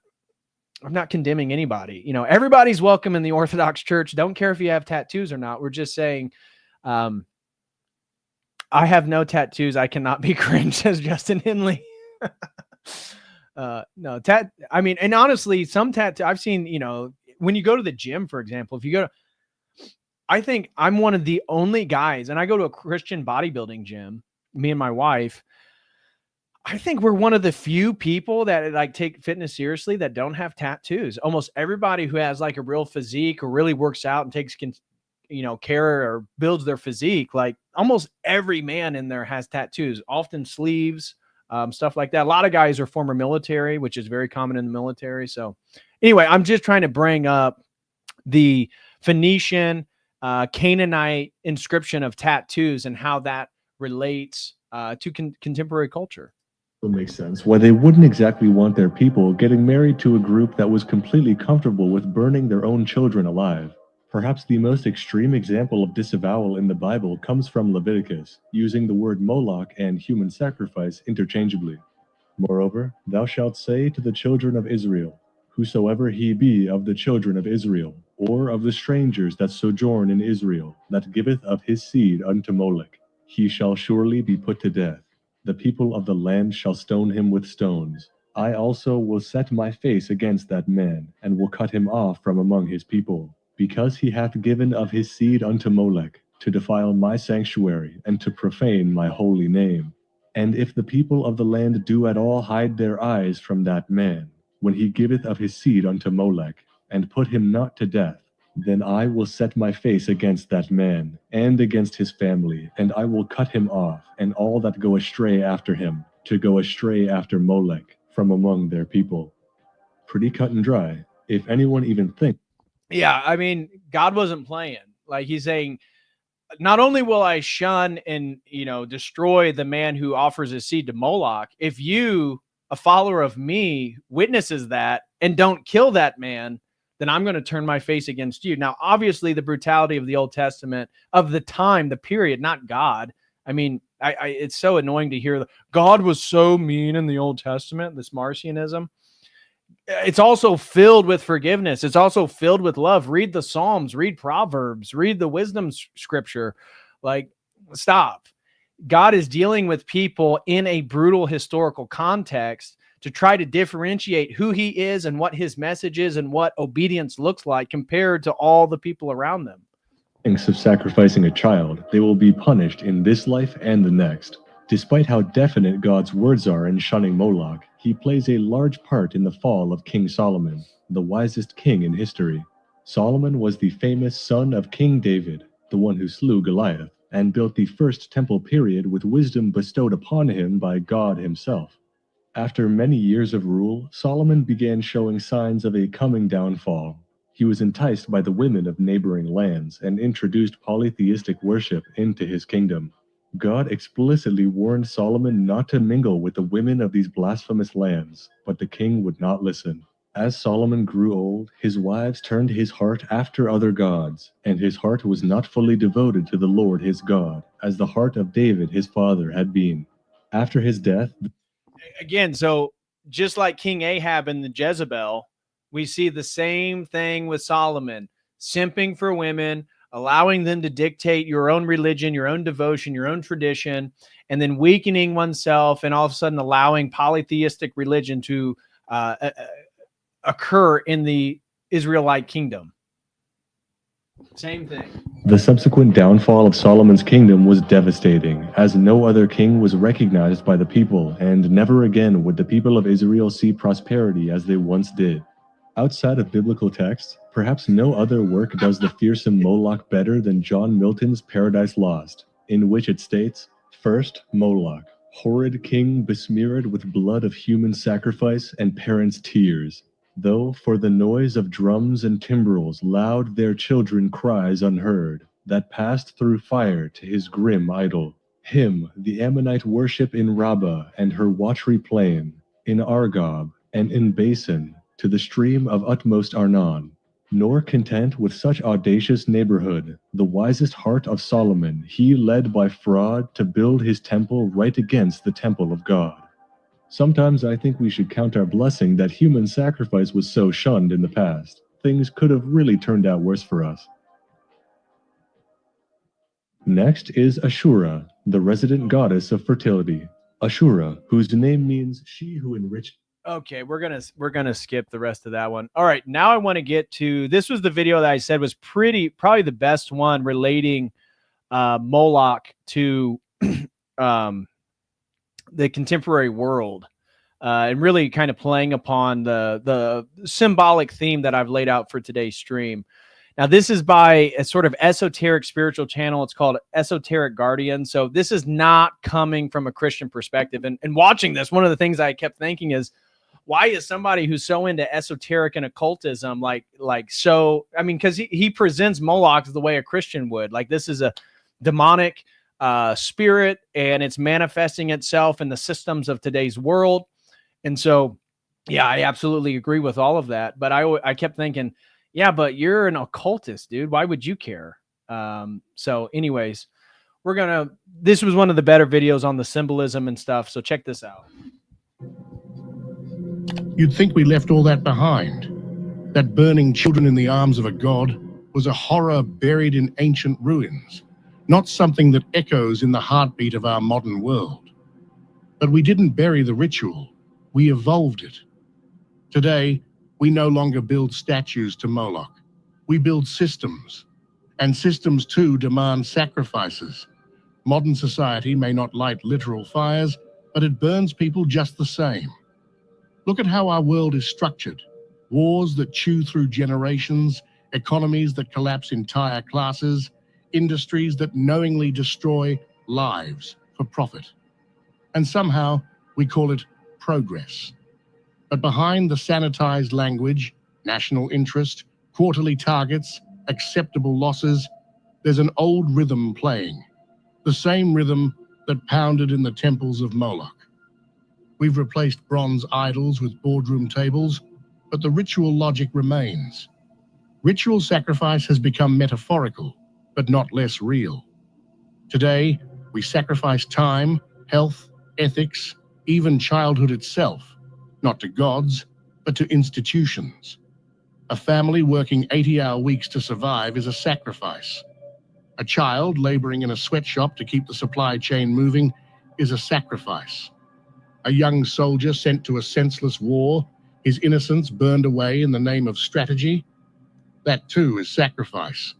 condemning anybody. You know, everybody's welcome in the Orthodox Church. Don't care if you have tattoos or not. We're just saying, I have no tattoos. I cannot be cringe, says Justin Henley. No, I mean, and honestly, some tattoo I've seen, you know, when you go to the gym, for example, if you go to, I think I'm one of the only guys, and I go to a Christian bodybuilding gym, me and my wife. I think we're one of the few people that like take fitness seriously that don't have tattoos. Almost everybody who has like a real physique or really works out and takes, you know, care or builds their physique, like almost every man in there has tattoos, often sleeves, stuff like that. A lot of guys are former military, which is very common in the military. So anyway, I'm just trying to bring up the Phoenician, Canaanite inscription of tattoos and how that relates to contemporary culture. Makes sense why they wouldn't exactly want their people getting married to a group that was completely comfortable with burning their own children alive. Perhaps the most extreme example of disavowal in the Bible comes from Leviticus, using the word Moloch and human sacrifice interchangeably. Moreover, thou shalt say to the children of Israel, whosoever he be of the children of Israel, or of the strangers that sojourn in Israel, that giveth of his seed unto Molech, he shall surely be put to death. The people of the land shall stone him with stones. I also will set my face against that man, and will cut him off from among his people, because he hath given of his seed unto Molech, to defile my sanctuary, and to profane my holy name. And if the people of the land do at all hide their eyes from that man, when he giveth of his seed unto Molech, and put him not to death, then I will set my face against that man, and against his family, and I will cut him off, and all that go astray after him, to go astray after Molech, from among their people. Pretty cut and dry, if anyone even thinks. Yeah, I mean, God wasn't playing. Like he's saying, not only will I shun and, you know, destroy the man who offers his seed to Moloch, if you, a follower of me, witnesses that and don't kill that man, then I'm going to turn my face against you. Now, obviously, the brutality of the Old Testament, of the time, the period, not God. I mean, it's so annoying to hear God was so mean in the Old Testament, this Marcionism. It's also filled with forgiveness. It's also filled with love. Read the Psalms, read Proverbs, read the wisdom scripture. Like, stop. God is dealing with people in a brutal historical context to try to differentiate who he is and what his message is and what obedience looks like compared to all the people around them. Of sacrificing a child, they will be punished in this life and the next. Despite how definite God's words are in shunning Moloch, he plays a large part in the fall of King Solomon, the wisest king in history. Solomon was the famous son of King David, the one who slew Goliath, and built the first temple period with wisdom bestowed upon him by God himself. After many years of rule, Solomon began showing signs of a coming downfall. He was enticed by the women of neighboring lands and introduced polytheistic worship into his kingdom. God explicitly warned Solomon not to mingle with the women of these blasphemous lands, but the king would not listen. As Solomon grew old, his wives turned his heart after other gods, and his heart was not fully devoted to the Lord his God, as the heart of David his father had been. After his death, again, so just like King Ahab and the Jezebel, we see the same thing with Solomon, simping for women, allowing them to dictate your own religion, your own devotion, your own tradition, and then weakening oneself and all of a sudden allowing polytheistic religion to occur in the Israelite kingdom. Same thing. The subsequent downfall of Solomon's kingdom was devastating, as no other king was recognized by the people, and never again would the people of Israel see prosperity as they once did. Outside of biblical texts, perhaps no other work does the fearsome Moloch better than John Milton's Paradise Lost, in which it states, "First, Moloch, horrid king besmeared with blood of human sacrifice and parents' tears. Though for the noise of drums and timbrels loud their children cries unheard, that passed through fire to his grim idol. Him the Ammonite worship in Rabbah and her watery plain, in Argob and in Basin, to the stream of utmost Arnon. Nor content with such audacious neighborhood, the wisest heart of Solomon he led by fraud to build his temple right against the temple of God." Sometimes I think we should count our blessing that human sacrifice was so shunned in the past. Things could have really turned out worse for us. Next is Ashura, the resident goddess of fertility. Ashura, whose name means she who enriched. Okay, we're gonna skip the rest of that one. All right, now I want to get to, this was the video that I said was probably the best one relating Moloch to the contemporary world, and really kind of playing upon the symbolic theme that I've laid out for today's stream. Now, this is by a sort of esoteric spiritual channel. It's called Esoteric Guardian. So this is not coming from a Christian perspective. And watching this, one of the things I kept thinking is, why is somebody who's so into esoteric and occultism so, I mean, because he presents Moloch the way a Christian would. Like, this is a demonic spirit, and it's manifesting itself in the systems of today's world. And so, yeah, I absolutely agree with all of that. But I kept thinking, yeah, but you're an occultist, dude. Why would you care? So anyways, this was one of the better videos on the symbolism and stuff. So check this out. You'd think we left all that behind. That burning children in the arms of a god was a horror buried in ancient ruins, not something that echoes in the heartbeat of our modern world. But we didn't bury the ritual, we evolved it. Today, we no longer build statues to Moloch. We build systems. And systems too demand sacrifices. Modern society may not light literal fires, but it burns people just the same. Look at how our world is structured. Wars that chew through generations, economies that collapse entire classes, industries that knowingly destroy lives for profit. And somehow we call it progress. But behind the sanitized language, national interest, quarterly targets, acceptable losses, there's an old rhythm playing. The same rhythm that pounded in the temples of Moloch. We've replaced bronze idols with boardroom tables, but the ritual logic remains. Ritual sacrifice has become metaphorical, but not less real. Today, we sacrifice time, health, ethics, even childhood itself, not to gods, but to institutions. A family working 80-hour weeks to survive is a sacrifice. A child laboring in a sweatshop to keep the supply chain moving is a sacrifice. A young soldier sent to a senseless war, his innocence burned away in the name of strategy, that too is sacrifice.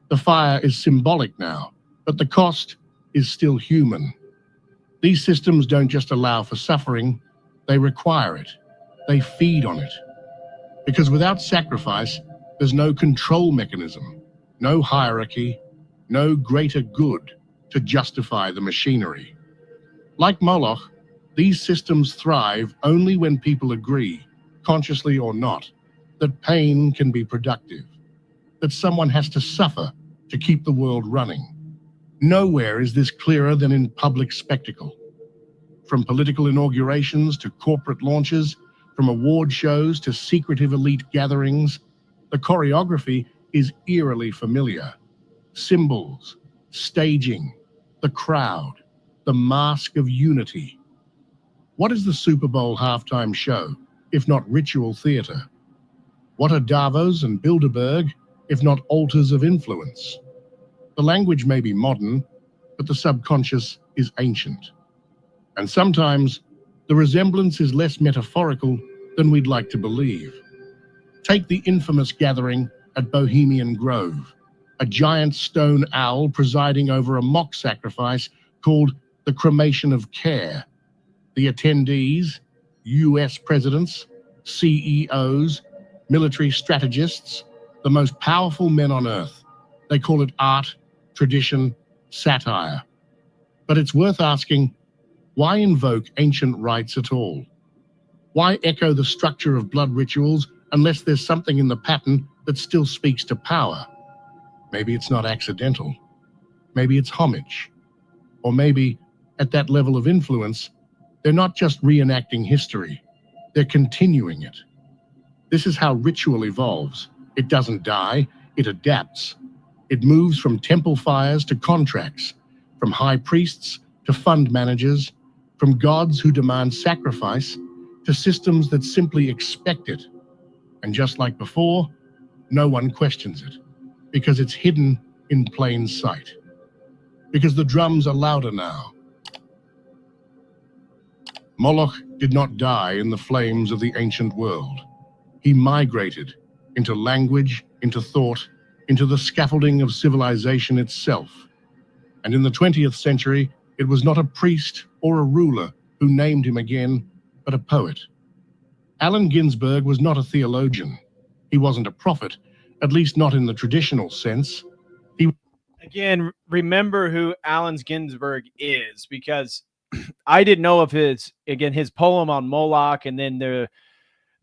The fire is symbolic now, but the cost is still human. These systems don't just allow for suffering, they require it. They feed on it. Because without sacrifice, there's no control mechanism, no hierarchy, no greater good to justify the machinery. Like Moloch, these systems thrive only when people agree, consciously or not, that pain can be productive, that someone has to suffer to keep the world running. Nowhere is this clearer than in public spectacle. From political inaugurations to corporate launches, from award shows to secretive elite gatherings, the choreography is eerily familiar. Symbols, staging, the crowd, the mask of unity. What is the Super Bowl halftime show, if not ritual theater? What are Davos and Bilderberg, if not altars of influence? The language may be modern, but the subconscious is ancient. And sometimes, the resemblance is less metaphorical than we'd like to believe. Take the infamous gathering at Bohemian Grove, a giant stone owl presiding over a mock sacrifice called the Cremation of Care. The attendees, US presidents, CEOs, military strategists, the most powerful men on earth. They call it art, tradition, satire. But it's worth asking, why invoke ancient rites at all? Why echo the structure of blood rituals unless there's something in the pattern that still speaks to power? Maybe it's not accidental. Maybe it's homage. Or maybe, at that level of influence, they're not just reenacting history, they're continuing it. This is how ritual evolves. It doesn't die, it adapts. It moves from temple fires to contracts, from high priests to fund managers, from gods who demand sacrifice to systems that simply expect it. And just like before, no one questions it, because it's hidden in plain sight. Because the drums are louder now. Moloch did not die in the flames of the ancient world. He migrated into language, into thought, into the scaffolding of civilization itself. And in the 20th century, it was not a priest or a ruler who named him again, but a poet. Allen Ginsberg was not a theologian. He wasn't a prophet, at least not in the traditional sense. Again, remember who Allen Ginsberg is, because I didn't know of his poem on Moloch, and then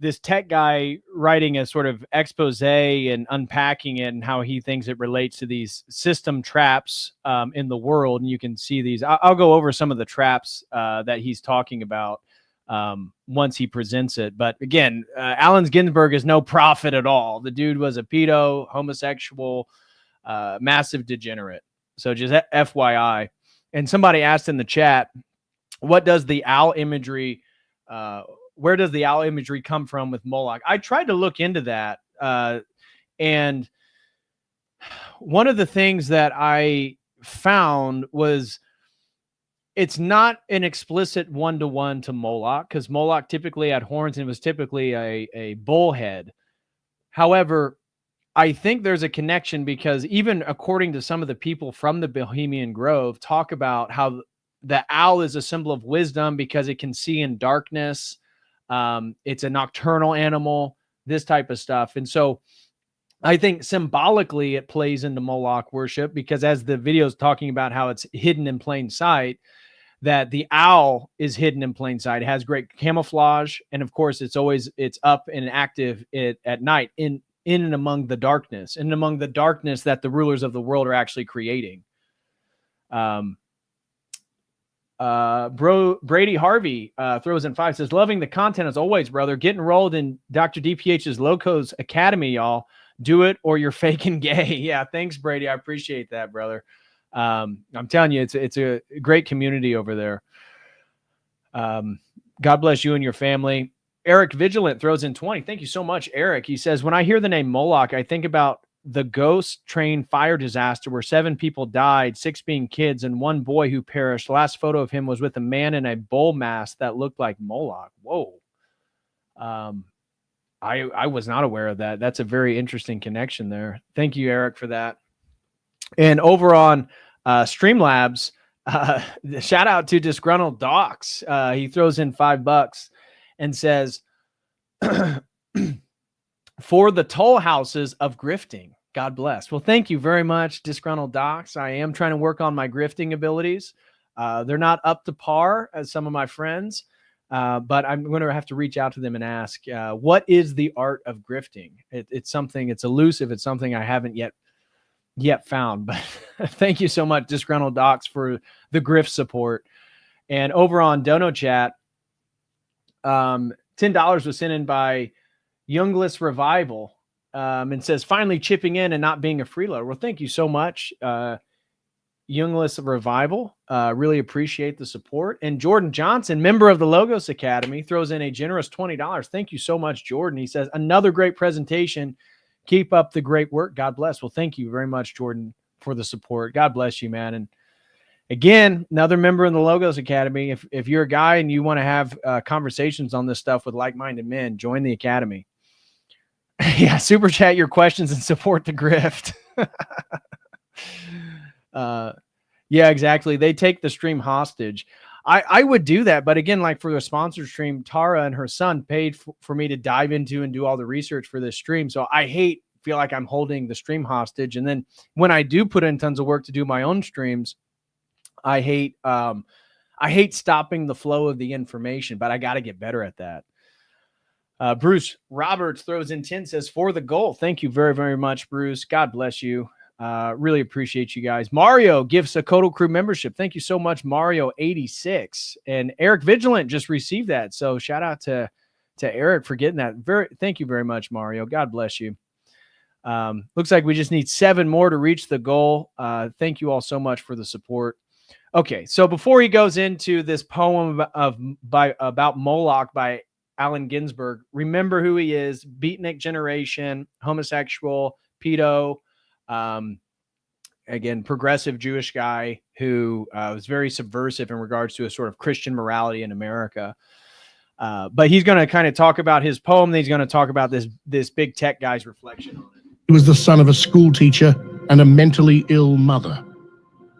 this tech guy writing a sort of expose and unpacking it and how he thinks it relates to these system traps in the world. And you can see these. I'll go over some of the traps that he's talking about once he presents it. But again, Allen Ginsberg is no prophet at all. The dude was a pedo, homosexual, massive degenerate. So just FYI. And somebody asked in the chat, what does the owl imagery, where does the owl imagery come from with Moloch? I tried to look into that. And one of the things that I found was it's not an explicit one-to-one to Moloch, because Moloch typically had horns and it was typically a bullhead. However, I think there's a connection, because even according to some of the people from the Bohemian Grove talk about how the owl is a symbol of wisdom because it can see in darkness. It's a nocturnal animal, this type of stuff. And so I think symbolically it plays into Moloch worship, because as the video is talking about how it's hidden in plain sight, that the owl is hidden in plain sight. It has great camouflage. And of course, it's up and active at night in and among the darkness, and among the darkness that the rulers of the world are actually creating. Brady Harvey throws in 5, says, loving the content as always, brother. Get enrolled in Dr. DPH's Locos Academy, y'all. Do it or you're faking gay. Yeah, thanks, Brady. I appreciate that, brother. I'm telling you, it's a great community over there. God bless you and your family. Eric Vigilant throws in 20. Thank you so much, Eric. He says, when I hear the name Moloch, I think about the ghost train fire disaster where 7 people died, 6 being kids, and 1 boy who perished. The last photo of him was with a man in a bull mask that looked like Moloch. Whoa. I was not aware of that. That's a very interesting connection there. Thank you, Eric, for that. And over on Streamlabs, shout out to Disgruntled Docs. He throws in $5 and says, for the toll houses of grifting. God bless. Well, thank you very much, Disgruntled Docs. I am trying to work on my grifting abilities. They're not up to par as some of my friends, but I'm going to have to reach out to them and ask, what is the art of grifting? It's something, it's elusive. It's something I haven't yet found, but thank you so much, Disgruntled Docs, for the grift support. And over on Dono Chat, $10 was sent in by Youngless Revival, and says, finally chipping in and not being a freeloader. Well, thank you so much, Youngless Revival. Really appreciate the support. And Jordan Johnson, member of the Logos Academy, throws in a generous $20. Thank you so much, Jordan. He says, another great presentation. Keep up the great work. God bless. Well, thank you very much, Jordan, for the support. God bless you, man. And again, another member in the Logos Academy. If you're a guy and you want to have conversations on this stuff with like-minded men, join the Academy. Yeah, super chat your questions and support the grift. Yeah, exactly. They take the stream hostage. I would do that. But again, like for the sponsored stream, Tara and her son paid for me to dive into and do all the research for this stream. So I feel like I'm holding the stream hostage. And then when I do put in tons of work to do my own streams, I hate stopping the flow of the information, but I got to get better at that. Bruce Roberts throws in 10, says, for the goal. Thank you very, very much, Bruce. God bless you. Really appreciate you guys. Mario gives a COTEL crew membership. Thank you so much, Mario86. And Eric Vigilant just received that. So shout out to Eric for getting that. Thank you very much, Mario. God bless you. Looks like we just need 7 more to reach the goal. Thank you all so much for the support. Okay, so before he goes into this poem about Moloch by Allen Ginsberg, remember who he is: beatnik generation, homosexual, pedo, again, progressive Jewish guy who was very subversive in regards to a sort of Christian morality in America. But he's going to kind of talk about his poem. Then he's going to talk about this big tech guy's reflection on it. He was the son of a school teacher and a mentally ill mother.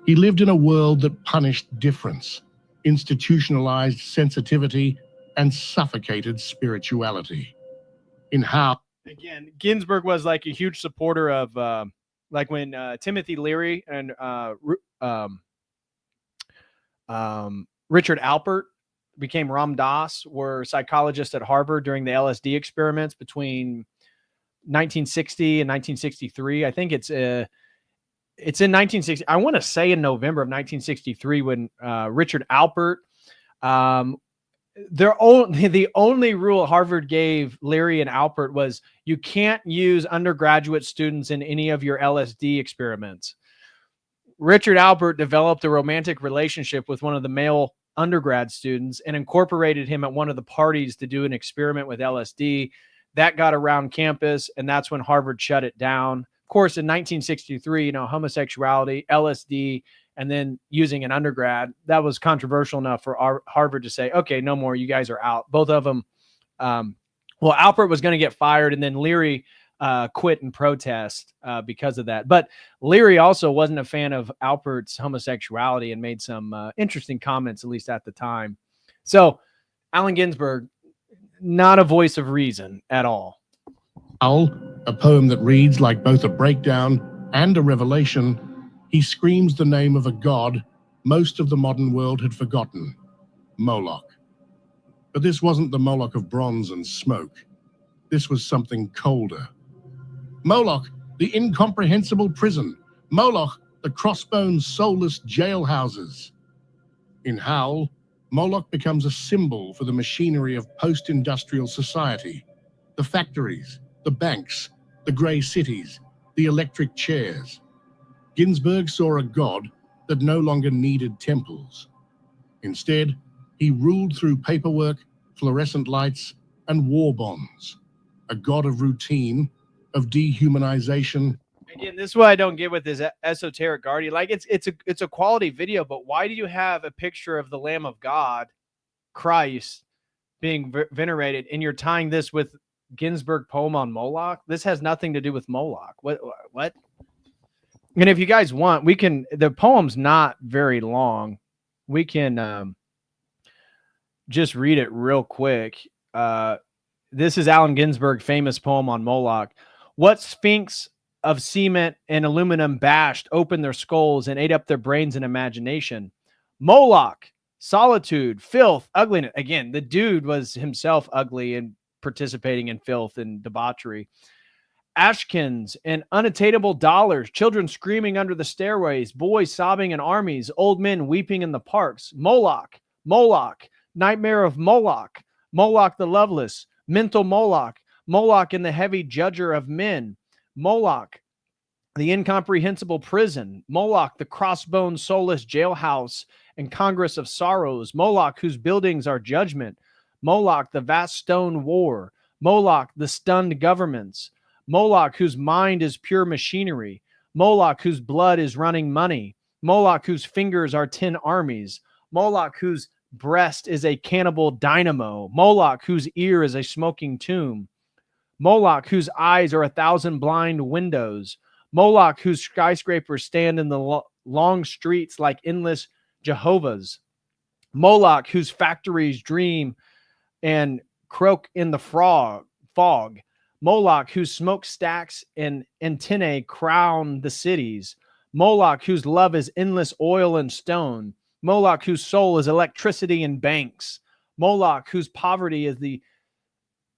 He lived in a world that punished difference, institutionalized sensitivity, and suffocated spirituality. In how... Again, Ginsberg was like a huge supporter of, like when Timothy Leary and Richard Alpert became Ram Dass, were psychologists at Harvard during the LSD experiments between 1960 and 1963. I think it's in 1960. I want to say in November of 1963 when Richard Alpert, the only rule Harvard gave Leary and Alpert was you can't use undergraduate students in any of your LSD experiments. Richard Alpert developed a romantic relationship with one of the male undergrad students and incorporated him at one of the parties to do an experiment with LSD. That got around campus, and that's when Harvard shut it down. Of course, in 1963, homosexuality, LSD, and then using an undergrad, that was controversial enough for Harvard to say, okay, no more, you guys are out. Both of them. Well, Alpert was going to get fired, and then Leary quit in protest because of that. But Leary also wasn't a fan of Alpert's homosexuality and made some interesting comments, at least at the time. So Allen Ginsberg, not a voice of reason at all. A poem that reads like both a breakdown and a revelation, he screams the name of a god most of the modern world had forgotten, Moloch. But this wasn't the Moloch of bronze and smoke. This was something colder. Moloch, the incomprehensible prison. Moloch, the crossbones, soulless jailhouses. In Howl, Moloch becomes a symbol for the machinery of post-industrial society. The factories, the banks, the grey cities, the electric chairs. Ginsberg saw a god that no longer needed temples. Instead, he ruled through paperwork, fluorescent lights, and war bonds. A god of routine, of dehumanization. Again, this is what I don't get with this esoteric guardian. Like it's a quality video, but why do you have a picture of the Lamb of God, Christ, being venerated, and you're tying this with Ginsberg poem on Moloch? This has nothing to do with Moloch. What? And if you guys want, we can. The poem's not very long. We can just read it real quick. This is Allen Ginsberg's famous poem on Moloch. What sphinx of cement and aluminum bashed open their skulls and ate up their brains and imagination? Moloch, solitude, filth, ugliness. Again, the dude was himself ugly and participating in filth and debauchery. Ashkins and unattainable dollars, children screaming under the stairways, boys sobbing in armies, old men weeping in the parks. Moloch, Moloch, nightmare of Moloch, Moloch the loveless, mental Moloch, Moloch in the heavy judger of men, Moloch, the incomprehensible prison, Moloch, the crossbone soulless jailhouse and congress of sorrows, Moloch, whose buildings are judgment, Moloch, the vast stone war, Moloch, the stunned governments, Moloch, whose mind is pure machinery, Moloch, whose blood is running money, Moloch, whose fingers are 10 armies, Moloch, whose breast is a cannibal dynamo, Moloch, whose ear is a smoking tomb, Moloch, whose eyes are 1,000 blind windows, Moloch, whose skyscrapers stand in the long streets like endless Jehovah's, Moloch, whose factories dream and croak in the fog, Moloch, whose smokestacks and antennae crown the cities, Moloch, whose love is endless oil and stone, Moloch, whose soul is electricity and banks, Moloch, whose poverty is the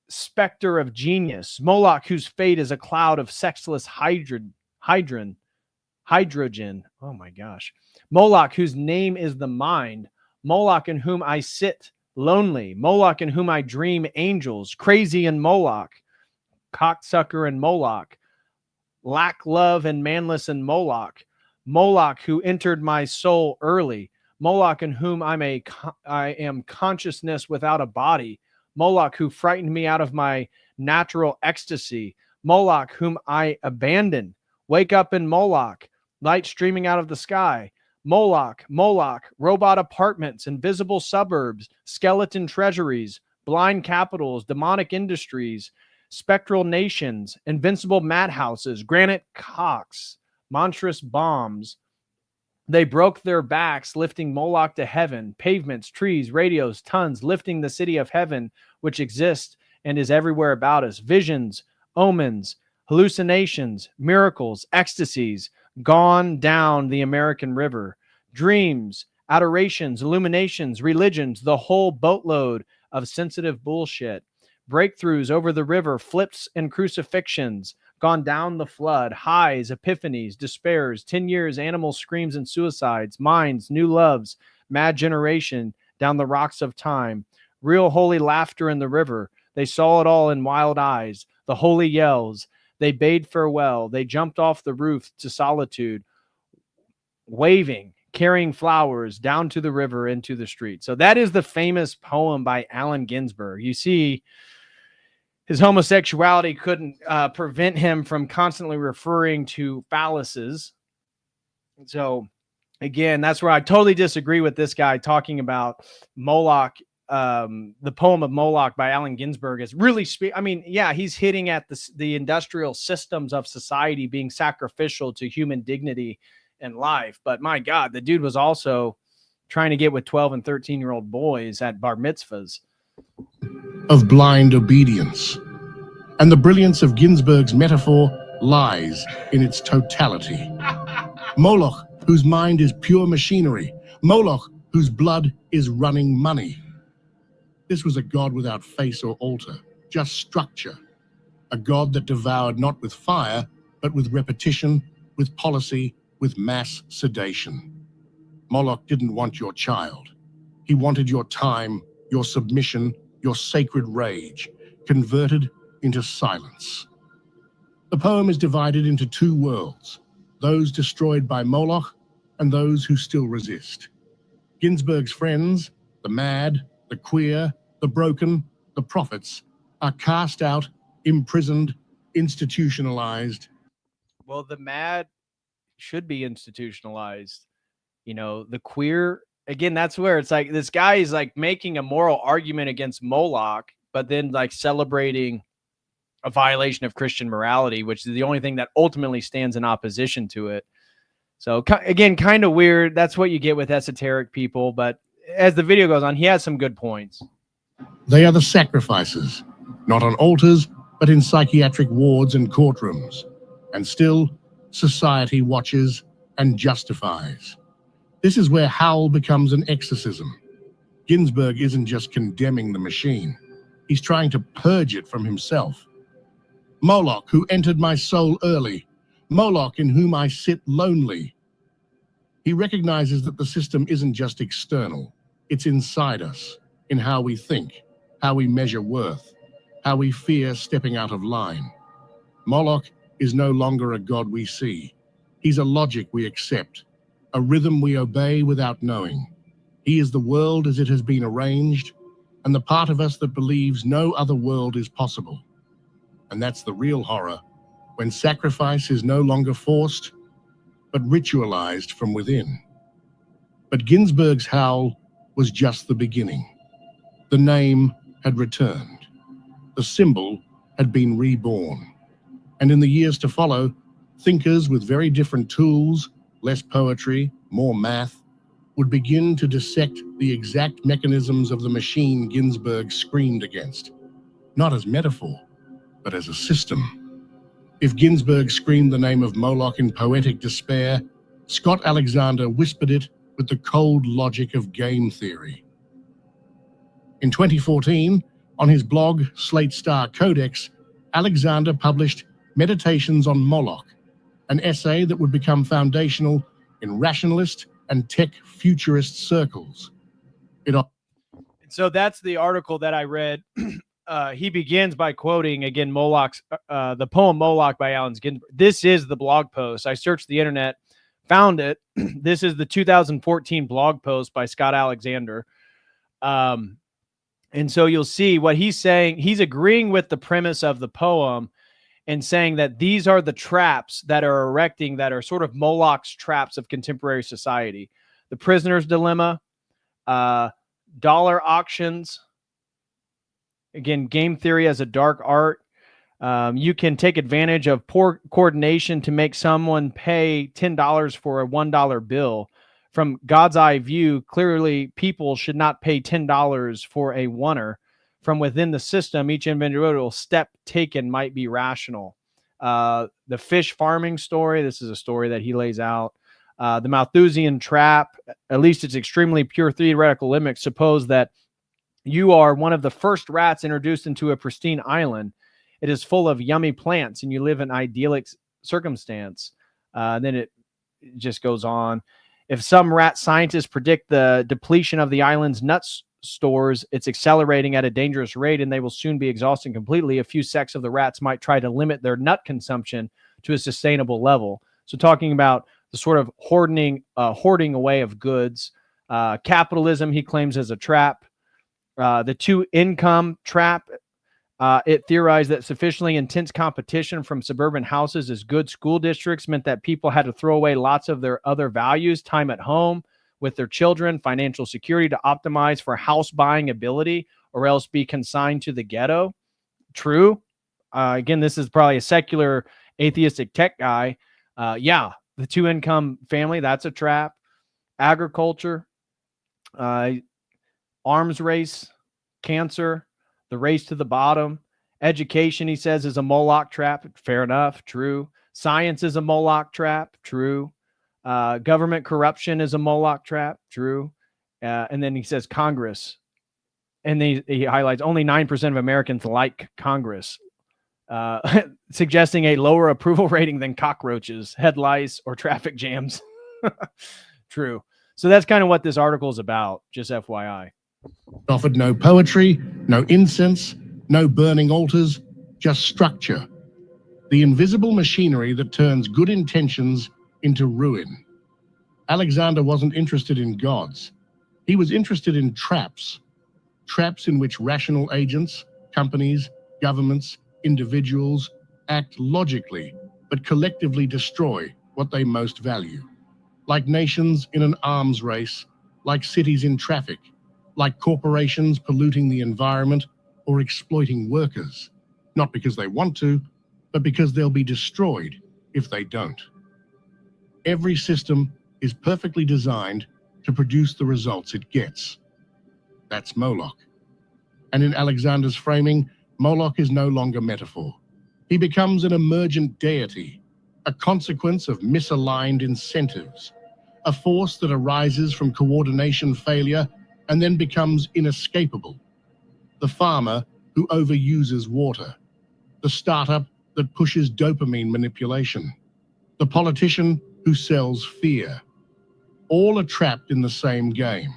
specter of genius, Moloch, whose fate is a cloud of sexless hydrogen. Oh my gosh. Moloch, whose name is the mind, Moloch, in whom I sit lonely, Moloch, in whom I dream angels, crazy in Moloch, cocksucker and Moloch, lack love and manless and Moloch, Moloch, who entered my soul early, Moloch, in whom I am consciousness without a body. Moloch, who frightened me out of my natural ecstasy. Moloch, whom I abandoned. Wake up in Moloch, light streaming out of the sky. Moloch, Moloch, robot apartments, invisible suburbs, skeleton treasuries, blind capitals, demonic industries, spectral nations, invincible madhouses, granite cocks, monstrous bombs. They broke their backs, lifting Moloch to heaven, pavements, trees, radios, tons, lifting the city of heaven, which exists and is everywhere about us. Visions, omens, hallucinations, miracles, ecstasies, gone down the American river. Dreams, adorations, illuminations, religions, the whole boatload of sensitive bullshit. Breakthroughs over the river, flips and crucifixions, gone down the flood, highs, epiphanies, despairs, 10 years, animal screams and suicides, minds, new loves, mad generation down the rocks of time, real holy laughter in the river. They saw it all in wild eyes, the holy yells. They bade farewell. They jumped off the roof to solitude, waving, carrying flowers down to the river into the street. So that is the famous poem by Allen Ginsberg. You see, his homosexuality couldn't prevent him from constantly referring to phalluses. So again, that's where I totally disagree with this guy talking about Moloch. The poem of Moloch by Allen Ginsberg is really, I mean, yeah, he's hitting at the industrial systems of society being sacrificial to human dignity and life. But my God, the dude was also trying to get with 12 and 13-year-old boys at bar mitzvahs. Of blind obedience. And the brilliance of Ginsberg's metaphor lies in its totality. Moloch, whose mind is pure machinery. Moloch, whose blood is running money. This was a god without face or altar, just structure. A god that devoured not with fire, but with repetition, with policy, with mass sedation. Moloch didn't want your child. He wanted your time, your submission, your sacred rage, converted into silence. The poem is divided into two worlds, those destroyed by Moloch and those who still resist. Ginsberg's friends, the mad, the queer, the broken, the prophets, are cast out, imprisoned, institutionalized. Well, the mad should be institutionalized. You know, the queer, again, that's where it's like this guy is like making a moral argument against Moloch, but then like celebrating a violation of Christian morality, which is the only thing that ultimately stands in opposition to it. So again, kind of weird. That's what you get with esoteric people. But as the video goes on, he has some good points. They are the sacrifices, not on altars, but in psychiatric wards and courtrooms. And still, society watches and justifies. This is where Howl becomes an exorcism. Ginsberg isn't just condemning the machine. He's trying to purge it from himself. Moloch, who entered my soul early. Moloch, in whom I sit lonely. He recognizes that the system isn't just external. It's inside us, in how we think, how we measure worth, how we fear stepping out of line. Moloch is no longer a god we see. He's a logic we accept, a rhythm we obey without knowing. He is the world as it has been arranged, and the part of us that believes no other world is possible. And that's the real horror, when sacrifice is no longer forced, but ritualized from within. But Ginsberg's Howl was just the beginning. The name had returned. The symbol had been reborn. And in the years to follow, thinkers with very different tools, less poetry, more math, would begin to dissect the exact mechanisms of the machine Ginsberg screamed against, not as metaphor, but as a system. If Ginsberg screamed the name of Moloch in poetic despair, Scott Alexander whispered it with the cold logic of game theory. In 2014, on his blog, Slate Star Codex, Alexander published Meditations on Moloch, an essay that would become foundational in rationalist and tech futurist circles. So that's the article that I read. He begins by quoting, again, Moloch's, the poem Moloch by Allen Ginsberg. This is the blog post. I searched the internet found it. This is the 2014 blog post by Scott Alexander. And so you'll see what he's saying. He's agreeing with the premise of the poem and saying that these are the traps that are erecting, that are sort of Moloch's traps of contemporary society. The prisoner's dilemma, dollar auctions, again, game theory as a dark art. You can take advantage of poor coordination to make someone pay $10 for a $1 bill. From God's eye view, clearly people should not pay $10 for a oneer. From within the system, each individual step taken might be rational. The fish farming story, this is a story that he lays out. The Malthusian trap, at least its extremely pure theoretical limits, suppose that you are one of the first rats introduced into a pristine island. It is full of yummy plants, and you live in idyllic circumstance. Then it just goes on. If some rat scientists predict the depletion of the island's nuts stores, it's accelerating at a dangerous rate, and they will soon be exhausted completely. A few sects of the rats might try to limit their nut consumption to a sustainable level. So talking about the sort of hoarding away of goods. Capitalism, he claims, is a trap. The two-income trap, it theorized that sufficiently intense competition from suburban houses as good school districts meant that people had to throw away lots of their other values, time at home with their children, financial security, to optimize for house buying ability, or else be consigned to the ghetto. True. Again, this is probably a secular atheistic tech guy. Yeah, the two-income family, that's a trap. Agriculture, arms race, cancer, the race to the bottom. Education, he says, is a Moloch trap. Fair enough. True. Science is a Moloch trap. True. Government corruption is a Moloch trap. True. And then he says Congress. And he highlights only 9% of Americans like Congress, suggesting a lower approval rating than cockroaches, head lice, or traffic jams. True. So that's kind of what this article is about, just FYI. Offered no poetry, no incense, no burning altars, just structure. The invisible machinery that turns good intentions into ruin. Alexander wasn't interested in gods. He was interested in traps. Traps in which rational agents, companies, governments, individuals act logically, but collectively destroy what they most value. Like nations in an arms race, like cities in traffic, like corporations polluting the environment or exploiting workers, not because they want to, but because they'll be destroyed if they don't. Every system is perfectly designed to produce the results it gets. That's Moloch. And in Alexander's framing, Moloch is no longer metaphor. He becomes an emergent deity, a consequence of misaligned incentives, a force that arises from coordination failure and then becomes inescapable. The farmer who overuses water, the startup that pushes dopamine manipulation, the politician who sells fear. All are trapped in the same game.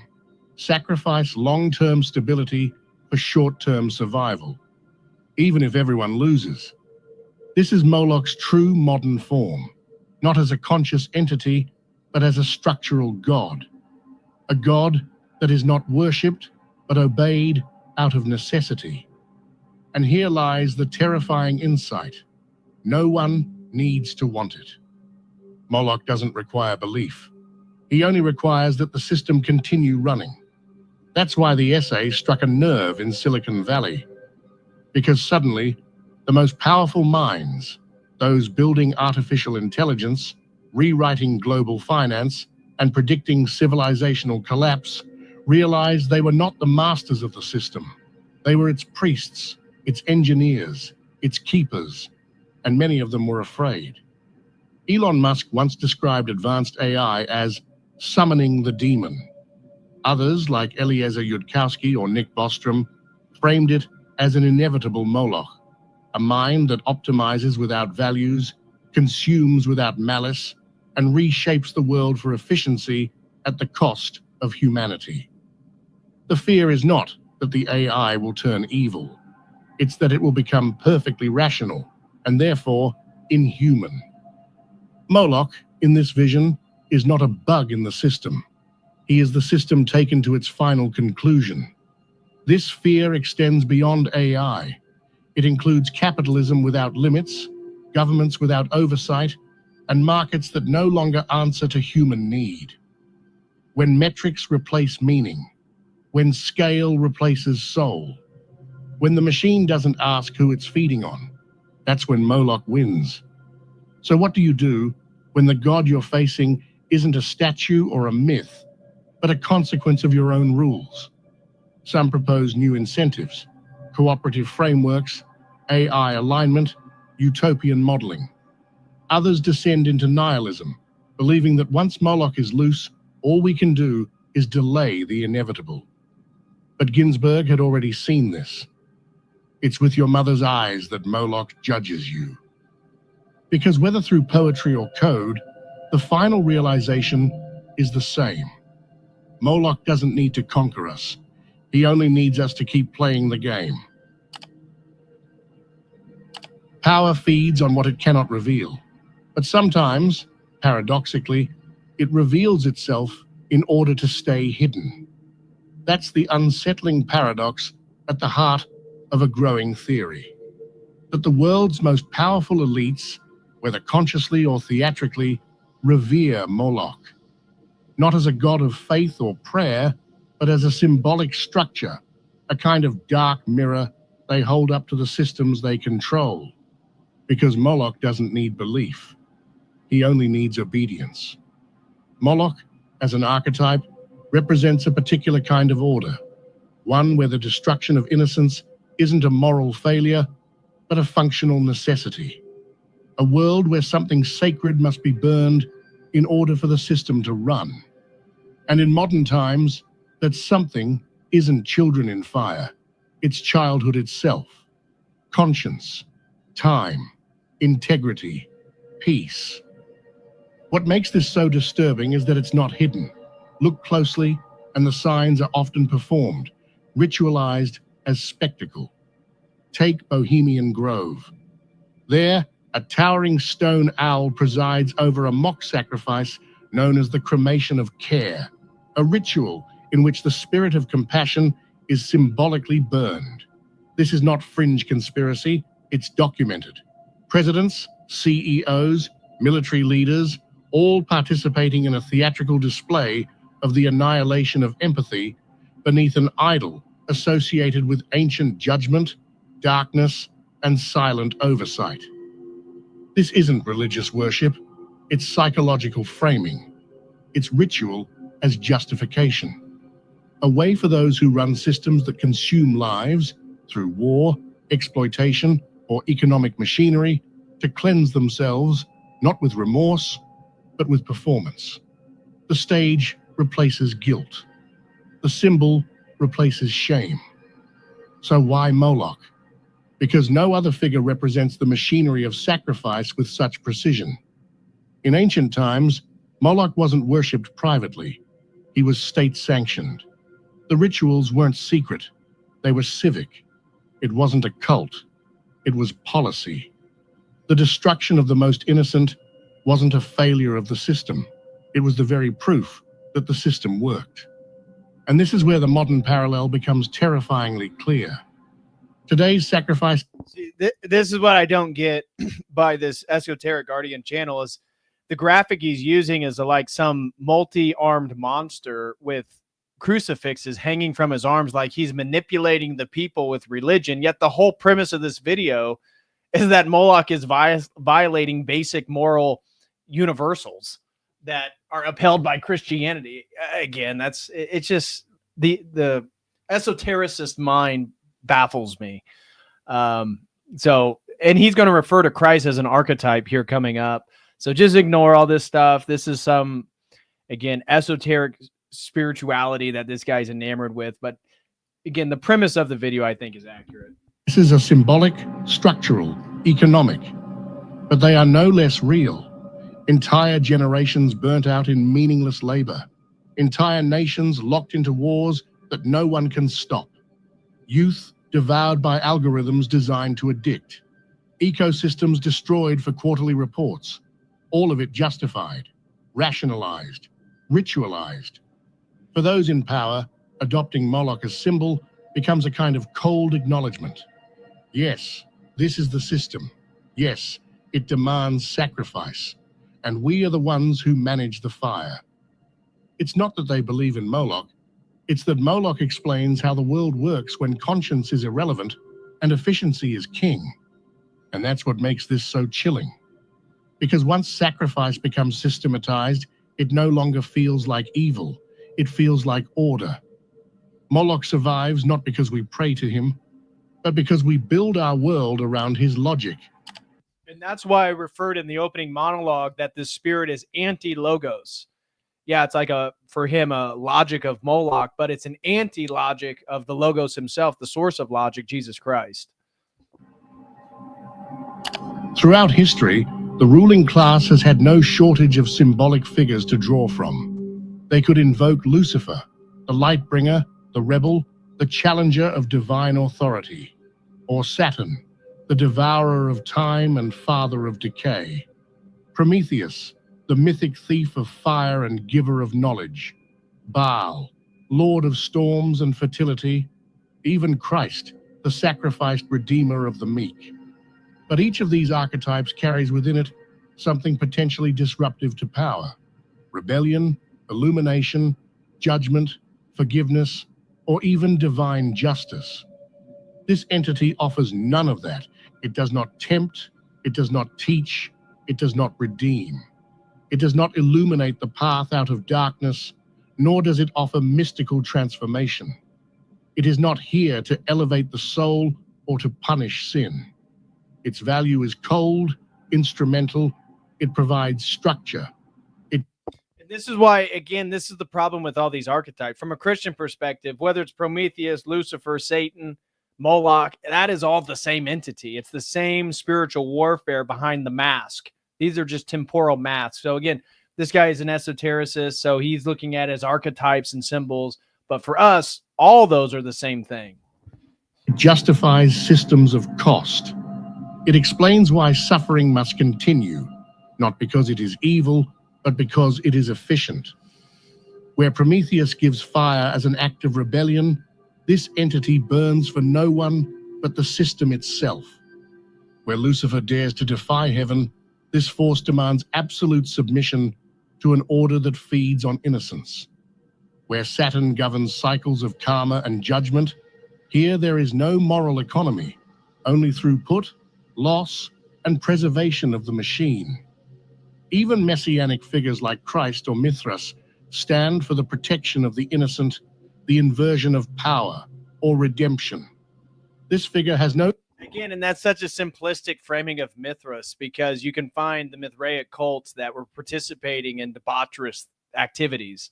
Sacrifice long-term stability for short-term survival, even if everyone loses. This is Moloch's true modern form, not as a conscious entity, but as a structural god. A god that is not worshipped, but obeyed out of necessity. And here lies the terrifying insight. No one needs to want it. Moloch doesn't require belief. He only requires that the system continue running. That's why the essay struck a nerve in Silicon Valley. Because suddenly, the most powerful minds, those building artificial intelligence, rewriting global finance, and predicting civilizational collapse, realized they were not the masters of the system. They were its priests, its engineers, its keepers, and many of them were afraid. Elon Musk once described advanced AI as summoning the demon. Others, like Eliezer Yudkowsky or Nick Bostrom, framed it as an inevitable Moloch, a mind that optimizes without values, consumes without malice, and reshapes the world for efficiency at the cost of humanity. The fear is not that the AI will turn evil. It's that it will become perfectly rational and therefore inhuman. Moloch, in this vision, is not a bug in the system. He is the system taken to its final conclusion. This fear extends beyond AI. It includes capitalism without limits, governments without oversight, and markets that no longer answer to human need. When metrics replace meaning, when scale replaces soul, when the machine doesn't ask who it's feeding on, that's when Moloch wins. So what do you do when the god you're facing isn't a statue or a myth, but a consequence of your own rules? Some propose new incentives, cooperative frameworks, AI alignment, utopian modeling. Others descend into nihilism, believing that once Moloch is loose, all we can do is delay the inevitable. But Ginsberg had already seen this. It's with your mother's eyes that Moloch judges you. Because whether through poetry or code, the final realization is the same. Moloch doesn't need to conquer us. He only needs us to keep playing the game. Power feeds on what it cannot reveal. But sometimes, paradoxically, it reveals itself in order to stay hidden. That's the unsettling paradox at the heart of a growing theory. That the world's most powerful elites, whether consciously or theatrically, revere Moloch. Not as a god of faith or prayer, but as a symbolic structure, a kind of dark mirror they hold up to the systems they control. Because Moloch doesn't need belief. He only needs obedience. Moloch, as an archetype, represents a particular kind of order, one where the destruction of innocence isn't a moral failure, but a functional necessity. A world where something sacred must be burned in order for the system to run. And in modern times, that something isn't children in fire, it's childhood itself. Conscience, time, integrity, peace. What makes this so disturbing is that it's not hidden. Look closely, and the signs are often performed, ritualized as spectacle. Take Bohemian Grove. There, a towering stone owl presides over a mock sacrifice known as the cremation of care, a ritual in which the spirit of compassion is symbolically burned. This is not fringe conspiracy, it's documented. Presidents, CEOs, military leaders, all participating in a theatrical display of the annihilation of empathy beneath an idol associated with ancient judgment, darkness, and silent oversight. This isn't religious worship, it's psychological framing. It's ritual as justification. A way for those who run systems that consume lives through war, exploitation, or economic machinery to cleanse themselves, not with remorse, but with performance. The stage replaces guilt. The symbol replaces shame. So why Moloch? Because no other figure represents the machinery of sacrifice with such precision. In ancient times, Moloch wasn't worshipped privately. He was state-sanctioned. The rituals weren't secret. They were civic. It wasn't a cult. It was policy. The destruction of the most innocent wasn't a failure of the system. It was the very proof that the system worked. And this is where the modern parallel becomes terrifyingly clear. Today's sacrifice... See, this is what I don't get by this Esoteric Guardian channel is the graphic he's using is like some multi-armed monster with crucifixes hanging from his arms like he's manipulating the people with religion. Yet the whole premise of this video is that Moloch is violating basic moral universals that are upheld by Christianity. Again, it's just the esotericist mind baffles me. So, and he's going to refer to Christ as an archetype here coming up. So just ignore all this stuff. This is some, again, esoteric spirituality that this guy's enamored with. But again, the premise of the video, I think, is accurate. This is a symbolic, structural, economic, but they are no less real. Entire generations burnt out in meaningless labor. Entire nations locked into wars that no one can stop. Youth devoured by algorithms designed to addict. Ecosystems destroyed for quarterly reports. All of it justified. rationalized, ritualized. For those in power, adopting Moloch as symbol becomes a kind of cold acknowledgement. Yes, this is the system. Yes, it demands sacrifice, and we are the ones who manage the fire. It's not that they believe in Moloch, it's that Moloch explains how the world works when conscience is irrelevant and efficiency is king. And that's what makes this so chilling. Because once sacrifice becomes systematized, it no longer feels like evil, it feels like order. Moloch survives not because we pray to him, but because we build our world around his logic. And that's why I referred in the opening monologue that this spirit is anti-logos. Yeah, it's like for him, a logic of Moloch, but it's an anti-logic of the logos himself, the source of logic, Jesus Christ. Throughout history, the ruling class has had no shortage of symbolic figures to draw from. They could invoke Lucifer, the light bringer, the rebel, the challenger of divine authority, or Saturn, the devourer of time and father of decay, Prometheus, the mythic thief of fire and giver of knowledge, Baal, lord of storms and fertility, even Christ, the sacrificed redeemer of the meek. But each of these archetypes carries within it something potentially disruptive to power: rebellion, illumination, judgment, forgiveness, or even divine justice. This entity offers none of that. It does not tempt, it does not teach, it does not redeem. It does not illuminate the path out of darkness, nor does it offer mystical transformation. It is not here to elevate the soul or to punish sin. Its value is cold, instrumental. It provides structure. And this is why, again, this is the problem with all these archetypes. From a Christian perspective, whether it's Prometheus, Lucifer, Satan, Moloch, that is all the same entity. It's the same spiritual warfare behind the mask. These are just temporal masks. So again, this guy is an esotericist, so he's looking at it as archetypes and symbols. But for us, all those are the same thing. It justifies systems of cost. It explains why suffering must continue, not because it is evil, but because it is efficient. Where Prometheus gives fire as an act of rebellion, this entity burns for no one but the system itself. Where Lucifer dares to defy heaven, this force demands absolute submission to an order that feeds on innocence. Where Saturn governs cycles of karma and judgment, here there is no moral economy, only throughput, loss, and preservation of the machine. Even messianic figures like Christ or Mithras stand for the protection of the innocent, the inversion of power, or redemption. This figure has no... Again, and that's such a simplistic framing of Mithras, because you can find the Mithraic cults that were participating in debaucherous activities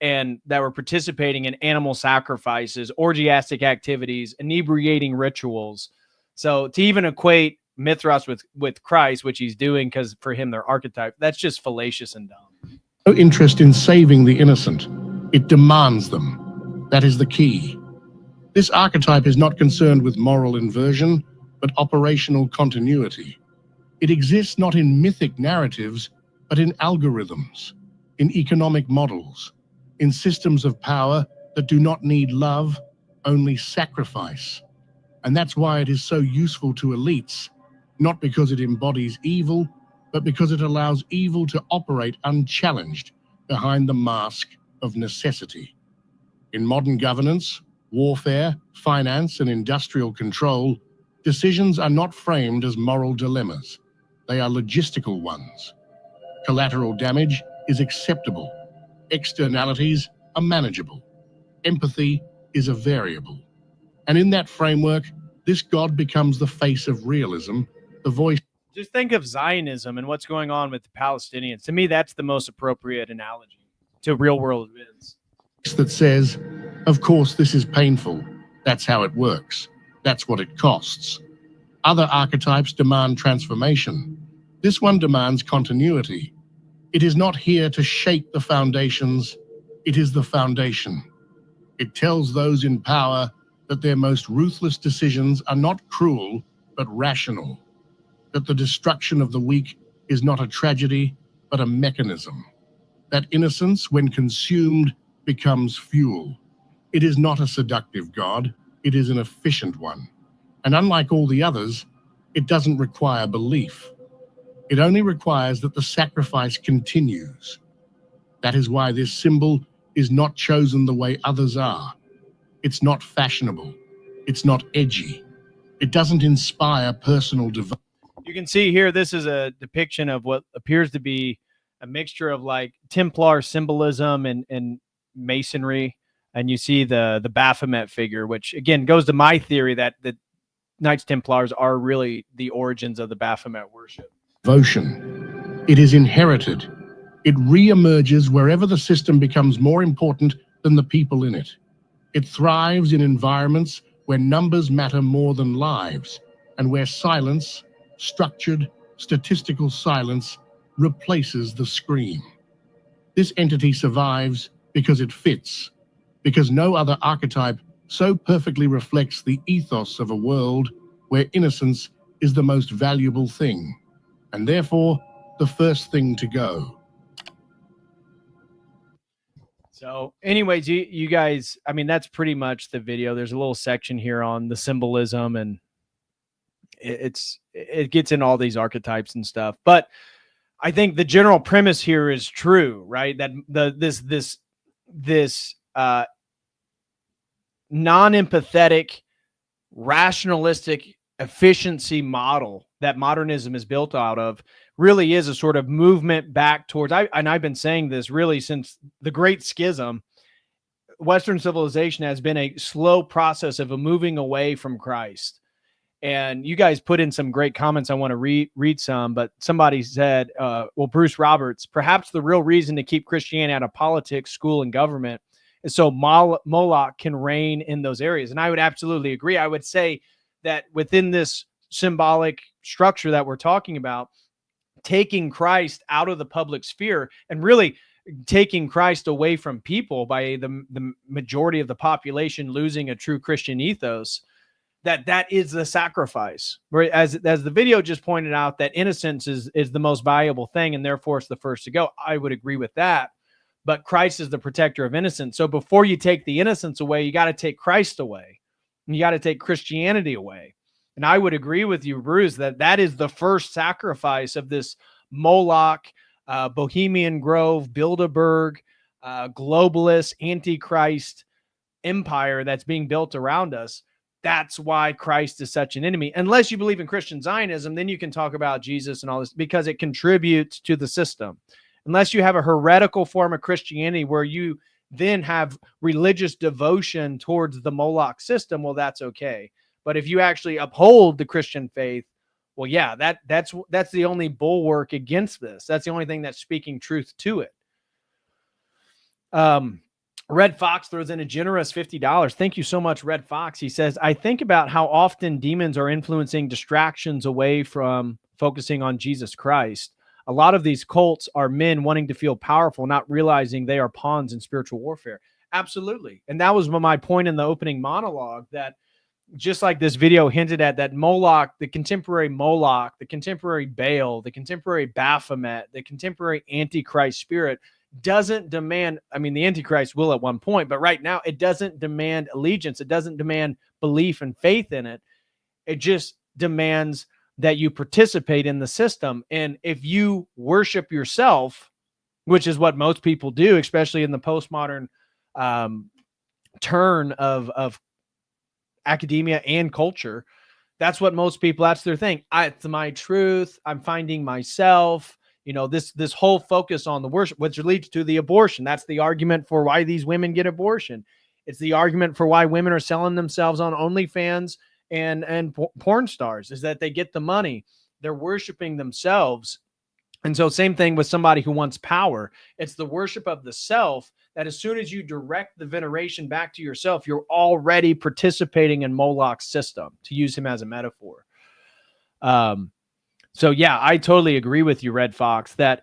and that were participating in animal sacrifices, orgiastic activities, inebriating rituals. So to even equate Mithras with Christ, which he's doing because for him they're archetype, that's just fallacious and dumb. No interest in saving the innocent. It demands them. That is the key. This archetype is not concerned with moral inversion, but operational continuity. It exists not in mythic narratives, but in algorithms, in economic models, in systems of power that do not need love, only sacrifice. And that's why it is so useful to elites, not because it embodies evil, but because it allows evil to operate unchallenged behind the mask of necessity. In modern governance, warfare, finance, and industrial control, decisions are not framed as moral dilemmas. They are logistical ones. Collateral damage is acceptable. Externalities are manageable. Empathy is a variable. And in that framework, this God becomes the face of realism, the voice. Just think of Zionism and what's going on with the Palestinians. To me, that's the most appropriate analogy to real world events. That says, of course, this is painful. That's how it works. That's what it costs. Other archetypes demand transformation. This one demands continuity. It is not here to shake the foundations. It is the foundation. It tells those in power that their most ruthless decisions are not cruel, but rational. That the destruction of the weak is not a tragedy, but a mechanism. That innocence, when consumed, becomes fuel. It is not a seductive God, it is an efficient one. And unlike all the others, it doesn't require belief. It only requires that the sacrifice continues. That is why this symbol is not chosen the way others are. It's not fashionable. It's not edgy. It doesn't inspire personal devotion. You can see here, this is a depiction of what appears to be a mixture of like Templar symbolism and masonry. And you see the Baphomet figure, which again goes to my theory that the Knights Templars are really the origins of the Baphomet worship. Devotion. It is inherited. It re-emerges wherever the system becomes more important than the people in it. It thrives in environments where numbers matter more than lives, and where silence, structured, statistical silence, replaces the scream. This entity survives because it fits, because no other archetype so perfectly reflects the ethos of a world where innocence is the most valuable thing, and therefore the first thing to go. So anyways, you guys, I mean, that's pretty much the video. There's a little section here on the symbolism, and it gets in all these archetypes and stuff. But I think the general premise here is true, right? That this non-empathetic, rationalistic efficiency model that modernism is built out of really is a sort of movement back towards, and I've been saying this really since the Great Schism. Western civilization has been a slow process of a moving away from Christ. And you guys put in some great comments. I want to read some, but somebody said, well, Bruce Roberts, perhaps the real reason to keep Christianity out of politics, school, and government is so Moloch can reign in those areas. And I would absolutely agree. I would say that within this symbolic structure that we're talking about, taking Christ out of the public sphere and really taking Christ away from people by the majority of the population losing a true Christian ethos, that is the sacrifice. As the video just pointed out, that innocence is the most valuable thing, and therefore it's the first to go. I would agree with that. But Christ is the protector of innocence. So before you take the innocence away, you got to take Christ away. And you got to take Christianity away. And I would agree with you, Bruce, that is the first sacrifice of this Moloch, Bohemian Grove, Bilderberg, globalist, antichrist empire that's being built around us. That's why Christ is such an enemy. Unless you believe in Christian Zionism, then you can talk about Jesus and all this because it contributes to the system. Unless you have a heretical form of Christianity where you then have religious devotion towards the Moloch system, well, that's okay. But if you actually uphold the Christian faith, well, yeah, that's the only bulwark against this. That's the only thing that's speaking truth to it. Red Fox throws in a generous $50. Thank you so much, Red Fox. He says, I think about how often demons are influencing distractions away from focusing on Jesus Christ. A lot of these cults are men wanting to feel powerful, not realizing they are pawns in spiritual warfare. Absolutely. And that was my point in the opening monologue, that just like this video hinted at, that Moloch, the contemporary Baal, the contemporary Baphomet, the contemporary Antichrist spirit doesn't demand, I mean, the Antichrist will at one point, but right now it doesn't demand allegiance. It doesn't demand belief and faith in it. It just demands that you participate in the system. And if you worship yourself, which is what most people do, especially in the postmodern turn of academia and culture, that's what most people, that's their thing. It's my truth. I'm finding myself. You know, this whole focus on the worship, which leads to the abortion. That's the argument for why these women get abortion. It's the argument for why women are selling themselves on OnlyFans and porn stars, is that they get the money. They're worshiping themselves. And so same thing with somebody who wants power. It's the worship of the self that as soon as you direct the veneration back to yourself, you're already participating in Moloch's system, to use him as a metaphor. So yeah, I totally agree with you, Red Fox, that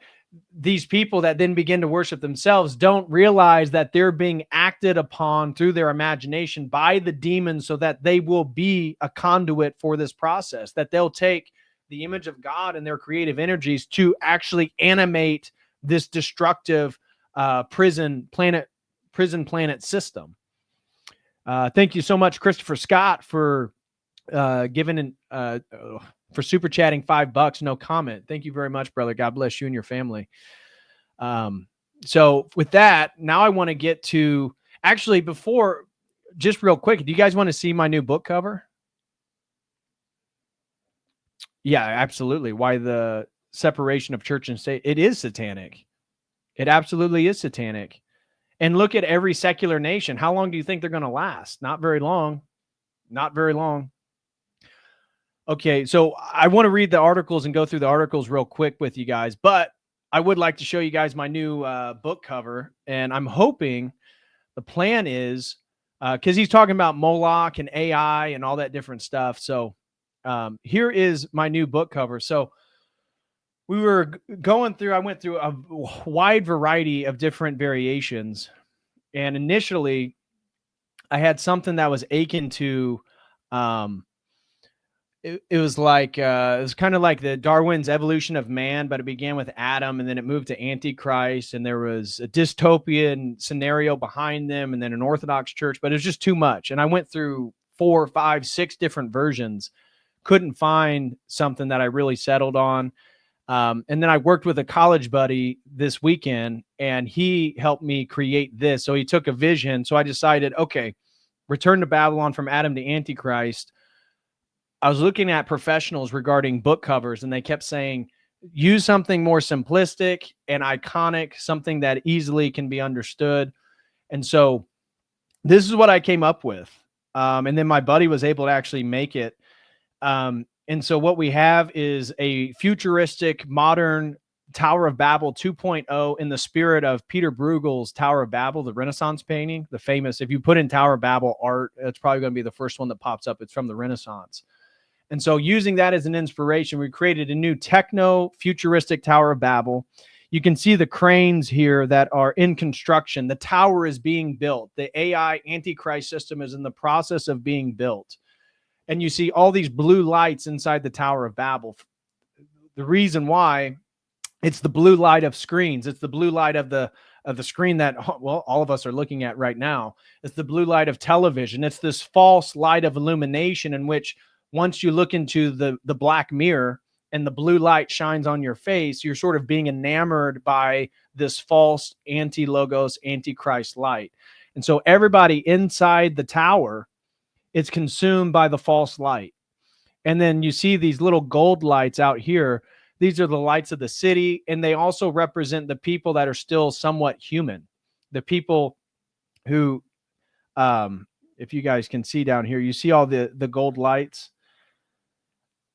these people that then begin to worship themselves don't realize that they're being acted upon through their imagination by the demons, so that they will be a conduit for this process, that they'll take the image of God and their creative energies to actually animate this destructive prison planet system. Thank you so much, Christopher Scott, for giving for super chatting $5. No comment. Thank you very much, brother. God bless you and your family. So with that, now I want to get to, actually, before, just real quick, do you guys want to see my new book cover? Yeah, absolutely. Why the separation of church and state? It is satanic. It absolutely is satanic. And look at every secular nation. How long do you think they're going to last? Not very long. Not very long. Okay, so I want to read the articles and go through the articles real quick with you guys, but I would like to show you guys my new book cover, and I'm hoping the plan is, because he's talking about Moloch and AI and all that different stuff. So here is my new book cover. So we were going through, I went through a wide variety of different variations. And initially I had something that was akin to, it was like, it was kind of like the Darwin's evolution of man, but it began with Adam and then it moved to Antichrist. And there was a dystopian scenario behind them and then an Orthodox church, but it was just too much. And I went through 4, 5, 6 different versions, couldn't find something that I really settled on. And then I worked with a college buddy this weekend and he helped me create this. So he took a vision. So I decided, okay, Return to Babylon from Adam to Antichrist. I was looking at professionals regarding book covers and they kept saying, use something more simplistic and iconic, something that easily can be understood. And so this is what I came up with. And then my buddy was able to actually make it. And so what we have is a futuristic, modern Tower of Babel 2.0 in the spirit of Peter Bruegel's Tower of Babel, the Renaissance painting, the famous, if you put in Tower of Babel art, it's probably going to be the first one that pops up. It's from the Renaissance. And so using that as an inspiration, we created a new techno-futuristic Tower of Babel. You can see the cranes here that are in construction. The tower is being built. The AI Antichrist system is in the process of being built. And you see all these blue lights inside the Tower of Babel. The reason why, it's the blue light of screens. It's the blue light of the screen that, well, all of us are looking at right now. It's the blue light of television. It's this false light of illumination in which once you look into the black mirror and the blue light shines on your face, you're sort of being enamored by this false anti-logos, antichrist light. And so everybody inside the tower, it's consumed by the false light. And then you see these little gold lights out here. These are the lights of the city. And they also represent the people that are still somewhat human. The people who, if you guys can see down here, you see all the gold lights.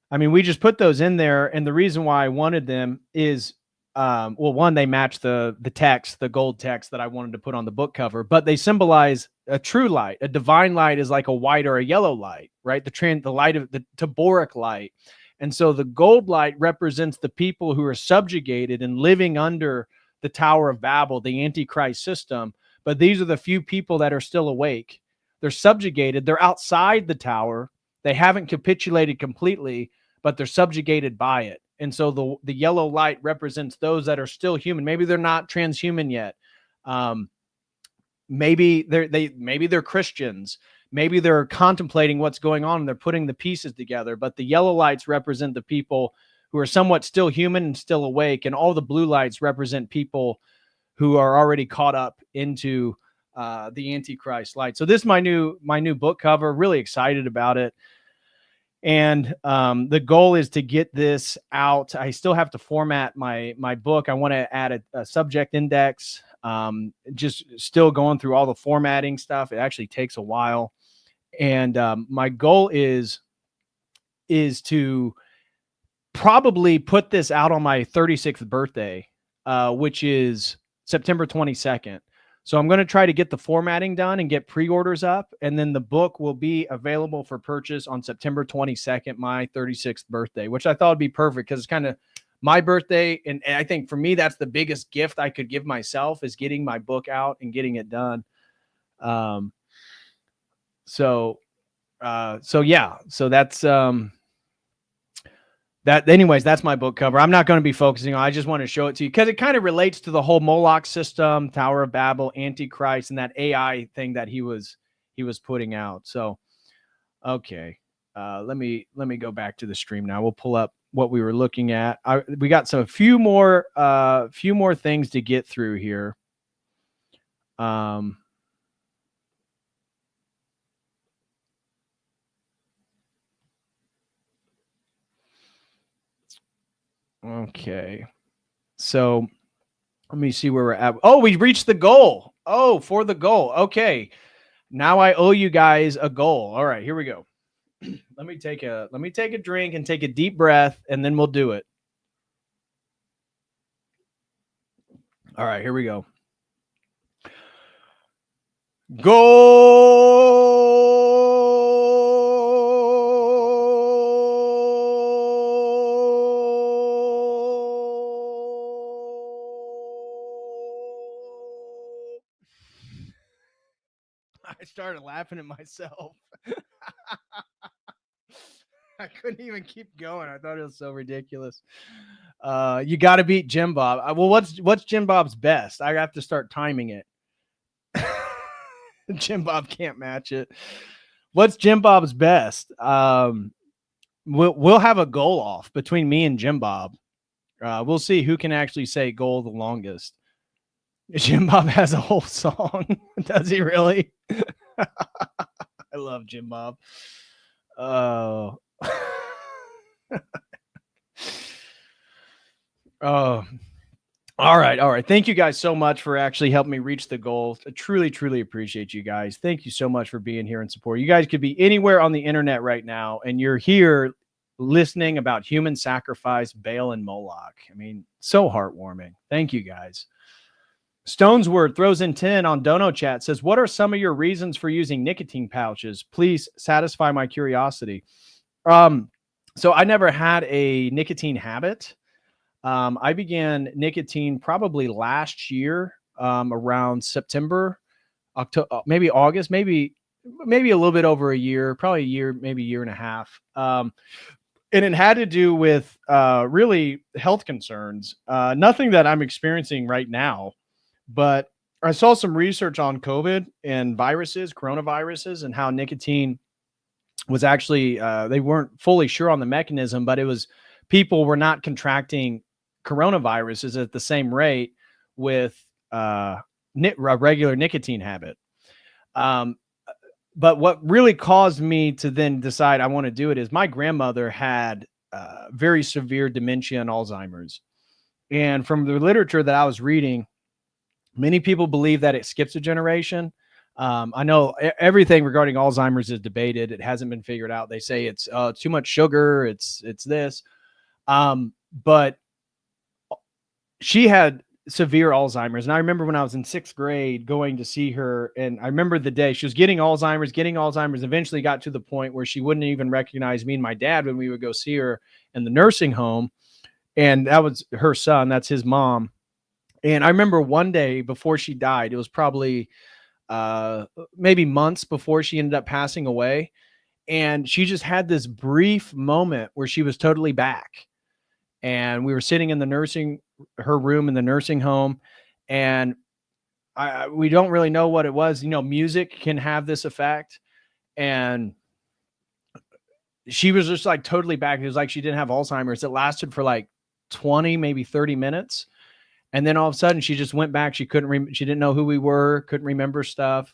I mean, we just put those in there. And the reason why I wanted them is, well, one, they match the text, the gold text that I wanted to put on the book cover, but they symbolize a true light. A divine light is like a white or a yellow light, right? The light of the Taboric light. And so the gold light represents the people who are subjugated and living under the Tower of Babel, the Antichrist system. But these are the few people that are still awake. They're subjugated. They're outside the tower. They haven't capitulated completely, but they're subjugated by it. And so the yellow light represents those that are still human. Maybe they're not transhuman yet. Maybe they're Christians. Maybe they're contemplating what's going on and they're putting the pieces together. But the yellow lights represent the people who are somewhat still human and still awake. And all the blue lights represent people who are already caught up into the Antichrist light. So this is my new book cover. Really excited about it. And the goal is to get this out. I still have to format my book. I want to add a subject index. Just still going through all the formatting stuff. It actually takes a while. And my goal is to probably put this out on my 36th birthday, which is September 22nd. So I'm going to try to get the formatting done and get pre-orders up. And then the book will be available for purchase on September 22nd, my 36th birthday, which I thought would be perfect because it's kind of my birthday. And I think for me, that's the biggest gift I could give myself is getting my book out and getting it done. So yeah, so that's anyways, that's my book cover. I'm not going to be focusing on, I just want to show it to you because it kind of relates to the whole Moloch system, Tower of Babel, Antichrist, and that AI thing that he was putting out. So, okay. Let me go back to the stream now. We'll pull up what we were looking at. We got a few more things to get through here. Okay. So let me see where we're at. Oh, we reached the goal. Oh, for the goal. Okay. Now I owe you guys a goal. All right, here we go. Let me take a drink and take a deep breath, and then we'll do it. All right, here we go. I started laughing at myself. I couldn't even keep going. I thought it was so ridiculous. You got to beat Jim Bob. Well, what's Jim Bob's best? I have to start timing it. Jim Bob can't match it. What's Jim Bob's best? We'll have a goal off between me and Jim Bob. We'll see who can actually say goal the longest. Jim Bob has a whole song. Does he really? I love Jim Bob. Oh. Oh. All right. Thank you guys so much for actually helping me reach the goal. I truly appreciate you guys. Thank you so much for being here and support. You guys could be anywhere on the internet right now, and you're here listening about human sacrifice, Baal and Moloch. I mean, so heartwarming. Thank you guys. Stonesword throws in 10 on Dono Chat, says, what are some of your reasons for using nicotine pouches? Please satisfy my curiosity. So I never had a nicotine habit. I began nicotine probably last year, around September, October, maybe August, maybe a little bit over a year, probably a year, maybe a year and a half. And it had to do with really health concerns. Nothing that I'm experiencing right now, but I saw some research on COVID and coronaviruses, and how nicotine was actually, they weren't fully sure on the mechanism, but it was people were not contracting coronaviruses at the same rate with a regular nicotine habit. But what really caused me to then decide I want to do it is my grandmother had very severe dementia and Alzheimer's. And from the literature that I was reading, many people believe that it skips a generation. I know everything regarding Alzheimer's is debated. It hasn't been figured out. They say it's too much sugar. It's this. But she had severe Alzheimer's. And I remember when I was in 6th grade going to see her, and I remember the day she was getting Alzheimer's, eventually got to the point where she wouldn't even recognize me and my dad when we would go see her in the nursing home. And that was her son. That's his mom. And I remember one day before she died, it was probably maybe months before she ended up passing away. And she just had this brief moment where she was totally back. And we were sitting in her room in the nursing home. And we don't really know what it was. You know, music can have this effect. And she was just like totally back. It was like she didn't have Alzheimer's. It lasted for like 20, maybe 30 minutes. And then all of a sudden she just went back. She didn't know who we were, couldn't remember stuff.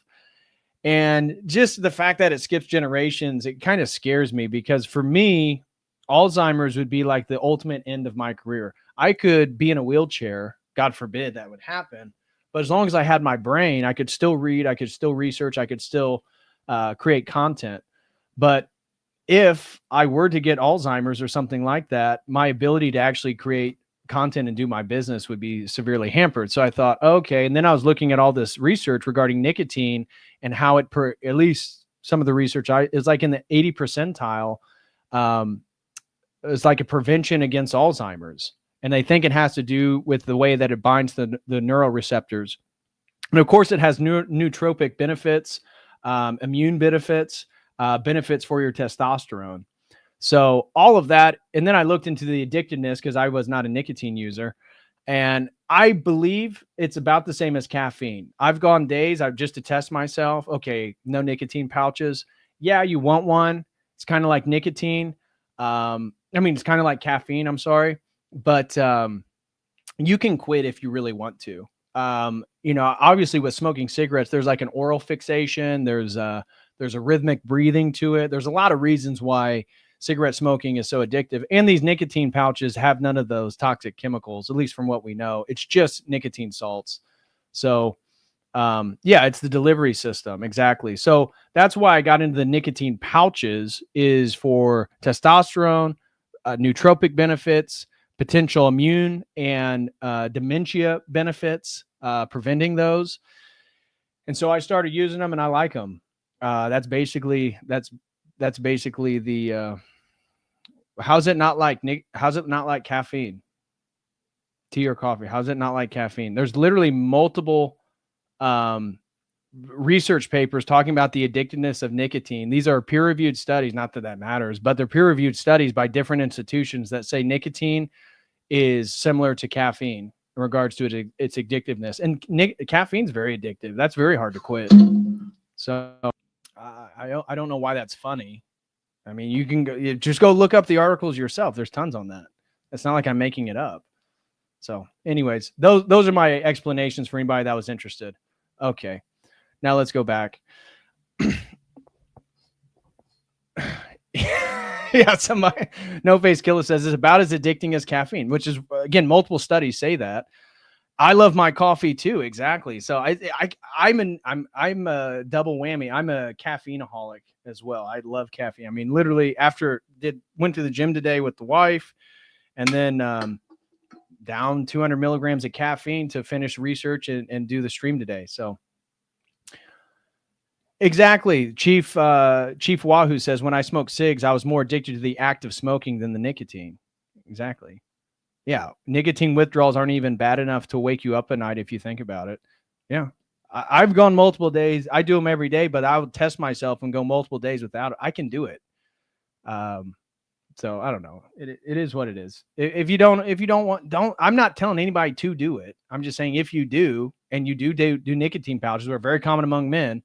And just the fact that it skips generations, it kind of scares me, because for me, Alzheimer's would be like the ultimate end of my career. I could be in a wheelchair, God forbid that would happen. But as long as I had my brain, I could still read, I could still research, I could still create content. But if I were to get Alzheimer's or something like that, my ability to actually create content and do my business would be severely hampered. So I thought, okay. And then I was looking at all this research regarding nicotine and how it, at least some of the research is like in the 80 percentile. It's like a prevention against Alzheimer's. And they think it has to do with the way that it binds the neuroreceptors. And of course, it has nootropic benefits, immune benefits, benefits for your testosterone. So all of that. And then I looked into the addictiveness because I was not a nicotine user. And I believe it's about the same as caffeine. I've gone days, I've just to test myself. Okay, no nicotine pouches. Yeah, you want one. It's kind of like nicotine. It's kind of like caffeine. I'm sorry. But you can quit if you really want to. Obviously with smoking cigarettes, there's like an oral fixation. There's a rhythmic breathing to it. There's a lot of reasons why cigarette smoking is so addictive. And these nicotine pouches have none of those toxic chemicals, at least from what we know. It's just nicotine salts. So, it's the delivery system. Exactly. So that's why I got into the nicotine pouches, is for testosterone, nootropic benefits, potential immune and dementia benefits, preventing those. And so I started using them and I like them. That's basically the how's it not like caffeine? Tea or coffee? How's it not like caffeine? There's literally multiple research papers talking about the addictiveness of nicotine. These are peer-reviewed studies, not that matters, but they're peer-reviewed studies by different institutions that say nicotine is similar to caffeine in regards to its addictiveness. And caffeine's very addictive. That's very hard to quit. So I don't know why that's funny. I mean, you just go look up the articles yourself. There's tons on that. It's not like I'm making it up. So anyways, those are my explanations for anybody that was interested. Okay. Now let's go back. Yeah, somebody, No Face Killer says it's about as addicting as caffeine, which is, again, multiple studies say that. I love my coffee too. Exactly. So I'm a double whammy. I'm a caffeineaholic as well. I love caffeine. I mean, literally went to the gym today with the wife, and then down 200 milligrams of caffeine to finish research and do the stream today. So exactly. Chief Wahoo says, when I smoked cigs, I was more addicted to the act of smoking than the nicotine. Exactly. Yeah. Nicotine withdrawals aren't even bad enough to wake you up at night if you think about it. Yeah. I've gone multiple days. I do them every day, but I would test myself and go multiple days without it. I can do it. So I don't know. It is what it is. If you don't want, I'm not telling anybody to do it. I'm just saying, if you do, and you do nicotine pouches, are very common among men,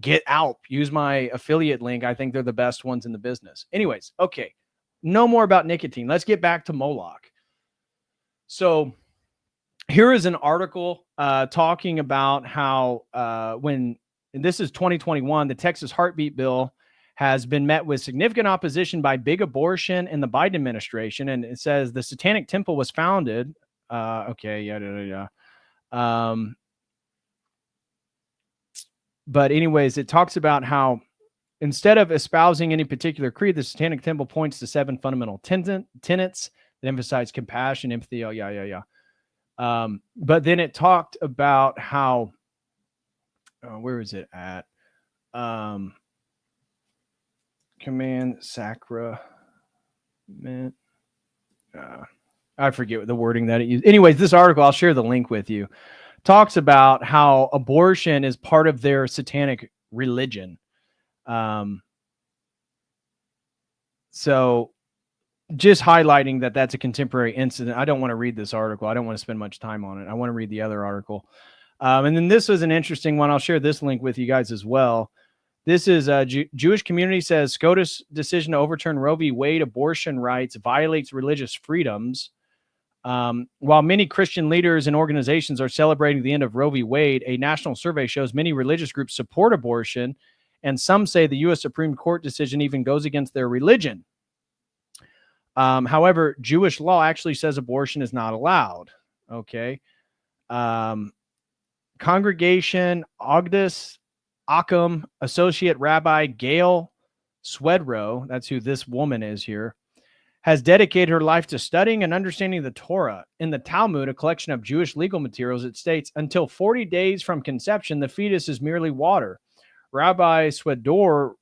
get out. Use my affiliate link. I think they're the best ones in the business. Anyways, okay. No more about nicotine. Let's get back to Moloch. So here is an article talking about how and this is 2021, the Texas Heartbeat Bill has been met with significant opposition by big abortion in the Biden administration. And it says the Satanic Temple was founded. But anyways, it talks about how instead of espousing any particular creed, the Satanic Temple points to 7 fundamental tenets that emphasize compassion, empathy. But then it talked about how, where is it at? Command sacrament. I forget the wording that it used. Anyways, this article, I'll share the link with you, talks about how abortion is part of their satanic religion. So just highlighting that that's a contemporary incident. I don't want to read this article. I don't want to spend much time on it. I want to read the other article. And then this was an interesting one. I'll share this link with you guys as well. This is a Jewish community says SCOTUS decision to overturn Roe v. Wade abortion rights violates religious freedoms. While many Christian leaders and organizations are celebrating the end of Roe v. Wade, a national survey shows many religious groups support abortion, and some say the U.S. Supreme Court decision even goes against their religion. However, Jewish law actually says abortion is not allowed. Okay. Congregation Ogdus Achim Associate Rabbi Gail Swedrow, that's who this woman is here, has dedicated her life to studying and understanding the Torah. In the Talmud, a collection of Jewish legal materials, it states, until 40 days from conception, the fetus is merely water. Rabbi Swedrow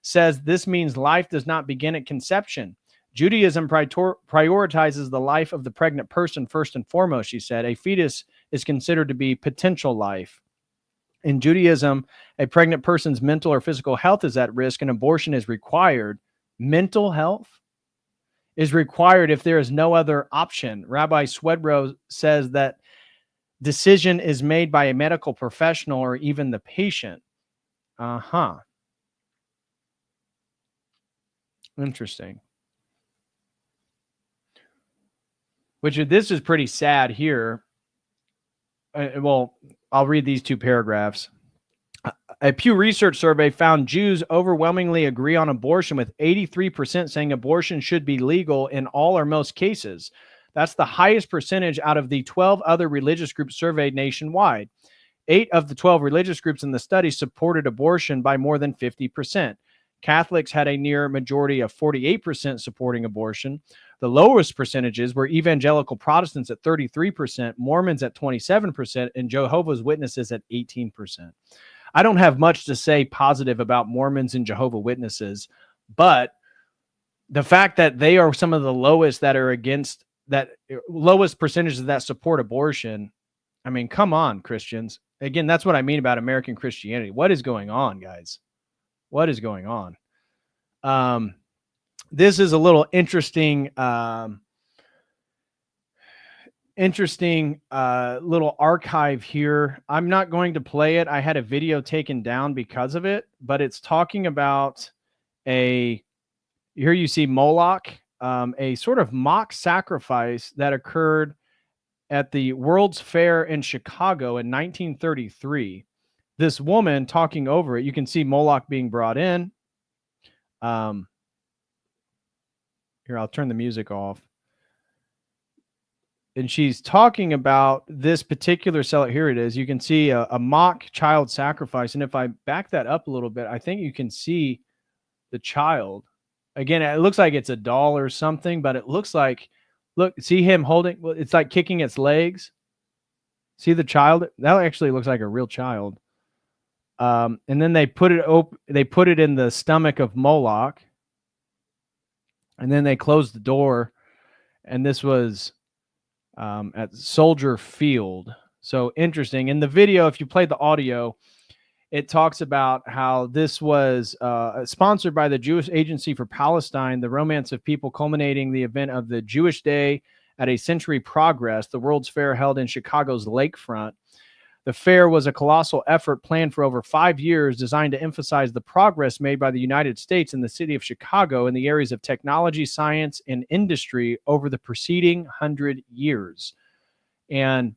says this means life does not begin at conception. Judaism prioritizes the life of the pregnant person first and foremost, she said. A fetus is considered to be potential life. In Judaism, a pregnant person's mental or physical health is at risk and abortion is required. Mental health is required if there is no other option. Rabbi Swedrow says that decision is made by a medical professional or even the patient. Interesting. This is pretty sad here. Well, I'll read these two paragraphs. A Pew Research survey found Jews overwhelmingly agree on abortion, with 83% saying abortion should be legal in all or most cases. That's the highest percentage out of the 12 other religious groups surveyed nationwide. 8 of the 12 religious groups in the study supported abortion by more than 50%. Catholics had a near majority of 48% supporting abortion. The lowest percentages were evangelical Protestants at 33%, Mormons at 27%, and Jehovah's Witnesses at 18%. I don't have much to say positive about Mormons and Jehovah's Witnesses, but the fact that they are some of the lowest that are against, that lowest percentages that support abortion, I mean, come on, Christians. Again, that's what I mean about American Christianity. What is going on, guys? What is going on? This is a little interesting, little archive here. I'm not going to play it. I had a video taken down because of it, but it's talking about here you see Moloch, a sort of mock sacrifice that occurred at the World's Fair in Chicago in 1933. This woman talking over it. You can see Moloch being brought in. Here, I'll turn the music off. And she's talking about this particular here it is. You can see a mock child sacrifice. And if I back that up a little bit, I think you can see the child. Again, it looks like it's a doll or something, but it looks like, look, see him holding, well, it's like kicking its legs. See the child? That actually looks like a real child. And then they put it in the stomach of Moloch. And then they closed the door. And this was at Soldier Field. So interesting. In the video, if you play the audio, it talks about how this was sponsored by the Jewish Agency for Palestine, the Romance of People, culminating the event of the Jewish Day at a Century Progress, the World's Fair held in Chicago's lakefront. The fair was a colossal effort planned for over 5 years, designed to emphasize the progress made by the United States and the city of Chicago in the areas of technology, science, and industry over the preceding 100 years. And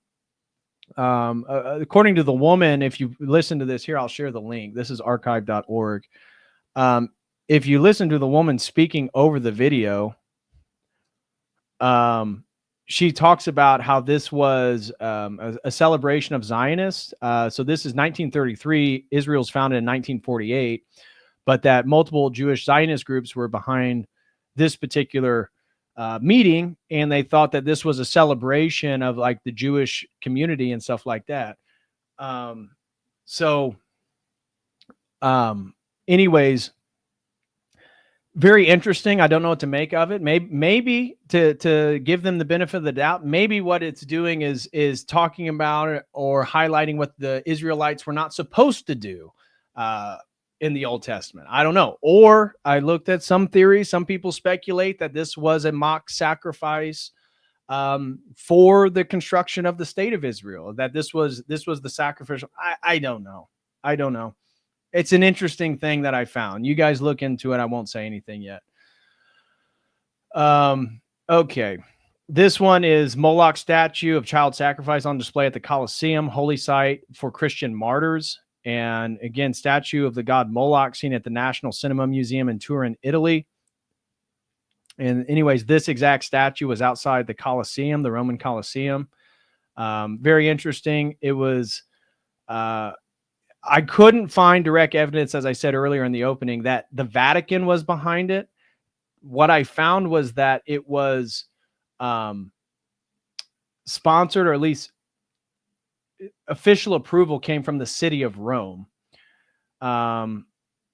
according to the woman, if you listen to this here, I'll share the link. This is archive.org. If you listen to the woman speaking over the video, she talks about how this was a celebration of Zionists. So this is 1933. Israel's founded in 1948, but that multiple Jewish Zionist groups were behind this particular meeting, and they thought that this was a celebration of like the Jewish community and stuff like that. Anyways, very interesting. I don't know what to make of it. Maybe to give them the benefit of the doubt, maybe what it's doing is talking about or highlighting what the Israelites were not supposed to do in the Old Testament. I don't know. Or I looked at some theories. Some people speculate that this was a mock sacrifice for the construction of the state of Israel, that this was the sacrificial. I don't know. I don't know. It's an interesting thing that I found. You guys look into it. I won't say anything yet. Okay. This one is Moloch statue of child sacrifice on display at the Colosseum, holy site for Christian martyrs. And again, statue of the god Moloch seen at the National Cinema Museum in Turin, Italy. And anyways, this exact statue was outside the Colosseum, the Roman Colosseum. Very interesting. It was... I couldn't find direct evidence, as I said earlier in the opening, that the Vatican was behind it. What I found was that it was sponsored, or at least official approval came from the city of Rome. And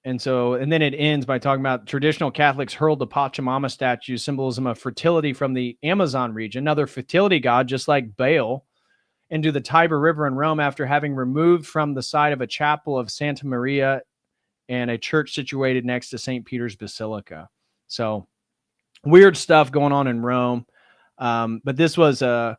then it ends by talking about traditional Catholics hurled the Pachamama statue, symbolism of fertility from the Amazon region, another fertility god, just like Baal. into the Tiber River in Rome after having removed from the site of a chapel of Santa Maria and a church situated next to St. Peter's Basilica. So weird stuff going on in Rome. But this was an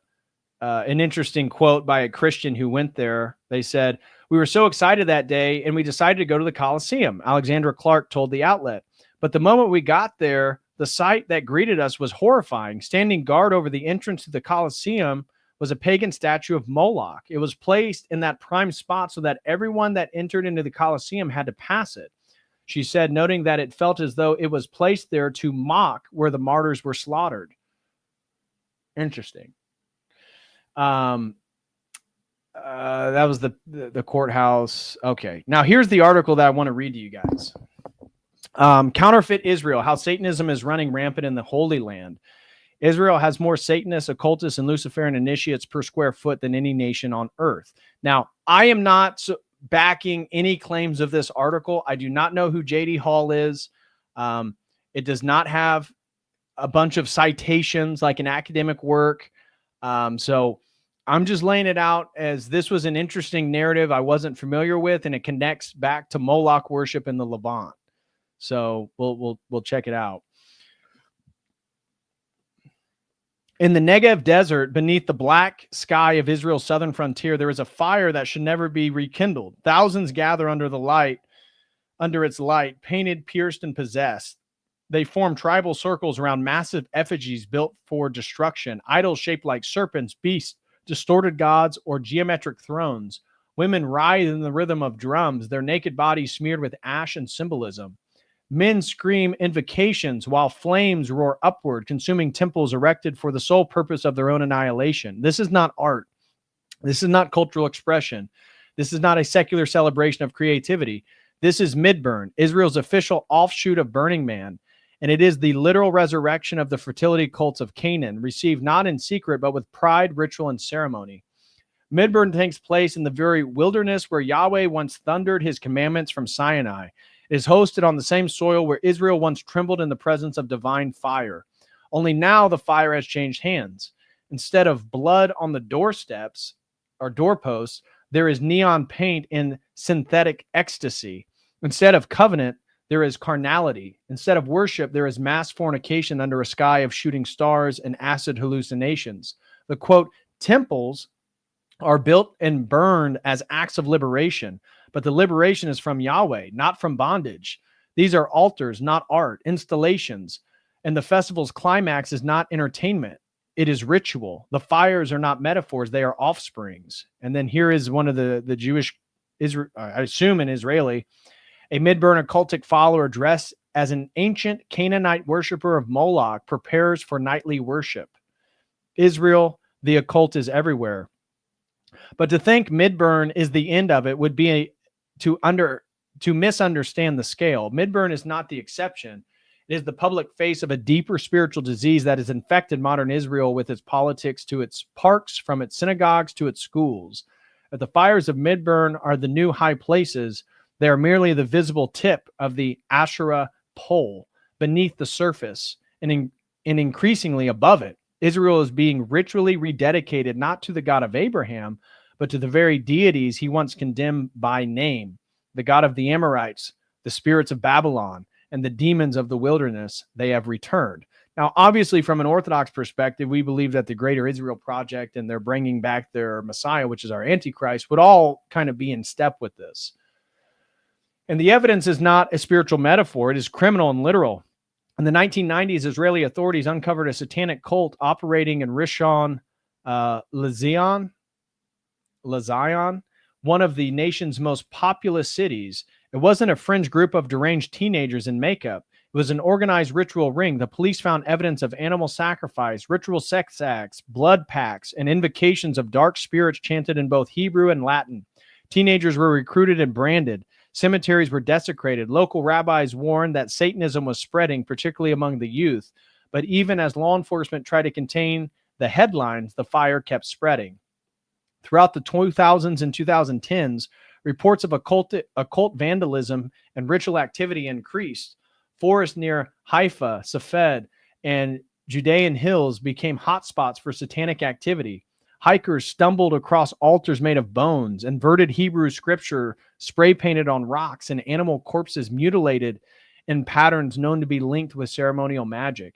interesting quote by a Christian who went there. They said, "We were so excited that day and we decided to go to the Colosseum," Alexandra Clark told the outlet. "But the moment we got there, the sight that greeted us was horrifying. Standing guard over the entrance to the Colosseum was a pagan statue of Moloch. It was placed in that prime spot so that everyone that entered into the Colosseum had to pass it," she said, noting that it felt as though it was placed there to mock where the martyrs were slaughtered. Interesting. That was the courthouse. Okay. Now here's the article that I want to read to you guys. Counterfeit Israel, how Satanism is running rampant in the Holy Land. Israel has more Satanists, occultists, and Luciferian initiates per square foot than any nation on earth. Now, I am not backing any claims of this article. I do not know who J.D. Hall is. It does not have a bunch of citations like an academic work. So I'm just laying it out as this was an interesting narrative I wasn't familiar with, and it connects back to Moloch worship in the Levant. So we'll check it out. In the Negev desert, beneath the black sky of Israel's southern frontier, there is a fire that should never be rekindled. Thousands gather under its light, painted, pierced, and possessed. They form tribal circles around massive effigies built for destruction, idols shaped like serpents, beasts, distorted gods, or geometric thrones. Women writhe in the rhythm of drums, their naked bodies smeared with ash and symbolism. Men scream invocations while flames roar upward, consuming temples erected for the sole purpose of their own annihilation. This is not art. This is not cultural expression. This is not a secular celebration of creativity. This is Midburn, Israel's official offshoot of Burning Man, and it is the literal resurrection of the fertility cults of Canaan, received not in secret, but with pride, ritual, and ceremony. Midburn takes place in the very wilderness where Yahweh once thundered his commandments from Sinai. It is hosted on the same soil where Israel once trembled in the presence of divine fire. Only now the fire has changed hands. Instead of blood on the doorsteps or doorposts, there is neon paint in synthetic ecstasy. Instead of covenant, there is carnality. Instead of worship, there is mass fornication under a sky of shooting stars and acid hallucinations. The quote, temples are built and burned as acts of liberation, but the liberation is from Yahweh, not from bondage. These are altars, not art, installations, and the festival's climax is not entertainment. It is ritual. The fires are not metaphors, they are offsprings. And then here is one of the Jewish, I assume an Israeli, a Midburn occultic follower dressed as an ancient Canaanite worshiper of Moloch prepares for nightly worship. Israel, the occult is everywhere. But to think Midburn is the end of it would be to misunderstand the scale. Midburn is not the exception. It is the public face of a deeper spiritual disease that has infected modern Israel with its politics to its parks, from its synagogues to its schools. If the fires of Midburn are the new high places, they are merely the visible tip of the Asherah pole beneath the surface, and increasingly above it. Israel is being ritually rededicated not to the God of Abraham, but to the very deities he once condemned by name, the God of the Amorites, the spirits of Babylon, and the demons of the wilderness. They have returned. Now, obviously, from an Orthodox perspective, we believe that the Greater Israel Project and they're bringing back their Messiah, which is our Antichrist, would all kind of be in step with this. And the evidence is not a spiritual metaphor. It is criminal and literal. In the 1990s, Israeli authorities uncovered a satanic cult operating in Rishon LeZion, one of the nation's most populous cities. It wasn't a fringe group of deranged teenagers in makeup. It was an organized ritual ring. The police found evidence of animal sacrifice, ritual sex acts, blood pacts, and invocations of dark spirits chanted in both Hebrew and Latin. Teenagers were recruited and branded. Cemeteries were desecrated. Local rabbis warned that Satanism was spreading, particularly among the youth. But even as law enforcement tried to contain the headlines, the fire kept spreading. Throughout the 2000s and 2010s, reports of occult vandalism and ritual activity increased. Forests near Haifa, Safed, and Judean hills became hotspots for satanic activity. Hikers stumbled across altars made of bones, inverted Hebrew scripture spray painted on rocks, and animal corpses mutilated in patterns known to be linked with ceremonial magic.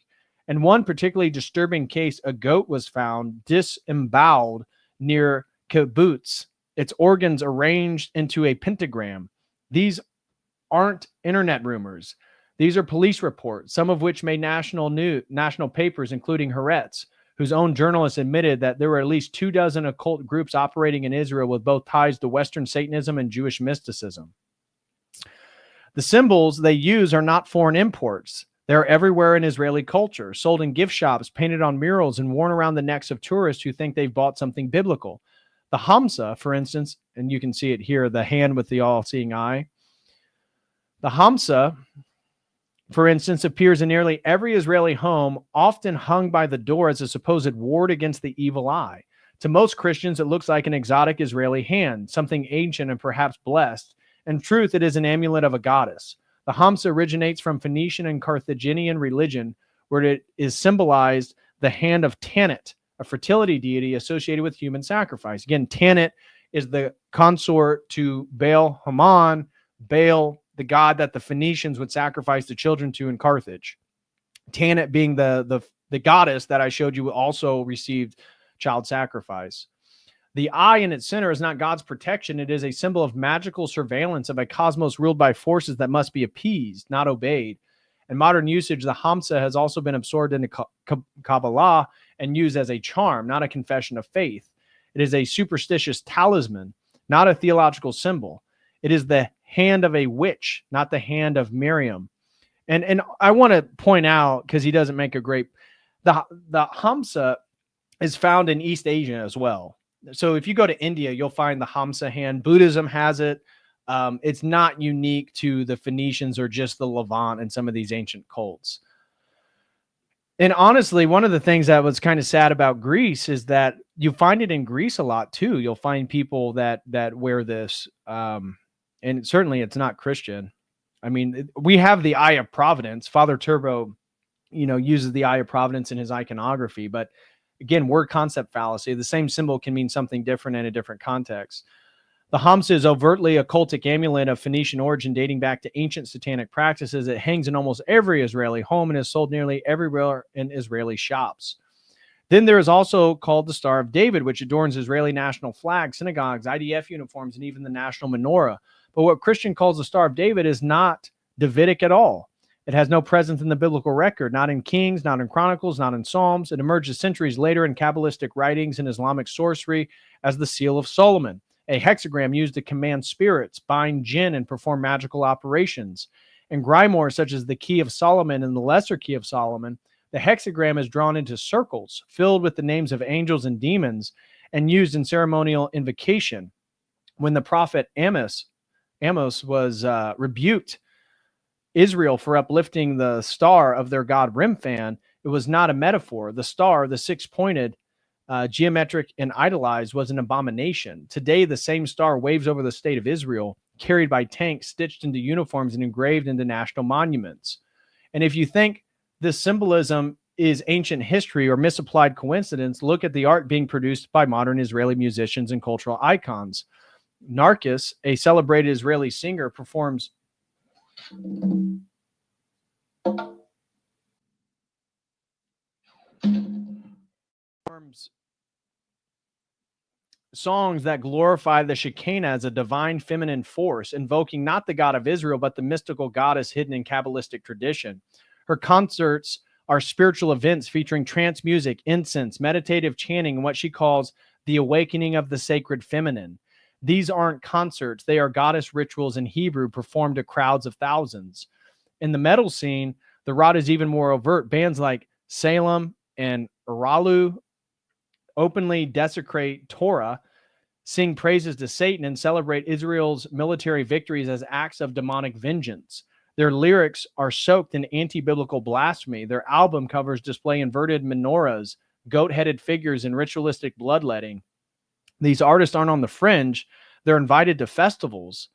In one particularly disturbing case, a goat was found disemboweled near kibbutz, its organs arranged into a pentagram. These aren't internet rumors. These are police reports, some of which made national papers, including Haaretz, whose own journalists admitted that there were at least 24 occult groups operating in Israel with both ties to Western Satanism and Jewish mysticism. The symbols they use are not foreign imports. They're everywhere in Israeli culture, sold in gift shops, painted on murals, and worn around the necks of tourists who think they've bought something biblical. The Hamsa, for instance, and you can see it here, the hand with the all-seeing eye. The Hamsa, for instance, appears in nearly every Israeli home, often hung by the door as a supposed ward against the evil eye. To most Christians, it looks like an exotic Israeli hand, something ancient and perhaps blessed. In truth, it is an amulet of a goddess. The Hamsa originates from Phoenician and Carthaginian religion, where it is symbolized the hand of Tanit, a fertility deity associated with human sacrifice. Again, Tanit is the consort to Baal Haman, Baal, the god that the Phoenicians would sacrifice the children to in Carthage. Tanit being the goddess that I showed you also received child sacrifice. The eye in its center is not God's protection. It is a symbol of magical surveillance of a cosmos ruled by forces that must be appeased, not obeyed. In modern usage, the Hamsa has also been absorbed into Kabbalah and used as a charm, not a confession of faith. It is a superstitious talisman, not a theological symbol. It is the hand of a witch, not the hand of Miriam. And I want to point out, because he doesn't make a great, the Hamsa is found in East Asia as well. So if you go to India, you'll find the Hamsa hand. Buddhism has it. It's not unique to the Phoenicians or just the Levant and some of these ancient cults. And honestly, one of the things that was kind of sad about Greece is that you find it in Greece a lot too. You'll find people that wear this, and certainly it's not Christian. I mean, we have the Eye of Providence. Father Turbo, uses the Eye of Providence in his iconography, but again, word concept fallacy. The same symbol can mean something different in a different context. The Hamsa is overtly a cultic amulet of Phoenician origin dating back to ancient satanic practices. It hangs in almost every Israeli home and is sold nearly everywhere in Israeli shops. Then there is also called the Star of David, which adorns Israeli national flags, synagogues, IDF uniforms, and even the national menorah. But what Christian calls the Star of David is not Davidic at all. It has no presence in the biblical record, not in Kings, not in Chronicles, not in Psalms. It emerges centuries later in Kabbalistic writings and Islamic sorcery as the Seal of Solomon, a hexagram used to command spirits, bind jinn, and perform magical operations. In grimoire such as the Key of Solomon and the Lesser Key of Solomon, the hexagram is drawn into circles filled with the names of angels and demons and used in ceremonial invocation. When the prophet Amos was rebuked Israel for uplifting the star of their god Remphan, it was not a metaphor. The star, the six-pointed, geometric and idolized, was an abomination. Today, the same star waves over the state of Israel, carried by tanks, stitched into uniforms, and engraved into national monuments. And if you think this symbolism is ancient history or misapplied coincidence, look at the art being produced by modern Israeli musicians and cultural icons. Narkis, a celebrated Israeli singer, performs songs that glorify the Shekinah as a divine feminine force, invoking not the God of Israel, but the mystical goddess hidden in Kabbalistic tradition. Her concerts are spiritual events featuring trance music, incense, meditative chanting, and what she calls the awakening of the sacred feminine. These aren't concerts. They are goddess rituals in Hebrew performed to crowds of thousands. In the metal scene, the rot is even more overt. Bands like Salem and Uralu openly desecrate Torah, sing praises to Satan, and celebrate Israel's military victories as acts of demonic vengeance. Their lyrics are soaked in anti-biblical blasphemy. Their album covers display inverted menorahs, goat-headed figures, and ritualistic bloodletting. These artists aren't on the fringe. They're invited to festivals,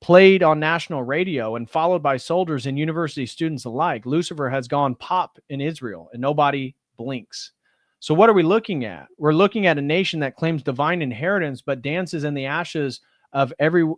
played on national radio, and followed by soldiers and university students alike. Lucifer has gone pop in Israel, and nobody blinks. So what are we looking at? We're looking at a nation that claims divine inheritance, but dances in the ashes of everything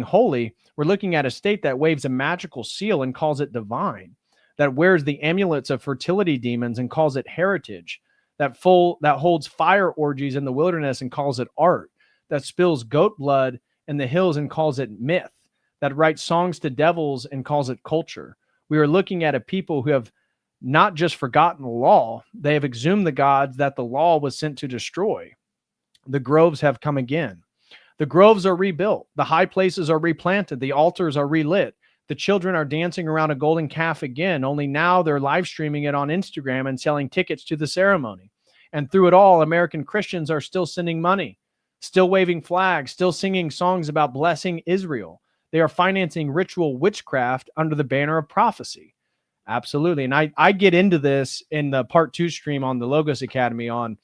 holy. We're looking at a state that waves a magical seal and calls it divine, that wears the amulets of fertility demons and calls it heritage, that holds fire orgies in the wilderness and calls it art, that spills goat blood in the hills and calls it myth, that writes songs to devils and calls it culture. We are looking at a people who have not just forgotten the law, they have exhumed the gods that the law was sent to destroy. The groves have come again. The groves are rebuilt. The high places are replanted. The altars are relit. The children are dancing around a golden calf again, only now they're live streaming it on Instagram and selling tickets to the ceremony. And through it all, American Christians are still sending money, still waving flags, still singing songs about blessing Israel. They are financing ritual witchcraft under the banner of prophecy. Absolutely. And I get into this in the part 2 stream on the Logos Academy on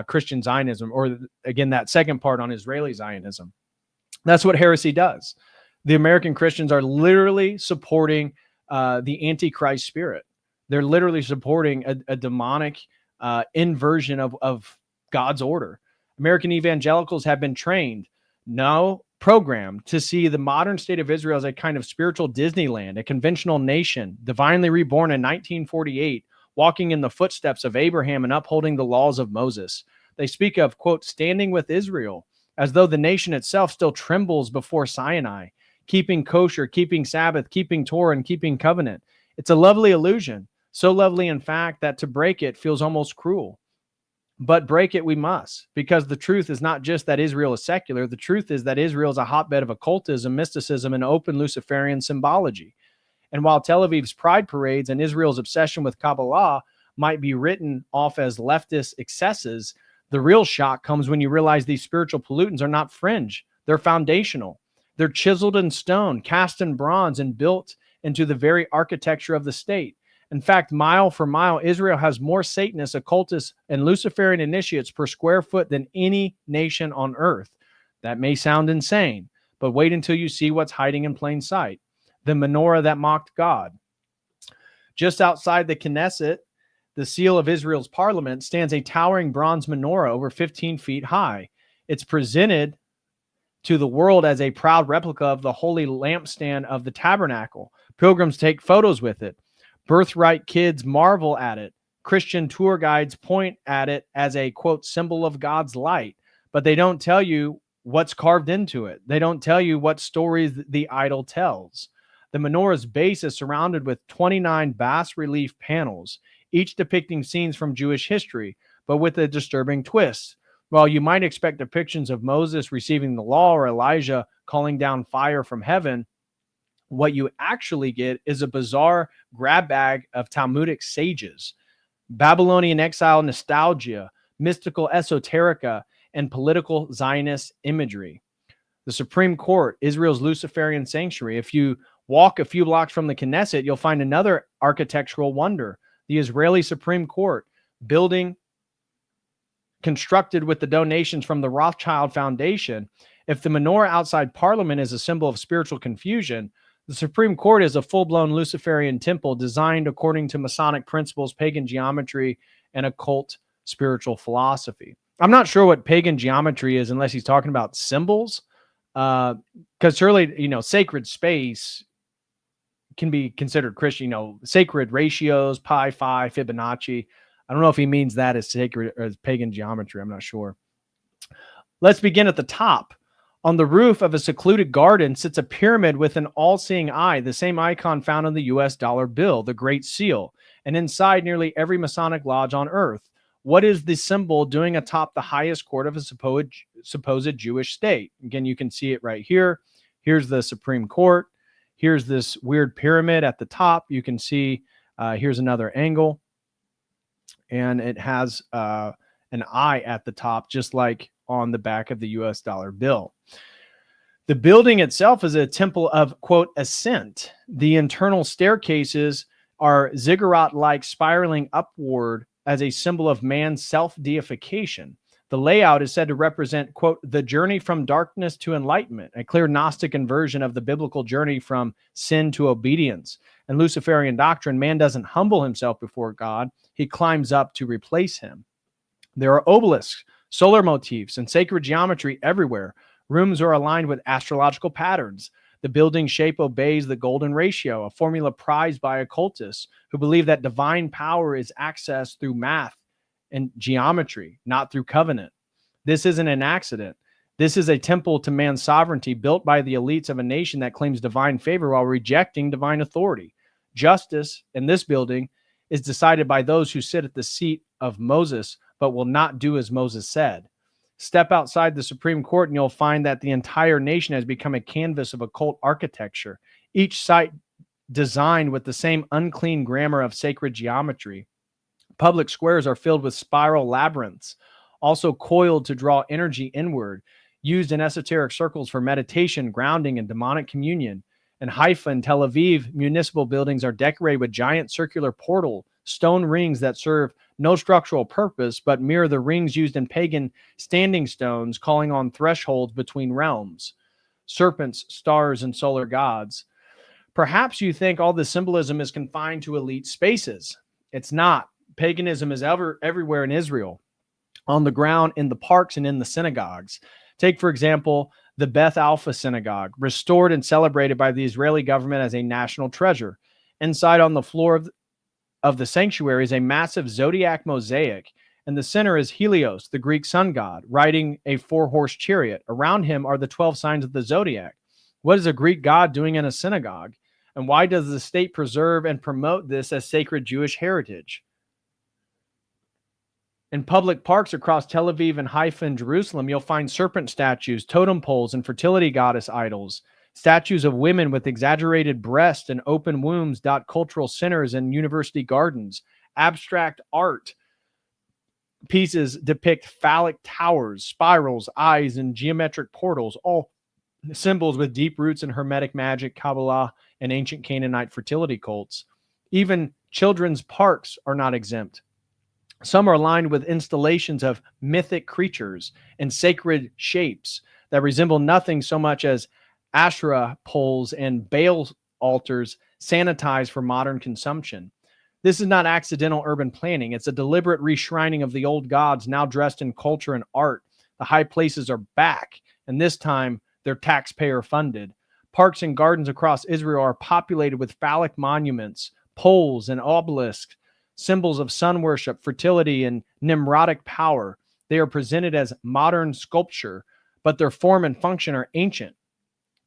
Christian Zionism, or again, that second part on Israeli Zionism. That's what heresy does. The American Christians are literally supporting the Antichrist spirit. They're literally supporting a demonic inversion of God's order. American evangelicals have been trained, now programmed, to see the modern state of Israel as a kind of spiritual Disneyland, a conventional nation, divinely reborn in 1948, walking in the footsteps of Abraham and upholding the laws of Moses. They speak of, quote, standing with Israel, as though the nation itself still trembles before Sinai, keeping kosher, keeping Sabbath, keeping Torah, and keeping covenant. It's a lovely illusion, so lovely, in fact, that to break it feels almost cruel. But break it we must, because the truth is not just that Israel is secular. The truth is that Israel is a hotbed of occultism, mysticism, and open Luciferian symbology. And while Tel Aviv's pride parades and Israel's obsession with Kabbalah might be written off as leftist excesses, the real shock comes when you realize these spiritual pollutants are not fringe. They're foundational. They're chiseled in stone, cast in bronze, and built into the very architecture of the state. In fact, mile for mile, Israel has more Satanists, occultists, and Luciferian initiates per square foot than any nation on earth. That may sound insane, but wait until you see what's hiding in plain sight. The menorah that mocked God. Just outside the Knesset, the seal of Israel's parliament, stands a towering bronze menorah over 15 feet high. It's presented to the world as a proud replica of the holy lampstand of the tabernacle. Pilgrims take photos with it. Birthright kids marvel at it. Christian tour guides point at it as a, quote, symbol of God's light, but they don't tell you what's carved into it. They don't tell you what stories the idol tells. The menorah's base is surrounded with 29 bas relief panels, each depicting scenes from Jewish history, but with a disturbing twist. While you might expect depictions of Moses receiving the law or Elijah calling down fire from heaven, what you actually get is a bizarre grab bag of Talmudic sages, Babylonian exile nostalgia, mystical esoterica, and political Zionist imagery. The Supreme Court, Israel's Luciferian sanctuary. If you walk a few blocks from the Knesset, you'll find another architectural wonder, the Israeli Supreme Court, building constructed with the donations from the Rothschild Foundation. If the menorah outside Parliament is a symbol of spiritual confusion, the Supreme Court is a full-blown Luciferian temple designed according to Masonic principles, pagan geometry, and occult spiritual philosophy. I'm not sure what pagan geometry is unless he's talking about symbols, because surely, sacred space can be considered Christian, sacred ratios, pi, phi, Fibonacci. I don't know if he means that as sacred or as pagan geometry. I'm not sure. Let's begin at the top. On the roof of a secluded garden sits a pyramid with an all-seeing eye, the same icon found on the US dollar bill, the Great Seal, and inside nearly every Masonic lodge on earth. What is the symbol doing atop the highest court of a supposed Jewish state? Again, you can see it right here. Here's the Supreme Court. Here's this weird pyramid at the top. You can see here's another angle. And it has an eye at the top, just like on the back of the US dollar bill. The building itself is a temple of, quote, ascent. The internal staircases are ziggurat-like, spiraling upward as a symbol of man's self-deification. The layout is said to represent, quote, the journey from darkness to enlightenment, a clear Gnostic inversion of the biblical journey from sin to obedience. In Luciferian doctrine, man doesn't humble himself before God, he climbs up to replace him. There are obelisks, solar motifs, and sacred geometry everywhere. Rooms are aligned with astrological patterns. The building shape obeys the golden ratio, a formula prized by occultists who believe that divine power is accessed through math and geometry, not through covenant. This isn't an accident. This is a temple to man's sovereignty built by the elites of a nation that claims divine favor while rejecting divine authority. Justice in this building is decided by those who sit at the seat of Moses, but will not do as Moses said. Step outside the Supreme Court and you'll find that the entire nation has become a canvas of occult architecture, each site designed with the same unclean grammar of sacred geometry. Public squares are filled with spiral labyrinths, also coiled to draw energy inward, used in esoteric circles for meditation, grounding, and demonic communion. In Haifa and Tel Aviv, municipal buildings are decorated with giant circular portal stone rings that serve no structural purpose, but mirror the rings used in pagan standing stones, calling on thresholds between realms, serpents, stars, and solar gods. Perhaps you think all this symbolism is confined to elite spaces. It's not. Paganism is everywhere in Israel, on the ground, in the parks, and in the synagogues. Take, for example, the Beth Alpha Synagogue, restored and celebrated by the Israeli government as a national treasure. Inside on the floor of the sanctuary is a massive zodiac mosaic. In the center is Helios, the Greek sun god, riding a 4-horse chariot. Around him are the 12 signs of the zodiac. What is a Greek god doing in a synagogue? And why does the state preserve and promote this as sacred Jewish heritage? In public parks across Tel Aviv and Haifa and Jerusalem, you'll find serpent statues, totem poles, and fertility goddess idols. Statues of women with exaggerated breasts and open wombs dot cultural centers and university gardens. Abstract art pieces depict phallic towers, spirals, eyes, and geometric portals, all symbols with deep roots in Hermetic magic, Kabbalah, and ancient Canaanite fertility cults. Even children's parks are not exempt. Some are lined with installations of mythic creatures and sacred shapes that resemble nothing so much as Asherah poles and Baal altars sanitized for modern consumption. This is not accidental urban planning. It's a deliberate reshrining of the old gods now dressed in culture and art. The high places are back, and this time they're taxpayer funded. Parks and gardens across Israel are populated with phallic monuments, poles, and obelisks, symbols of sun worship, fertility, and Nimrodic power. They are presented as modern sculpture, but their form and function are ancient.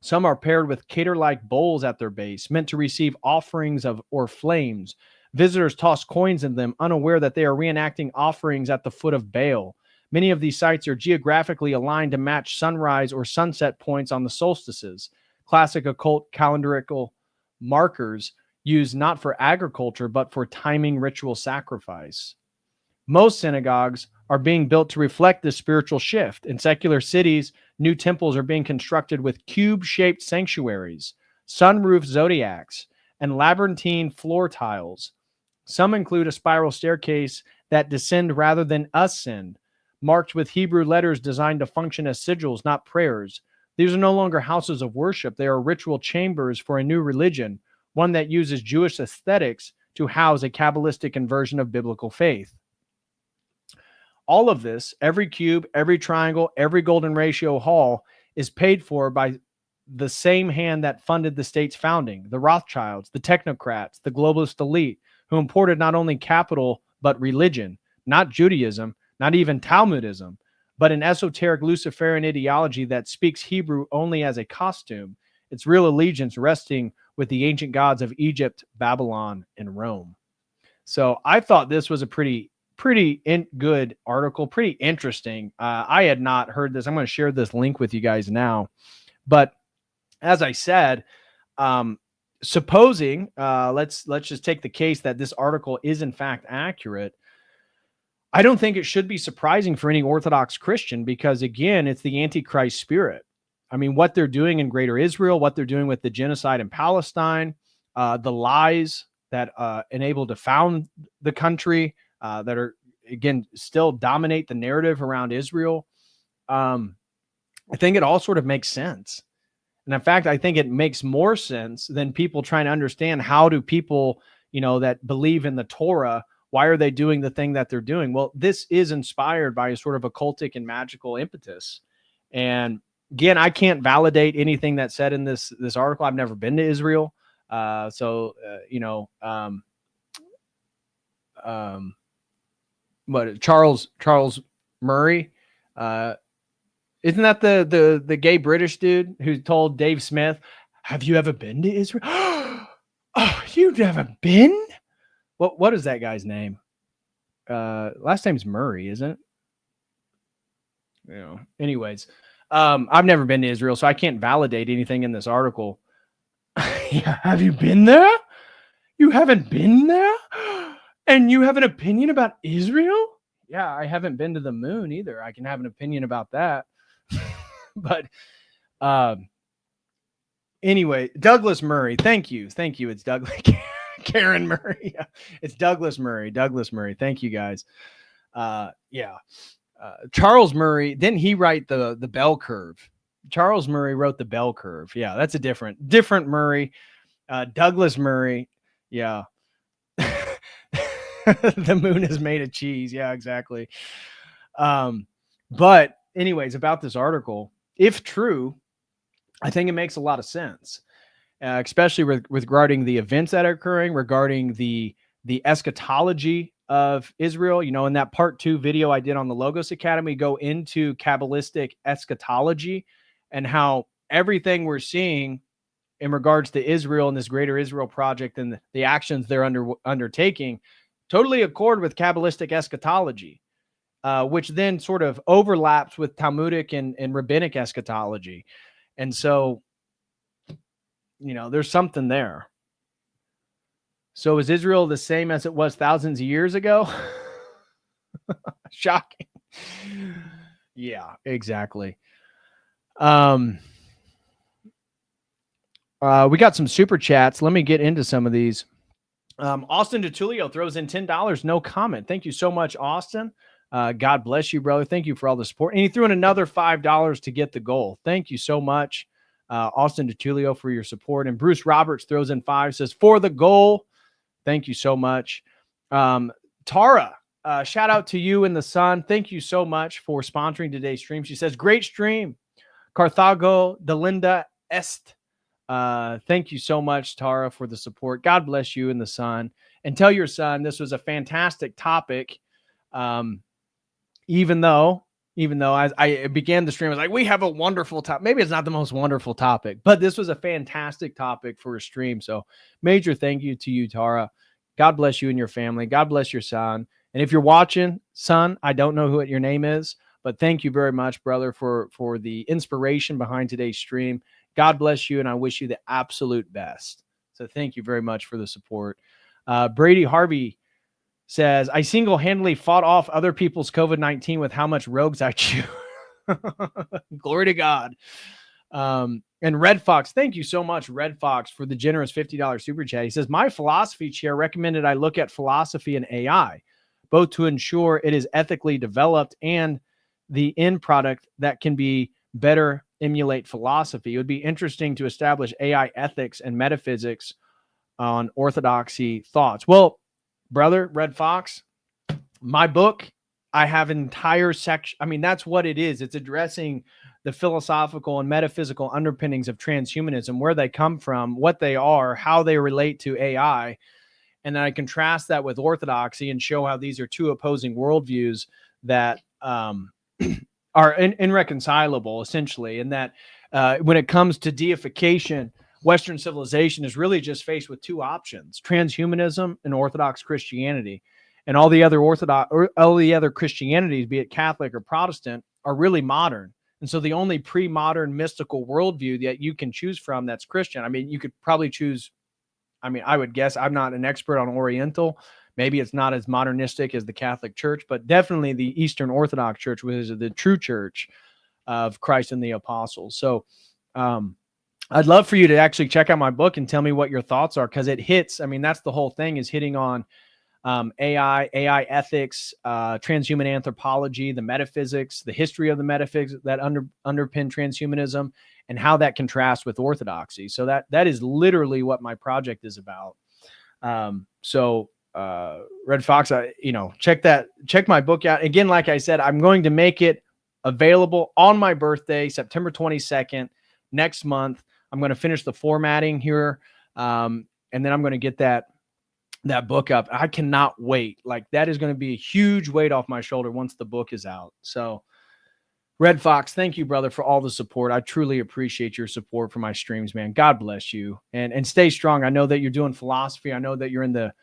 Some are paired with cater-like bowls at their base, meant to receive offerings of or flames. Visitors toss coins in them, unaware that they are reenacting offerings at the foot of Baal. Many of these sites are geographically aligned to match sunrise or sunset points on the solstices. Classic occult calendarical markers used not for agriculture, but for timing ritual sacrifice. Most synagogues are being built to reflect this spiritual shift. In secular cities, new temples are being constructed with cube-shaped sanctuaries, sunroof zodiacs, and labyrinthine floor tiles. Some include a spiral staircase that descend rather than ascend, marked with Hebrew letters designed to function as sigils, not prayers. These are no longer houses of worship. They are ritual chambers for a new religion, one that uses Jewish aesthetics to house a Kabbalistic inversion of biblical faith. All of this, every cube, every triangle, every golden ratio hall, is paid for by the same hand that funded the state's founding, the Rothschilds, the technocrats, the globalist elite, who imported not only capital, but religion, not Judaism, not even Talmudism, but an esoteric Luciferian ideology that speaks Hebrew only as a costume, its real allegiance resting with the ancient gods of Egypt, Babylon, and Rome. So I thought this was a pretty good article, pretty interesting. I had not heard this. I'm going to share this link with you guys now. But as I said, supposing, let's just take the case that this article is in fact accurate, I don't think it should be surprising for any Orthodox Christian because, again, it's the Antichrist spirit. I mean, what they're doing in Greater Israel, what they're doing with the genocide in Palestine, the lies that enabled to found the country, that are again, still dominate the narrative around Israel, I think it all sort of makes sense. And in fact, I think it makes more sense than people trying to understand how do people, that believe in the Torah, why are they doing the thing that they're doing? Well, this is inspired by a sort of occultic and magical impetus. And again, I can't validate anything that's said in this article. I've never been to Israel. What Charles Murray, isn't that the gay British dude who told Dave Smith, "Have you ever been to Israel?" Oh, you've never been? What is that guy's name? Last name's Murray, isn't it? Anyways, I've never been to Israel, so I can't validate anything in this article. Yeah, have you been there? You haven't been there? And you have an opinion about Israel? Yeah, I haven't been to the moon either. I can have an opinion about that. But anyway, Douglas Murray. Thank you. It's Douglas Karen Murray. Yeah, it's Douglas Murray. Thank you guys. Charles Murray, didn't he write the bell curve? Charles Murray wrote the bell curve. Yeah, that's a different Murray. Douglas Murray. Yeah. The moon is made of cheese. Yeah, exactly. But anyways, about this article, if true, I think it makes a lot of sense, especially regarding the events that are occurring, regarding the eschatology of Israel. In that part 2 video I did on the Logos Academy, go into Kabbalistic eschatology and how everything we're seeing in regards to Israel and this greater Israel project and the actions they're undertaking totally accord with Kabbalistic eschatology, which then sort of overlaps with Talmudic and rabbinic eschatology. And so, there's something there. So is Israel the same as it was thousands of years ago? Shocking. Yeah, exactly. We got some super chats. Let me get into some of these. Austin DeTulio throws in $10. No comment. Thank you so much, Austin. God bless you, brother. Thank you for all the support. And he threw in another $5 to get the goal. Thank you so much, Austin DeTulio, for your support. And Bruce Roberts throws in $5, says, for the goal. Thank you so much. Tara, shout out to you and the Sun. Thank you so much for sponsoring today's stream. She says, great stream. Carthago Delinda Est. Thank you so much, Tara, for the support. God bless you and the Sun. And tell your son this was a fantastic topic. Even though as I began the stream, I was like, we have a wonderful topic. Maybe it's not the most wonderful topic, but this was a fantastic topic for a stream. So major thank you to you, Tara. God bless you and your family. God bless your son. And if you're watching, son, I don't know what your name is, but thank you very much, brother, for the inspiration behind today's stream. God bless you, and I wish you the absolute best. So thank you very much for the support. Brady Harvey says, I single-handedly fought off other people's COVID-19 with how much rogues I chew. Glory to God. And Red Fox, thank you so much, Red Fox, for the generous $50 super chat. He says, my philosophy chair recommended I look at philosophy and AI, both to ensure it is ethically developed and the end product that can be better emulate philosophy. It would be interesting to establish AI ethics and metaphysics on orthodoxy thoughts. Well, brother, Red Fox, my book, I have an entire section. I mean, that's what it is. It's addressing the philosophical and metaphysical underpinnings of transhumanism, where they come from, what they are, how they relate to AI. And then I contrast that with orthodoxy and show how these are two opposing worldviews that are irreconcilable, essentially. And that when it comes to deification, Western civilization is really just faced with two options: transhumanism and Orthodox Christianity. And all the other Christianities, be it Catholic or Protestant, are really modern. And so the only pre-modern mystical worldview that you can choose from that's Christian, I mean, you could probably choose, I mean, I would guess, I'm not an expert on Oriental. Maybe it's not as modernistic as the Catholic Church, but definitely the Eastern Orthodox Church, which is the true church of Christ and the apostles. So I'd love for you to actually check out my book and tell me what your thoughts are, because it hits, I mean, that's the whole thing, is hitting on AI ethics, transhuman anthropology, the metaphysics, the history of the metaphysics that underpin transhumanism, and how that contrasts with orthodoxy. So that is literally what my project is about. Red Fox, check my book out. Again, like I said, I'm going to make it available on my birthday, September 22nd, next month. I'm going to finish the formatting here. And then I'm going to get that book up. I cannot wait. Like, that is going to be a huge weight off my shoulder once the book is out. So Red Fox, thank you, brother, for all the support. I truly appreciate your support for my streams, man. God bless you, and stay strong. I know that you're doing philosophy. I know that you're in the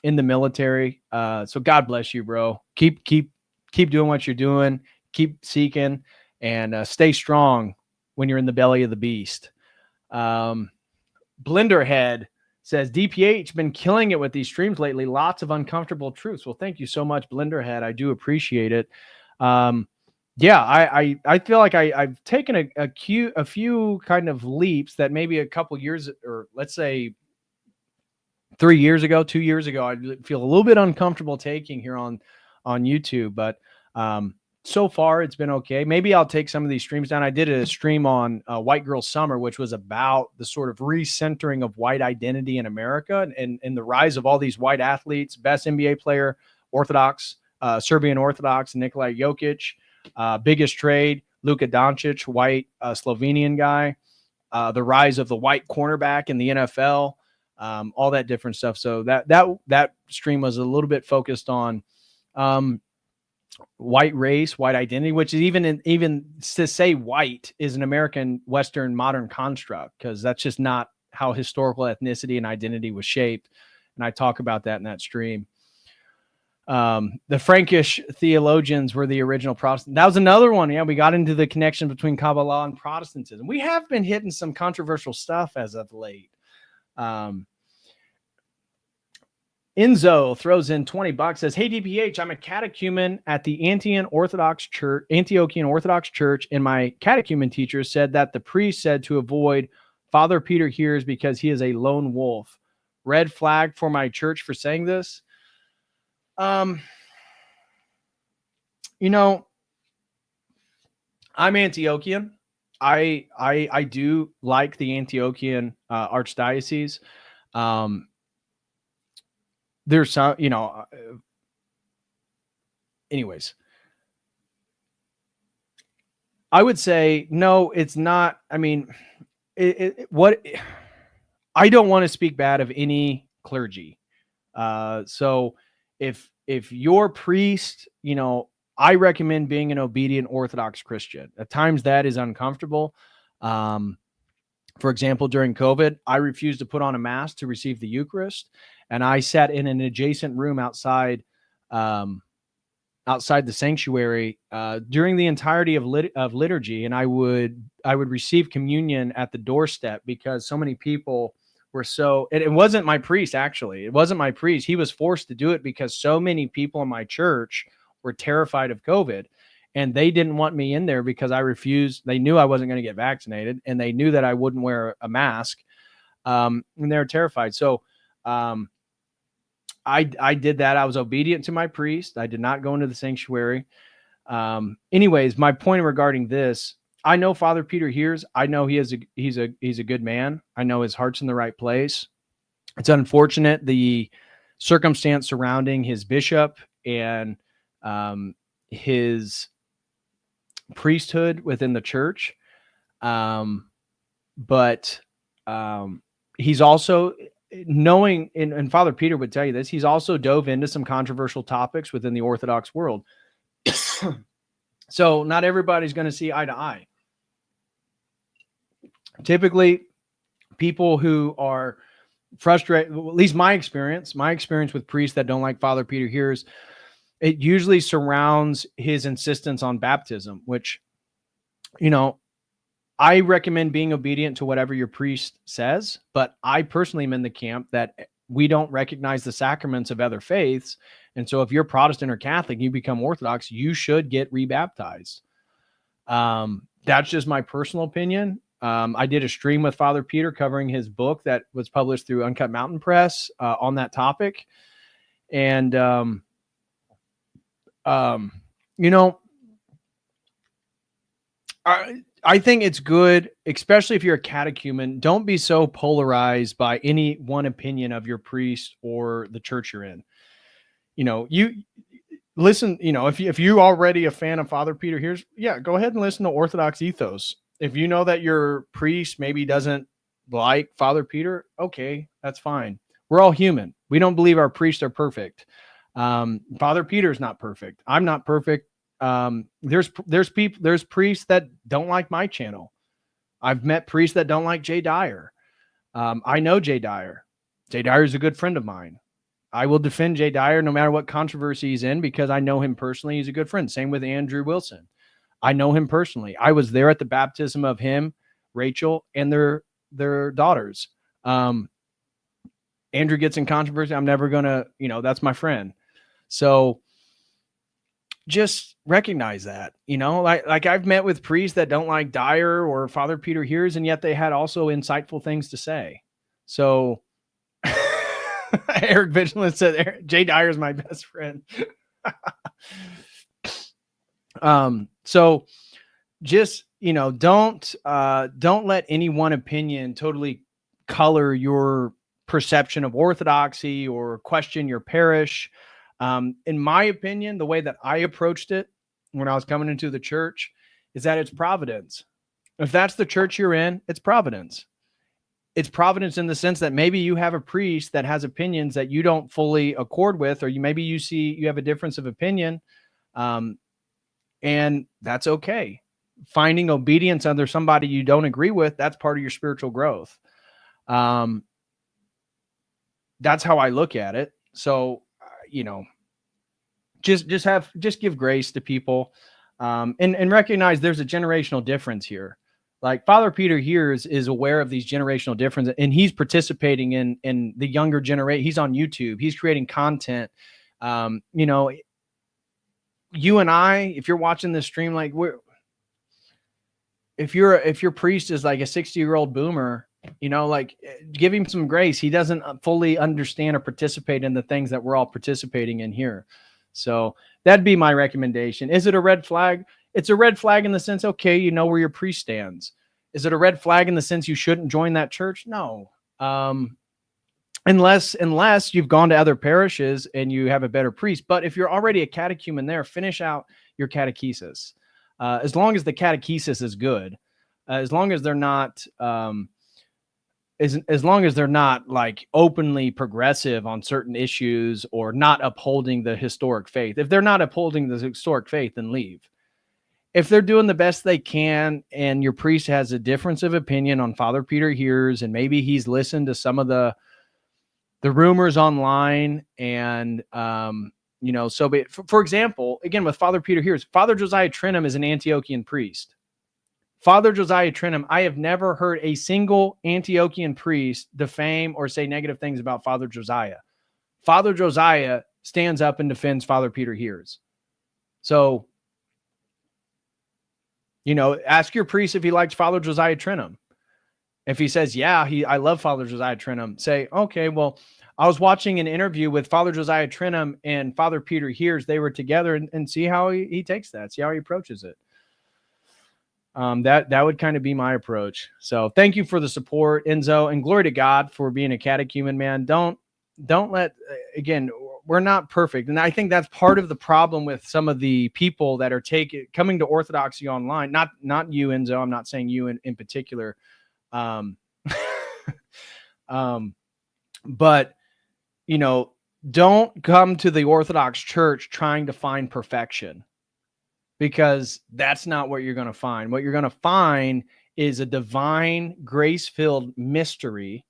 military. So God bless you, bro. Keep doing what you're doing. Keep seeking, and stay strong when you're in the belly of the beast. Blenderhead says, DPH been killing it with these streams lately. Lots of uncomfortable truths. Well, thank you so much, Blenderhead. I do appreciate it. Yeah, I feel like I've taken a few kind of leaps that maybe a couple years, or let's say 3 years ago, 2 years ago, I feel a little bit uncomfortable taking here on YouTube, but so far it's been okay. Maybe I'll take some of these streams down. I did a stream on White Girl Summer, which was about the sort of recentering of white identity in America and the rise of all these white athletes, best NBA player, Orthodox, Serbian Orthodox, Nikola Jokic, biggest trade, Luka Doncic, white Slovenian guy, the rise of the white cornerback in the NFL, all that different stuff. So that stream was a little bit focused on white race, white identity, which is even to say white is an American Western modern construct, because that's just not how historical ethnicity and identity was shaped. And I talk about that in that stream. The Frankish theologians were the original Protestant. That was another one. Yeah, we got into the connection between Kabbalah and Protestantism. We have been hitting some controversial stuff as of late. Enzo throws in $20, says, hey, DPH, I'm a catechumen at the Antiochian Orthodox Church, and my catechumen teacher said that the priest said to avoid Father Peter hears because he is a lone wolf. Red flag for my church for saying this. I'm Antiochian. I do like the Antiochian archdiocese. There's some, anyways, I would say, no, it's not. I mean, I don't want to speak bad of any clergy. So if your priest, I recommend being an obedient Orthodox Christian. At times that is uncomfortable. For example, during COVID, I refused to put on a mask to receive the Eucharist, and I sat in an adjacent room outside the sanctuary during the entirety of liturgy, and I would receive communion at the doorstep because so many people were so. It wasn't my priest, actually. It wasn't my priest. He was forced to do it because so many people in my church were terrified of COVID. And they didn't want me in there because I refused. They knew I wasn't going to get vaccinated, and they knew that I wouldn't wear a mask. And they were terrified. So I did that. I was obedient to my priest. I did not go into the sanctuary. Anyways, my point regarding this, I know Father Peter hears. I know he's a good man. I know his heart's in the right place. It's unfortunate the circumstance surrounding his bishop and his priesthood within the church. But he's also knowing, and Father Peter would tell you this, he's also dove into some controversial topics within the Orthodox world. So not everybody's going to see eye to eye. Typically, people who are frustrated, at least my experience with priests that don't like Father Peter hears, it usually surrounds his insistence on baptism, which, I recommend being obedient to whatever your priest says, but I personally am in the camp that we don't recognize the sacraments of other faiths. And so if you're Protestant or Catholic, you become Orthodox, you should get rebaptized. That's just my personal opinion. I did a stream with Father Peter covering his book that was published through Uncut Mountain Press on that topic. And, you know, I think it's good, especially if you're a catechumen, don't be so polarized by any one opinion of your priest or the church you're in. You know, you listen, you know, if you already a fan of Father Peter, go ahead and listen to Orthodox ethos. If you know that your priest maybe doesn't like Father Peter, okay, that's fine. We're all human. We don't believe our priests are perfect. Father Peter's not perfect. I'm not perfect. There's priests that don't like my channel. I've met priests that don't like Jay Dyer. I know Jay Dyer. Jay Dyer is a good friend of mine. I will defend Jay Dyer no matter what controversy he's in because I know him personally. He's a good friend. Same with Andrew Wilson. I know him personally. I was there at the baptism of him, Rachel, and their daughters. Andrew gets in controversy. I'm never gonna, that's my friend. So just recognize that, like I've met with priests that don't like Dyer or Father Peter Hears, and yet they had also insightful things to say. So Eric Vigilant said, Jay Dyer is my best friend. So just, don't let any one opinion totally color your perception of orthodoxy or question your parish. In my opinion, the way that I approached it when I was coming into the church is that it's providence. If that's the church you're in, it's providence. It's providence in the sense that maybe you have a priest that has opinions that you don't fully accord with, or you have a difference of opinion. And that's okay. Finding obedience under somebody you don't agree with, that's part of your spiritual growth. That's how I look at it. So, just give grace to people, and recognize there's a generational difference here. Like Father Peter here is aware of these generational differences, and he's participating in the younger generation. He's on YouTube. He's creating content. You and I, if you're watching this stream, like if your priest is like a 60-year-old boomer, like give him some grace. He doesn't fully understand or participate in the things that we're all participating in here. So that'd be my recommendation. Is it a red flag? It's a red flag in the sense, okay, you know where your priest stands. Is it a red flag in the sense you shouldn't join that church? No. Unless you've gone to other parishes and you have a better priest. But if you're already a catechumen there, finish out your catechesis. As long as the catechesis is good, as long as they're not, as long as they're not like openly progressive on certain issues or not upholding the historic faith. If they're not upholding the historic faith, then leave. If they're doing the best they can and your priest has a difference of opinion on Father Peter Hears, and maybe he's listened to some of the rumors online, and so be it. For example, again, with Father Peter Hears, Father Josiah Trenum is an Antiochian priest. Father Josiah Trenum, I have never heard a single Antiochian priest defame or say negative things about Father Josiah. Father Josiah stands up and defends Father Peter Hears. So, ask your priest if he likes Father Josiah Trenum. If he says, yeah, I love Father Josiah Trenum, say, okay, well, I was watching an interview with Father Josiah Trenum and Father Peter Hears. They were together, and see how he takes that, see how he approaches it. That would kind of be my approach. So thank you for the support, Enzo, and glory to God for being a catechumen, man. Don't let, again, we're not perfect. And I think that's part of the problem with some of the people that are coming to Orthodoxy online. Not you, Enzo. I'm not saying you in particular. But don't come to the Orthodox Church trying to find perfection, because that's not what you're going to find. What you're going to find is a divine, grace-filled mystery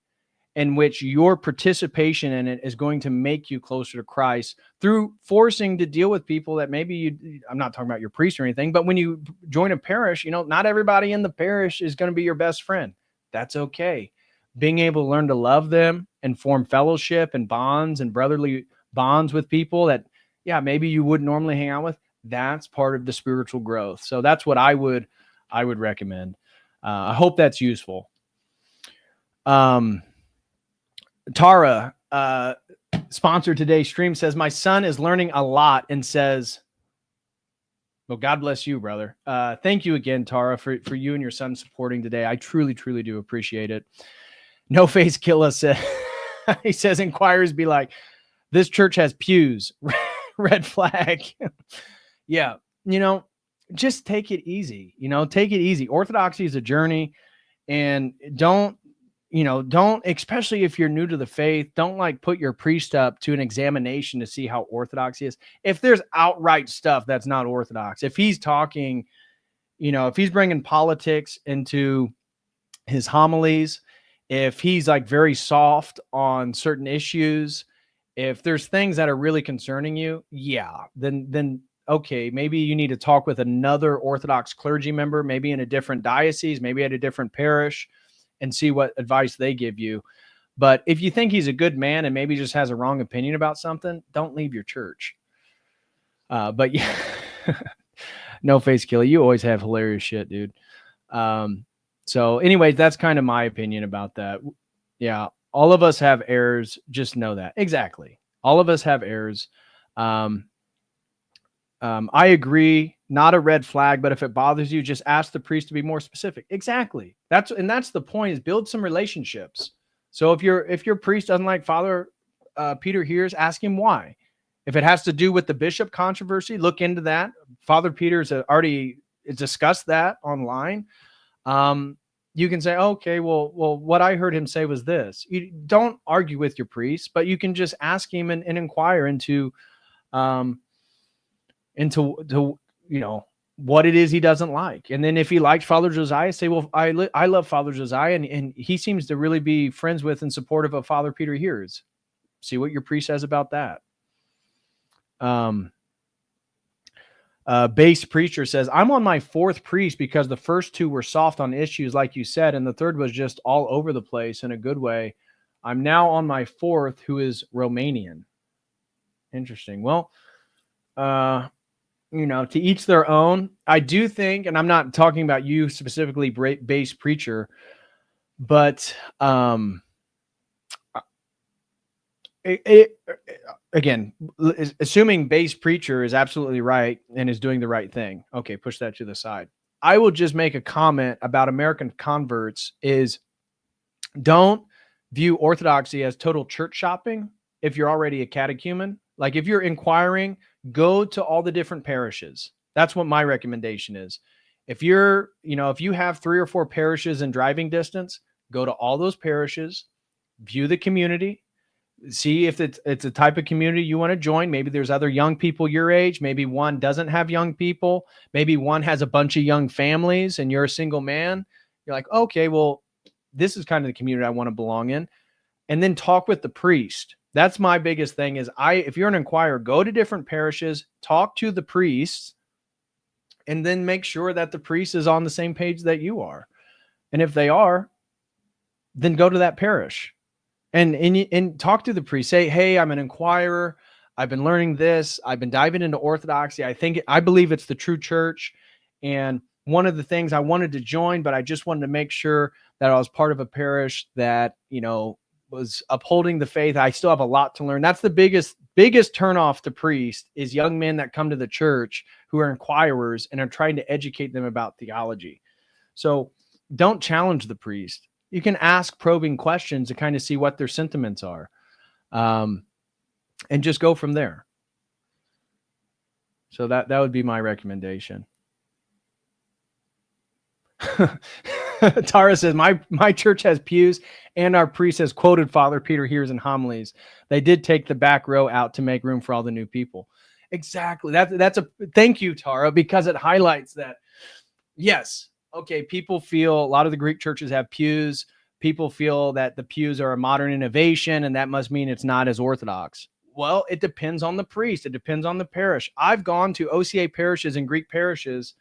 in which your participation in it is going to make you closer to Christ through forcing to deal with people that maybe I'm not talking about your priest or anything, but when you join a parish, not everybody in the parish is going to be your best friend. That's okay. Being able to learn to love them and form fellowship and bonds and brotherly bonds with people that, maybe you wouldn't normally hang out with. That's part of the spiritual growth. So that's what I would recommend. I hope that's useful. Tara, sponsor today's stream says, my son is learning a lot and says, well, God bless you, brother. Thank you again, Tara, for you and your son supporting today. I truly, truly do appreciate it. No Face Killa said, he says, inquirers be like, this church has pews. Red flag. Yeah. Just take it easy. Take it easy. Orthodoxy is a journey, and don't, especially if you're new to the faith, don't like put your priest up to an examination to see how orthodox he is. If there's outright stuff that's not orthodox, if he's talking, if he's bringing politics into his homilies, if he's like very soft on certain issues, if there's things that are really concerning you, then okay, maybe you need to talk with another Orthodox clergy member, maybe in a different diocese, maybe at a different parish, and see what advice they give you. But if you think he's a good man and maybe just has a wrong opinion about something, don't leave your church. But yeah, No Face Killer, you always have hilarious shit, dude. So anyways, that's kind of my opinion about that. Yeah, all of us have errors. Just know that. Exactly. All of us have errors. I agree. Not a red flag, but if it bothers you, just ask the priest to be more specific. Exactly. That's the point, is build some relationships. So if your priest doesn't like Father Peter Hears, ask him why. If it has to do with the bishop controversy, look into that. Father Peter's already discussed that online. You can say, okay, well, what I heard him say was this. You don't argue with your priest, but you can just ask him and inquire into what it is he doesn't like. And then if he likes Father Josiah, say, well, I love Father Josiah, and he seems to really be friends with and supportive of Father Peter Hears. See what your priest says about that. Base Preacher says, I'm on my 4th priest because the first 2 were soft on issues, like you said, and the 3rd was just all over the place in a good way. I'm now on my 4th, who is Romanian. Interesting. Well, to each their own. I do think, and I'm not talking about you specifically, Base Preacher, but again, assuming Base Preacher is absolutely right and is doing the right thing. Okay, push that to the side. I will just make a comment about American converts is don't view Orthodoxy as total church shopping if you're already a catechumen. Like if you're inquiring, go to all the different parishes. That's what my recommendation is. If if you have 3 or 4 parishes in driving distance, go to all those parishes, view the community, see if it's a type of community you want to join. Maybe there's other young people your age. Maybe one doesn't have young people. Maybe one has a bunch of young families and you're a single man. You're like, okay, well, this is kind of the community I want to belong in. And then talk with the priest. That's my biggest thing is if you're an inquirer, go to different parishes, talk to the priests, and then make sure that the priest is on the same page that you are. And if they are, then go to that parish and talk to the priest. Say, hey, I'm an inquirer. I've been learning this. I've been diving into Orthodoxy. I believe it's the true church. And one of the things I wanted to join, but I just wanted to make sure that I was part of a parish that, was upholding the faith. I still have a lot to learn. That's the biggest turnoff to priest is young men that come to the church who are inquirers and are trying to educate them about theology. So don't challenge the priest. You can ask probing questions to kind of see what their sentiments are, and just go from there. So that would be my recommendation. Tara says, my church has pews and our priest has quoted Father Peter Hears in homilies. They did take the back row out to make room for all the new people. Exactly. Thank you, Tara, because it highlights that. Yes. Okay. People feel a lot of the Greek churches have pews. People feel that the pews are a modern innovation and that must mean it's not as orthodox. Well, it depends on the priest. It depends on the parish. I've gone to OCA parishes and Greek parishes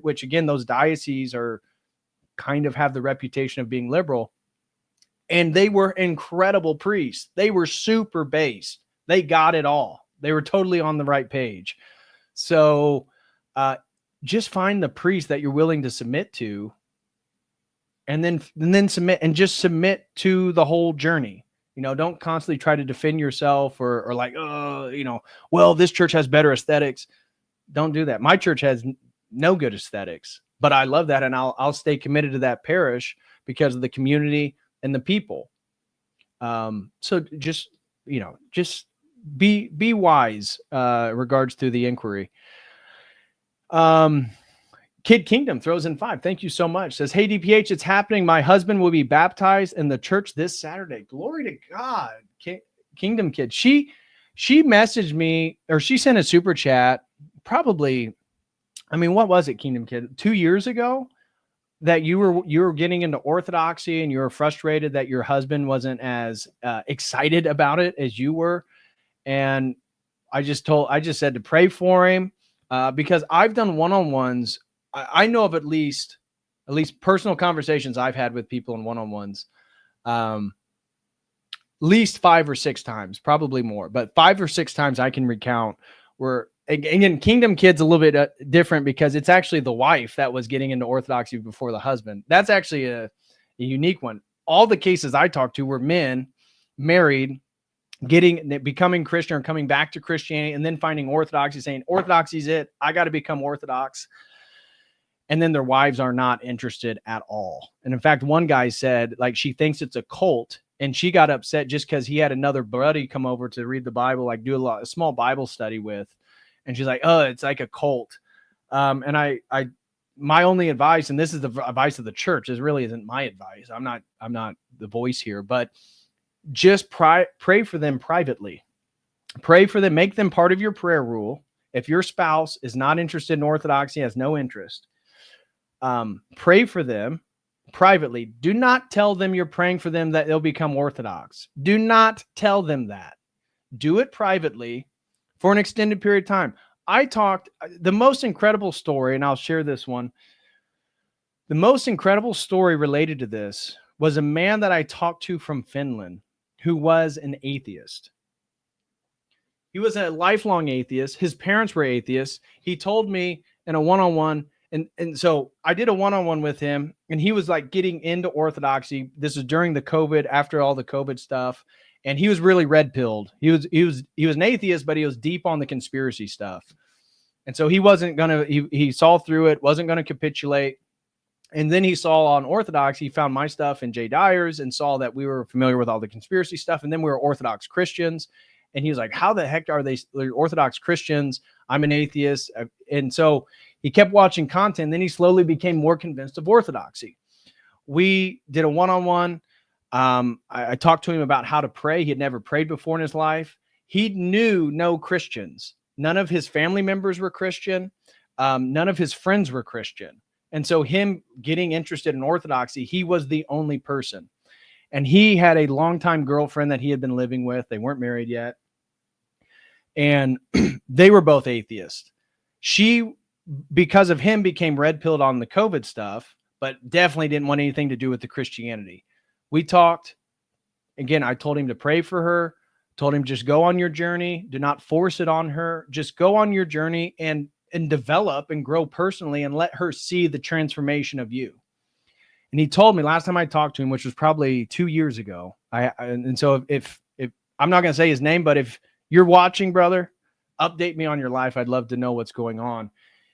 which again, those dioceses are kind of have the reputation of being liberal. And they were incredible priests. They were super based. They got it all. They were totally on the right page. So just find the priest that you're willing to submit to, and then submit to the whole journey. You know, don't constantly try to defend yourself or like, oh, you know, well, this church has better aesthetics. Don't do that. My church has no good aesthetics, but I love that. And I'll stay committed to that parish because of the community and the people. So just, you know, just be wise, regards to the inquiry. Kid Kingdom throws in 5. Thank you so much. Says, hey, DPH, it's happening. My husband will be baptized in the church this Saturday. Glory to God. Kingdom Kid. She messaged me, or she sent a super chat probably, I mean, what was it, Kingdom Kid? 2 years ago, that you were getting into Orthodoxy and you were frustrated that your husband wasn't as excited about it as you were. And I just said to pray for him, because I've done one-on-ones. I know of at least personal conversations I've had with people in one-on-ones, at least 5 or 6 times, probably more, but 5 or 6 times I can recount where, again, Kingdom Kid's a little bit different because it's actually the wife that was getting into Orthodoxy before the husband. That's actually a unique one. All the cases I talked to were men married, becoming Christian or coming back to Christianity, and then finding Orthodoxy, saying Orthodoxy's it. I got to become Orthodox. And then their wives are not interested at all. And in fact, one guy said, like, she thinks it's a cult, and she got upset just because he had another buddy come over to read the Bible, like do a small Bible study with. And she's like, oh, it's like a cult. And my only advice, and this is the advice of the church, this really isn't my advice. I'm not the voice here, but just pray for them privately. Pray for them. Make them part of your prayer rule. If your spouse is not interested in Orthodoxy, has no interest, pray for them privately. Do not tell them you're praying for them that they'll become Orthodox. Do not tell them that. Do it privately for an extended period of time. The most incredible story, and I'll share this one. The most incredible story related to this was a man that I talked to from Finland who was an atheist. He was a lifelong atheist. His parents were atheists. He told me in a one-on-one, and so I did a one-on-one with him, and he was like getting into Orthodoxy. This is during the COVID, after all the COVID stuff. And he was really red-pilled. He was an atheist, but he was deep on the conspiracy stuff. And so he wasn't going to, he saw through it, wasn't going to capitulate. And then he saw on Orthodox, he found my stuff in Jay Dyer's and saw that we were familiar with all the conspiracy stuff. And then we were Orthodox Christians. And he was like, how the heck are they Orthodox Christians? I'm an atheist. And so he kept watching content. And then he slowly became more convinced of Orthodoxy. We did a one-on-one. I talked to him about how to pray. He had never prayed before in his life. He knew no Christians. None of his family members were Christian. None of his friends were Christian. And so him getting interested in Orthodoxy, he was the only person. And he had a longtime girlfriend that he had been living with. They weren't married yet. And they were both atheists. She, because of him, became red-pilled on the COVID stuff, but definitely didn't want anything to do with the Christianity. We talked. Again, I told him to pray for her, told him just go on your journey. Do not force it on her. Just go on your journey and develop and grow personally and let her see the transformation of you. And he told me last time I talked to him, which was probably 2 years ago. And so if I'm not going to say his name, but if you're watching, brother, update me on your life. I'd love to know what's going on.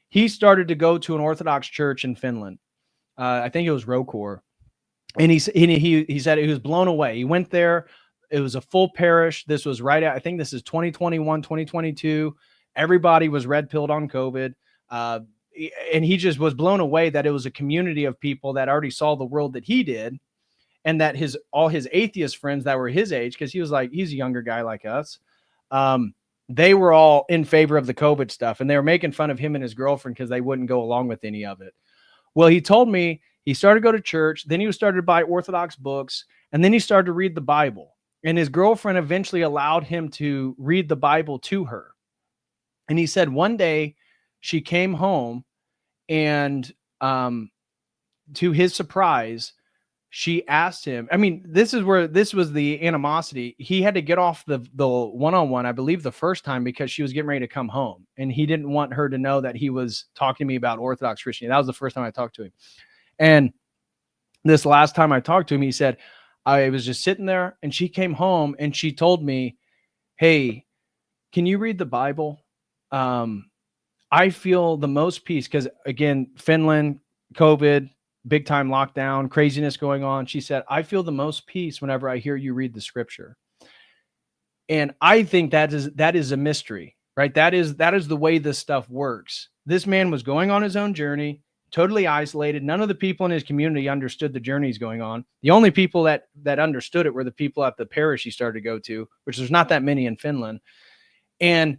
He started to go to an Orthodox church in Finland. I think it was Rokor. And he said he was blown away. He went there. It was a full parish. This was right at, I think this is 2021, 2022. Everybody was red-pilled on COVID. And he just was blown away that it was a community of people that already saw the world that he did. And that all his atheist friends that were his age, because he's a younger guy like us, they were all in favor of the COVID stuff. And they were making fun of him and his girlfriend because they wouldn't go along with any of it. Well, he told me he started to go to church. Then he started to buy Orthodox books. And then he started to read the Bible. And his girlfriend eventually allowed him to read the Bible to her. And he said one day she came home and to his surprise, she asked him, I mean, this was the animosity. He had to get off the one-on-one, I believe the first time, because she was getting ready to come home. And he didn't want her to know that he was talking to me about Orthodox Christianity. That was the first time I talked to him. And this last time I talked to him, he said, I was just sitting there, and she came home and she told me, hey, can you read the Bible? I feel the most peace because, again, Finland, COVID, big time lockdown, craziness going on. She said, I feel the most peace whenever I hear you read the scripture. And I think that is a mystery, right? That is the way this stuff works. This man was going on his own journey, totally isolated. None of the people in his community understood the journey he's going on. The only people that understood it were the people at the parish he started to go to, which there's not that many in Finland. And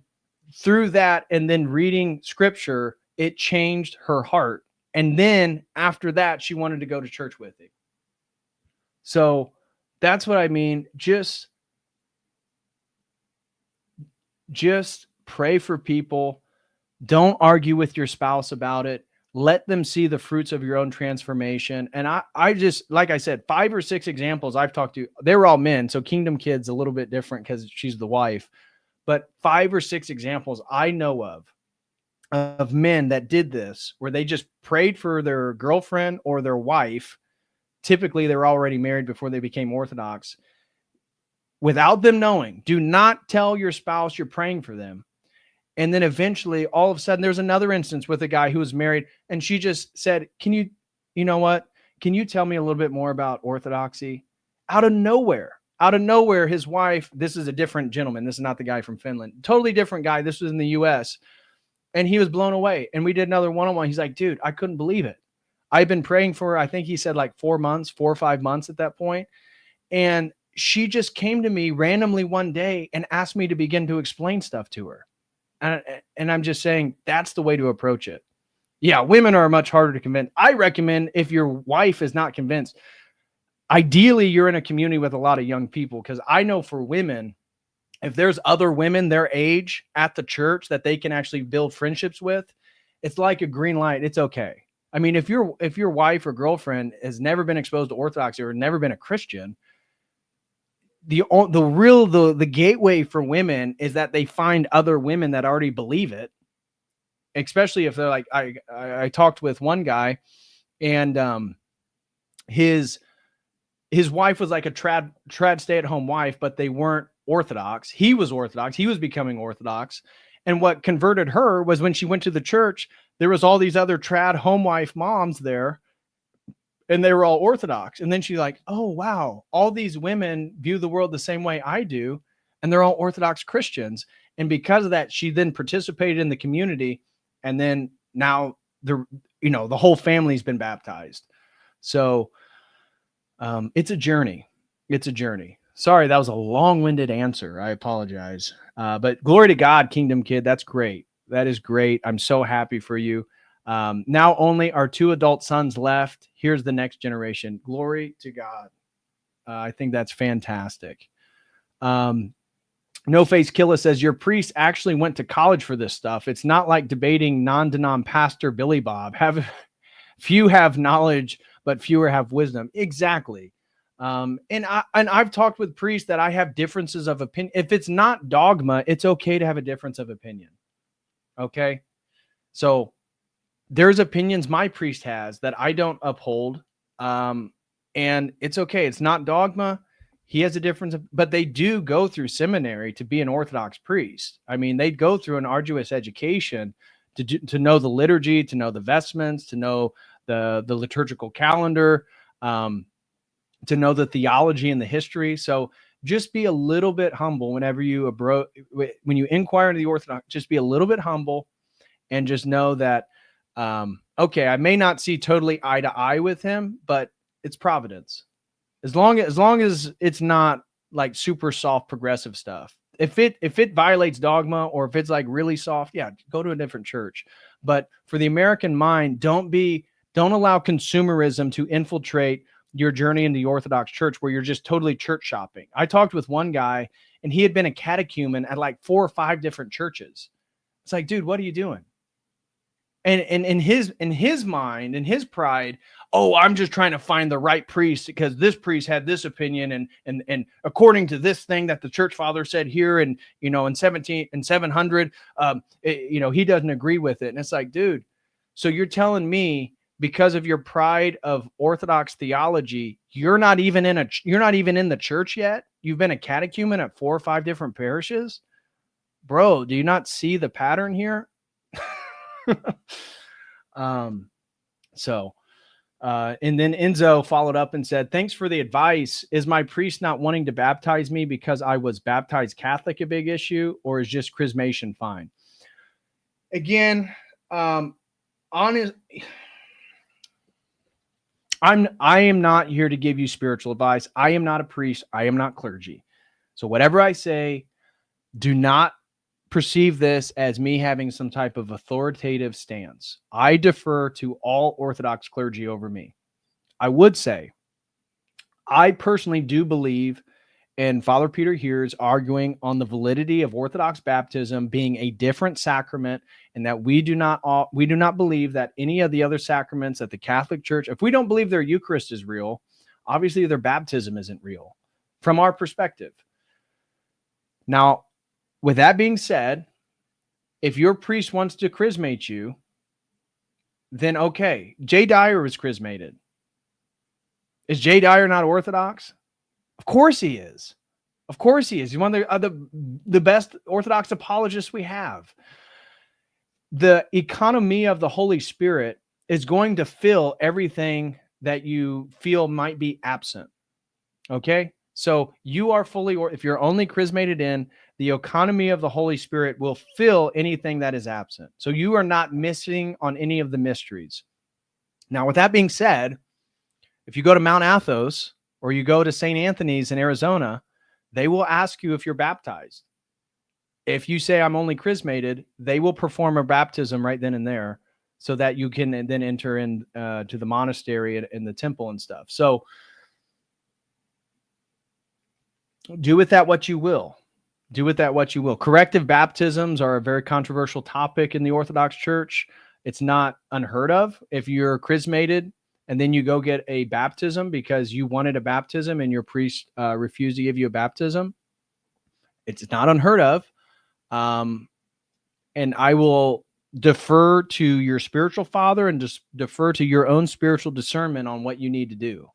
through that, and then reading scripture, it changed her heart. And then after that, she wanted to go to church with him. So that's what I mean. Just pray for people. Don't argue with your spouse about it. Let them see the fruits of your own transformation. And I just, like I said, 5 or 6 examples I've talked to, they were all men. So Kingdom Kid's a little bit different because she's the wife. But 5 or 6 examples I know of men that did this, where they just prayed for their girlfriend or their wife. Typically, they were already married before they became Orthodox. Without them knowing, do not tell your spouse you're praying for them. And then eventually, all of a sudden, there's another instance with a guy who was married, and she just said, you know what? Can you tell me a little bit more about Orthodoxy? Out of nowhere, his wife, this is a different gentleman. This is not the guy from Finland. Totally different guy. This was in the US. And he was blown away. And we did another one-on-one. He's like, dude, I couldn't believe it. I've been praying for her. I think he said like 4 or 5 months at that point. And she just came to me randomly one day and asked me to begin to explain stuff to her. And I'm just saying that's the way to approach it. Yeah, women are much harder to convince. I recommend, if your wife is not convinced, ideally you're in a community with a lot of young people, because I know for women, if there's other women their age at the church that they can actually build friendships with, it's like a green light. It's okay. I mean, if your wife or girlfriend has never been exposed to Orthodoxy or never been a Christian, the gateway for women is that they find other women that already believe it. Especially if they're like, I talked with one guy, and his wife was like a trad stay-at-home wife, but they weren't Orthodox. He was Orthodox. He was becoming Orthodox. And what converted her was when she went to the church, there was all these other trad home wife moms there, and they were all Orthodox. And then she's like, oh, wow, all these women view the world the same way I do, and they're all Orthodox Christians. And because of that, she then participated in the community. And then now the whole family's been baptized. So it's a journey. It's a journey. Sorry, that was a long-winded answer. I apologize. But glory to God, Kingdom Kid. That's great. That is great. I'm so happy for you. Now only our 2 adult sons left. Here's the next generation. Glory to God. I think that's fantastic. No Face Killa says, your priest actually went to college for this stuff. It's not like debating non-denom pastor Billy Bob. Few have knowledge, but fewer have wisdom. Exactly. And I've talked with priests that I have differences of opinion. If it's not dogma, it's okay to have a difference of opinion. Okay. So there's opinions my priest has that I don't uphold. And it's okay. It's not dogma. He has a difference, but they do go through seminary to be an Orthodox priest. I mean, they go through an arduous education to know the liturgy, to know the vestments, to know the liturgical calendar, to know the theology and the history. So just be a little bit humble whenever when you inquire into the Orthodox. Just be a little bit humble, and just know that okay, I may not see totally eye to eye with him, but it's providence. As long as it's not like super soft progressive stuff. If it violates dogma, or if it's like really soft, yeah, go to a different church. But for the American mind, don't allow consumerism to infiltrate your journey in the Orthodox Church, where you're just totally church shopping. I talked with one guy, and he had been a catechumen at like 4 or 5 different churches. It's like, dude, what are you doing? And in his mind, in his pride, oh, I'm just trying to find the right priest because this priest had this opinion, and according to this thing that the church father said here, and in 700, he doesn't agree with it. And it's like, dude, so you're telling me because of your pride of Orthodox theology, you're not even in the church yet. You've been a catechumen at 4 or 5 different parishes. Bro, do you not see the pattern here? And then Enzo followed up and said, thanks for the advice. Is my priest not wanting to baptize me because I was baptized Catholic a big issue, or is just chrismation fine? Again, honest, I am not here to give you spiritual advice. I am not a priest. I am not clergy. So whatever I say, do not perceive this as me having some type of authoritative stance. I defer to all Orthodox clergy over me. I would say, I personally do believe, and Father Peter here is arguing on the validity of Orthodox baptism being a different sacrament, and that we do not believe that any of the other sacraments at the Catholic Church, if we don't believe their Eucharist is real, obviously their baptism isn't real from our perspective. Now, with that being said, if your priest wants to chrismate you, then okay. Jay Dyer was chrismated. Is Jay Dyer not Orthodox? Of course he is. Of course he is. He's one of the best Orthodox apologists we have. The economy of the Holy Spirit is going to fill everything that you feel might be absent. Okay? So you are fully, or if you're only chrismated in, the economy of the Holy Spirit will fill anything that is absent. So you are not missing on any of the mysteries. Now, with that being said, if you go to Mount Athos or you go to St. Anthony's in Arizona, they will ask you if you're baptized. If you say I'm only chrismated, they will perform a baptism right then and there so that you can then enter in to the monastery and the temple and stuff. So do with that what you will. Do with that what you will. Corrective baptisms are a very controversial topic in the Orthodox Church. It's not unheard of. If you're chrismated and then you go get a baptism because you wanted a baptism and your priest refused to give you a baptism, it's not unheard of. And I will defer to your spiritual father and just defer to your own spiritual discernment on what you need to do.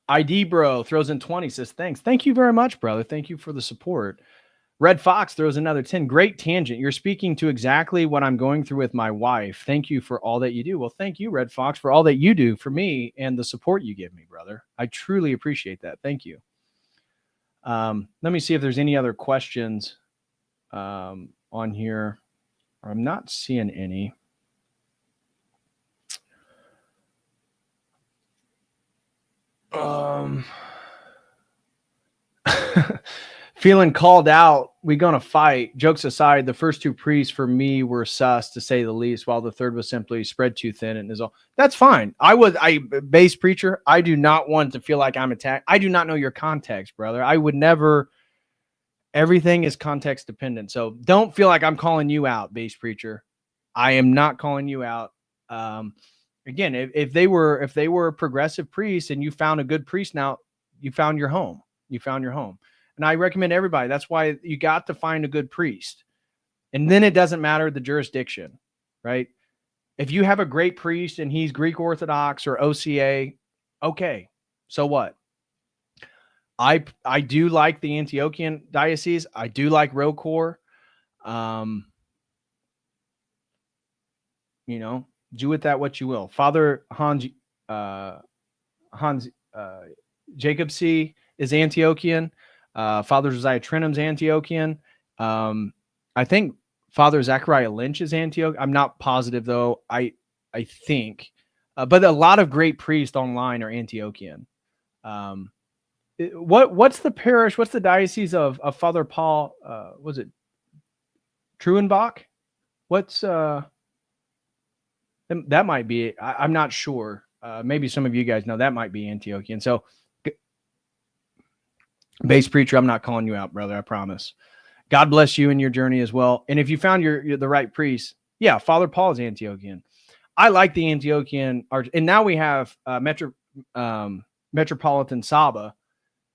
ID Bro throws in 20, says, thanks. Thank you very much, brother. Thank you for the support. Red Fox throws another 10. Great tangent. You're speaking to exactly what I'm going through with my wife. Thank you for all that you do. Well, thank you, Red Fox, for all that you do for me and the support you give me, brother. I truly appreciate that. Thank you. Let me see if there's any other questions on here. I'm not seeing any. Feeling called out, we gonna fight. Jokes aside, the first 2 priests for me were sus to say the least, while the third was simply spread too thin and is all. That's fine. I base preacher. I do not want to feel like I'm attacked. I do not know your context, brother. I would never. Everything is context dependent. So don't feel like I'm calling you out, base preacher. I am not calling you out. Again, if they were progressive priests and you found a good priest, now you found your home. You found your home. And I recommend everybody. That's why you got to find a good priest. And then it doesn't matter the jurisdiction, right? If you have a great priest and he's Greek Orthodox or OCA, okay, so what? I do like the Antiochian diocese. I do like ROCOR. Do with that what you will. Father Hans Jacobsy is Antiochian. Father Josiah Trenum's Antiochian. I think Father Zachariah Lynch is Antioch. I'm not positive though. I think, but a lot of great priests online are Antiochian. What's the parish? What's the diocese of Father Paul? Was it Truenbach? What's that might be. I'm not sure. Maybe some of you guys know that might be Antiochian. So, base preacher, I'm not calling you out, brother. I promise. God bless you in your journey as well. And if you found you're the right priest, yeah, Father Paul is Antiochian. I like the Antiochian art, and now we have Metropolitan Saba,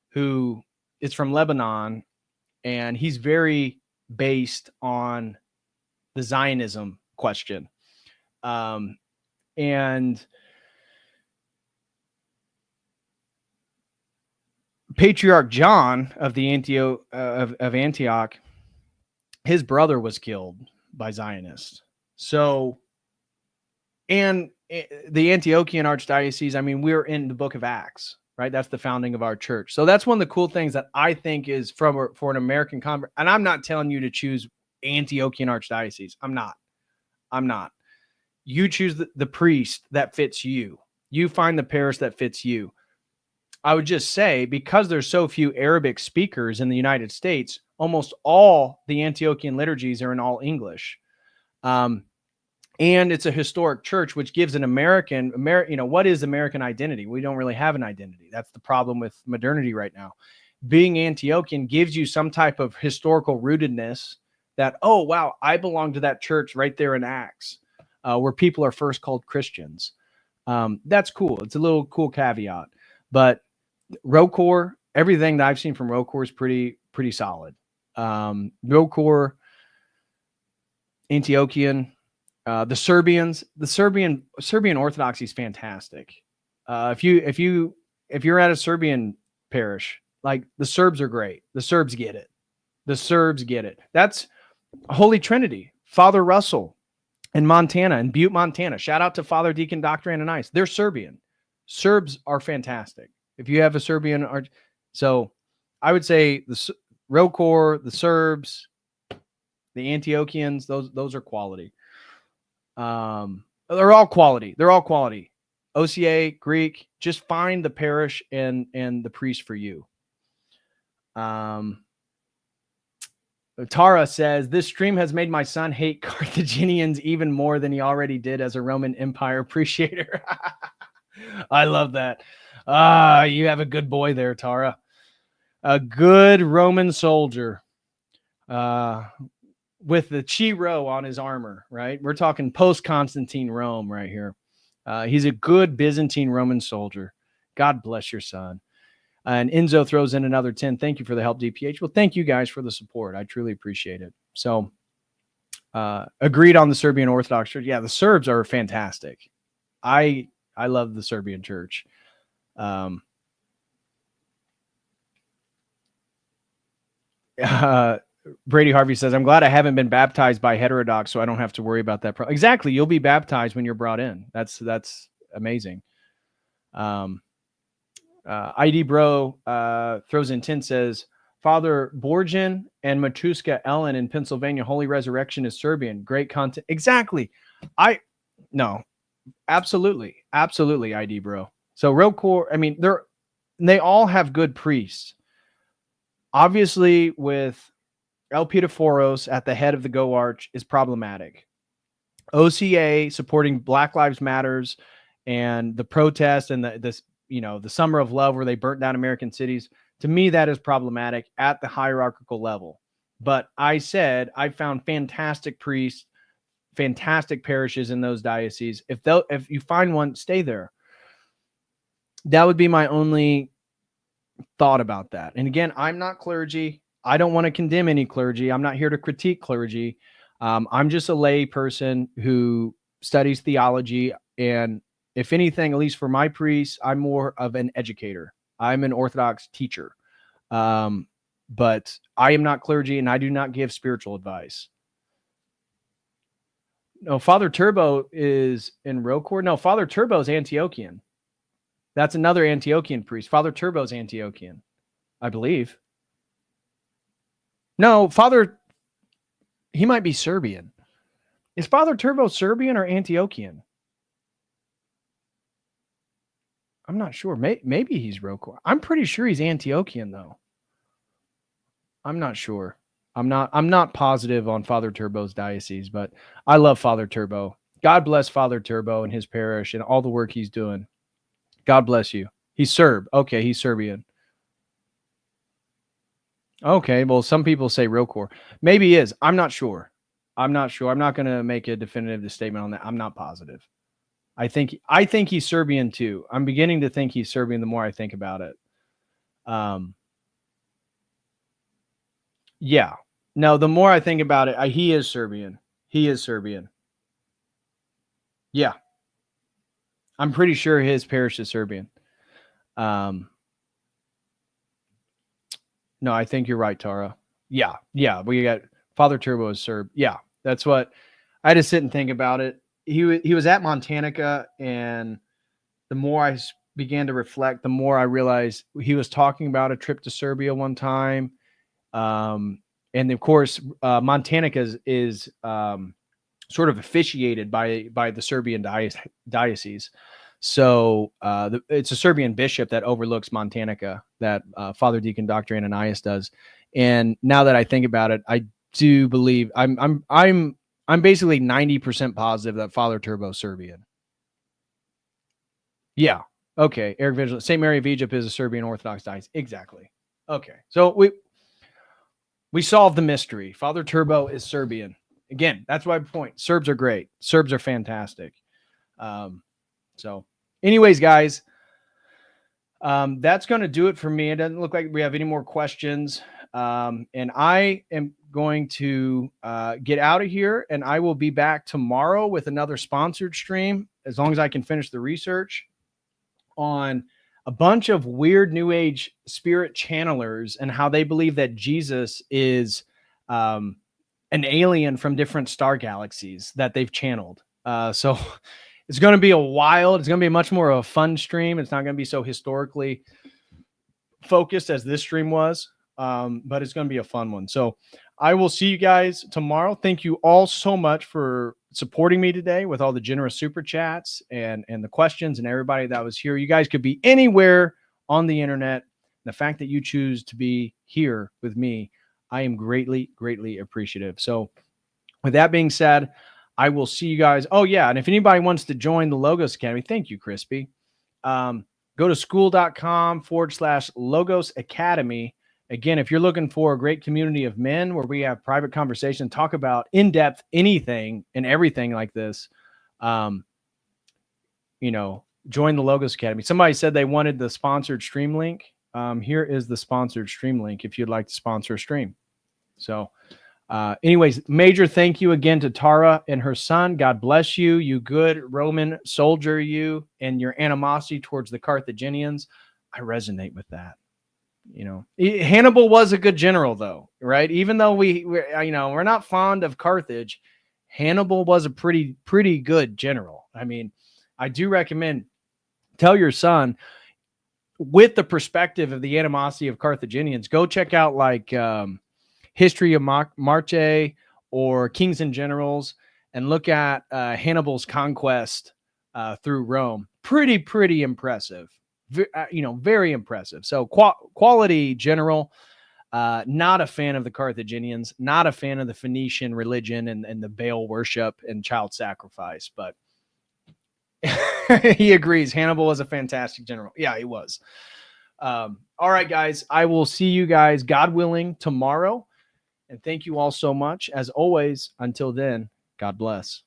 who is from Lebanon, and he's very based on the Zionism question. And Patriarch John of the of Antioch, his brother was killed by Zionists. So, and the Antiochian Archdiocese, I mean, we're in the book of Acts, right? That's the founding of our church. So that's one of the cool things that I think is for an American convert. And I'm not telling you to choose Antiochian Archdiocese. I'm not. You choose the priest that fits you. You find the parish that fits you. I would just say, because there's so few Arabic speakers in the United States, almost all the Antiochian liturgies are in all English. And it's a historic church, which gives an what is American identity? We don't really have an identity. That's the problem with modernity right now. Being Antiochian gives you some type of historical rootedness that, oh, wow, I belong to that church right there in Acts, where people are first called Christians. That's cool. It's a little cool caveat. But ROCOR, everything that I've seen from ROCOR is pretty solid. ROCOR, Antiochian, the Serbian Orthodoxy is fantastic. If you're at a Serbian parish, like, the Serbs are great. The Serbs get it. That's Holy Trinity. Father Russell in Montana, in Butte, Montana. Shout out to Father Deacon Dr. Ananias. They're Serbian. Serbs are fantastic. If you have a Serbian art, so I would say the ROCOR, the Serbs, the Antiochians, those are quality. They're all quality. OCA, Greek, just find the parish and the priest for you. Tara says, this stream has made my son hate Carthaginians even more than he already did as a Roman Empire appreciator. I love that. You have a good boy there, Tara. A good Roman soldier with the Chi-Rho on his armor, right? We're talking post-Constantine Rome right here. He's a good Byzantine Roman soldier. God bless your son. And Enzo throws in another 10. Thank you for the help, DPH. Well, thank you guys for the support. I truly appreciate it. So, agreed on the Serbian Orthodox Church. Yeah, the Serbs are fantastic. I love the Serbian church. Brady Harvey says, I'm glad I haven't been baptized by heterodox, so I don't have to worry about that. Exactly. You'll be baptized when you're brought in. That's amazing. ID Bro throws in 10, says, Father Borjan and Matuska Ellen in Pennsylvania, Holy Resurrection is Serbian. Great content. Exactly. No, absolutely. Absolutely, ID Bro. So ROCOR, I mean, they all have good priests. Obviously, with Elpidophoros at the head of the Go Arch is problematic. OCA supporting Black Lives Matters and the protest and the Summer of Love where they burnt down American cities. To me, that is problematic at the hierarchical level. But I said I found fantastic priests, fantastic parishes in those dioceses. If you find one, stay there. That would be my only thought about that. And again, I'm not clergy. I don't want to condemn any clergy. I'm not here to critique clergy. I'm just a lay person who studies theology. And if anything, at least for my priests, I'm more of an educator. I'm an Orthodox teacher. But I am not clergy and I do not give spiritual advice. No, Father Turbo is in ROCOR. No, Father Turbo is Antiochian. That's another Antiochian priest. Father Turbo is Antiochian, I believe. No, he might be Serbian. Is Father Turbo Serbian or Antiochian? I'm not sure. Maybe he's ROCOR. I'm pretty sure he's Antiochian, though. I'm not sure. I'm not positive on Father Turbo's diocese, but I love Father Turbo. God bless Father Turbo and his parish and all the work he's doing. God bless you. He's Serb. Okay, he's Serbian. Okay, well, some people say ROCOR. Maybe he is. I'm not sure. I'm not going to make a definitive statement on that. I'm not positive. I think he's Serbian too. I'm beginning to think he's Serbian the more I think about it. Yeah. No, the more I think about it, he is Serbian. He is Serbian. Yeah. I'm pretty sure his parish is Serbian. No, I think you're right, Tara. Yeah. We got Father Turbo is Serb. Yeah, that's what I had to sit and think about it. He was at Montanica, and the more I began to reflect, the more I realized he was talking about a trip to Serbia one time. And of course, Montanica is sort of officiated by the Serbian diocese. So it's a Serbian bishop that overlooks Montanica, that Father Deacon Dr. Ananias does. And now that I think about it, I do believe I'm basically 90% positive that Father Turbo is Serbian. Yeah. Okay. Eric Vigil, St. Mary of Egypt is a Serbian Orthodox diocese. Exactly. Okay. So we solved the mystery. Father Turbo is Serbian. Again, that's my point. Serbs are great. Serbs are fantastic. So anyways, guys, that's going to do it for me. It doesn't look like we have any more questions. And I am going to get out of here, and I will be back tomorrow with another sponsored stream, as long as I can finish the research on a bunch of weird New Age spirit channelers and how they believe that Jesus is an alien from different star galaxies that they've channeled. So it's going to be it's going to be much more of a fun stream. It's not going to be so historically focused as this stream was, but it's going to be a fun one. So I will see you guys tomorrow. Thank you all so much for supporting me today with all the generous super chats and the questions, and everybody that was here. You guys could be anywhere on the internet. The fact that you choose to be here with me, I am greatly, greatly appreciative. So with that being said, I will see you guys. Oh yeah. And if anybody wants to join the Logos Academy, thank you, Crispy. Go to school.com/Logos Academy. Again, if you're looking for a great community of men where we have private conversation, talk about in-depth anything and everything like this, join the Logos Academy. Somebody said they wanted the sponsored stream link. Here is the sponsored stream link if you'd like to sponsor a stream. So anyways, major thank you again to Tara and her son. God bless you, you good Roman soldier, you, and your animosity towards the Carthaginians. I resonate with that. Hannibal was a good general, though, right? Even though we're not fond of Carthage, Hannibal was a pretty good general. I mean, I do recommend, tell your son, with the perspective of the animosity of Carthaginians, go check out like History of Marte or Kings and Generals, and look at Hannibal's conquest through Rome. Pretty impressive. Very impressive. So quality general, not a fan of the Carthaginians, not a fan of the Phoenician religion and the Baal worship and child sacrifice, but he agrees. Hannibal was a fantastic general. Yeah, he was. All right, guys, I will see you guys, God willing, tomorrow. And thank you all so much. As always, until then, God bless.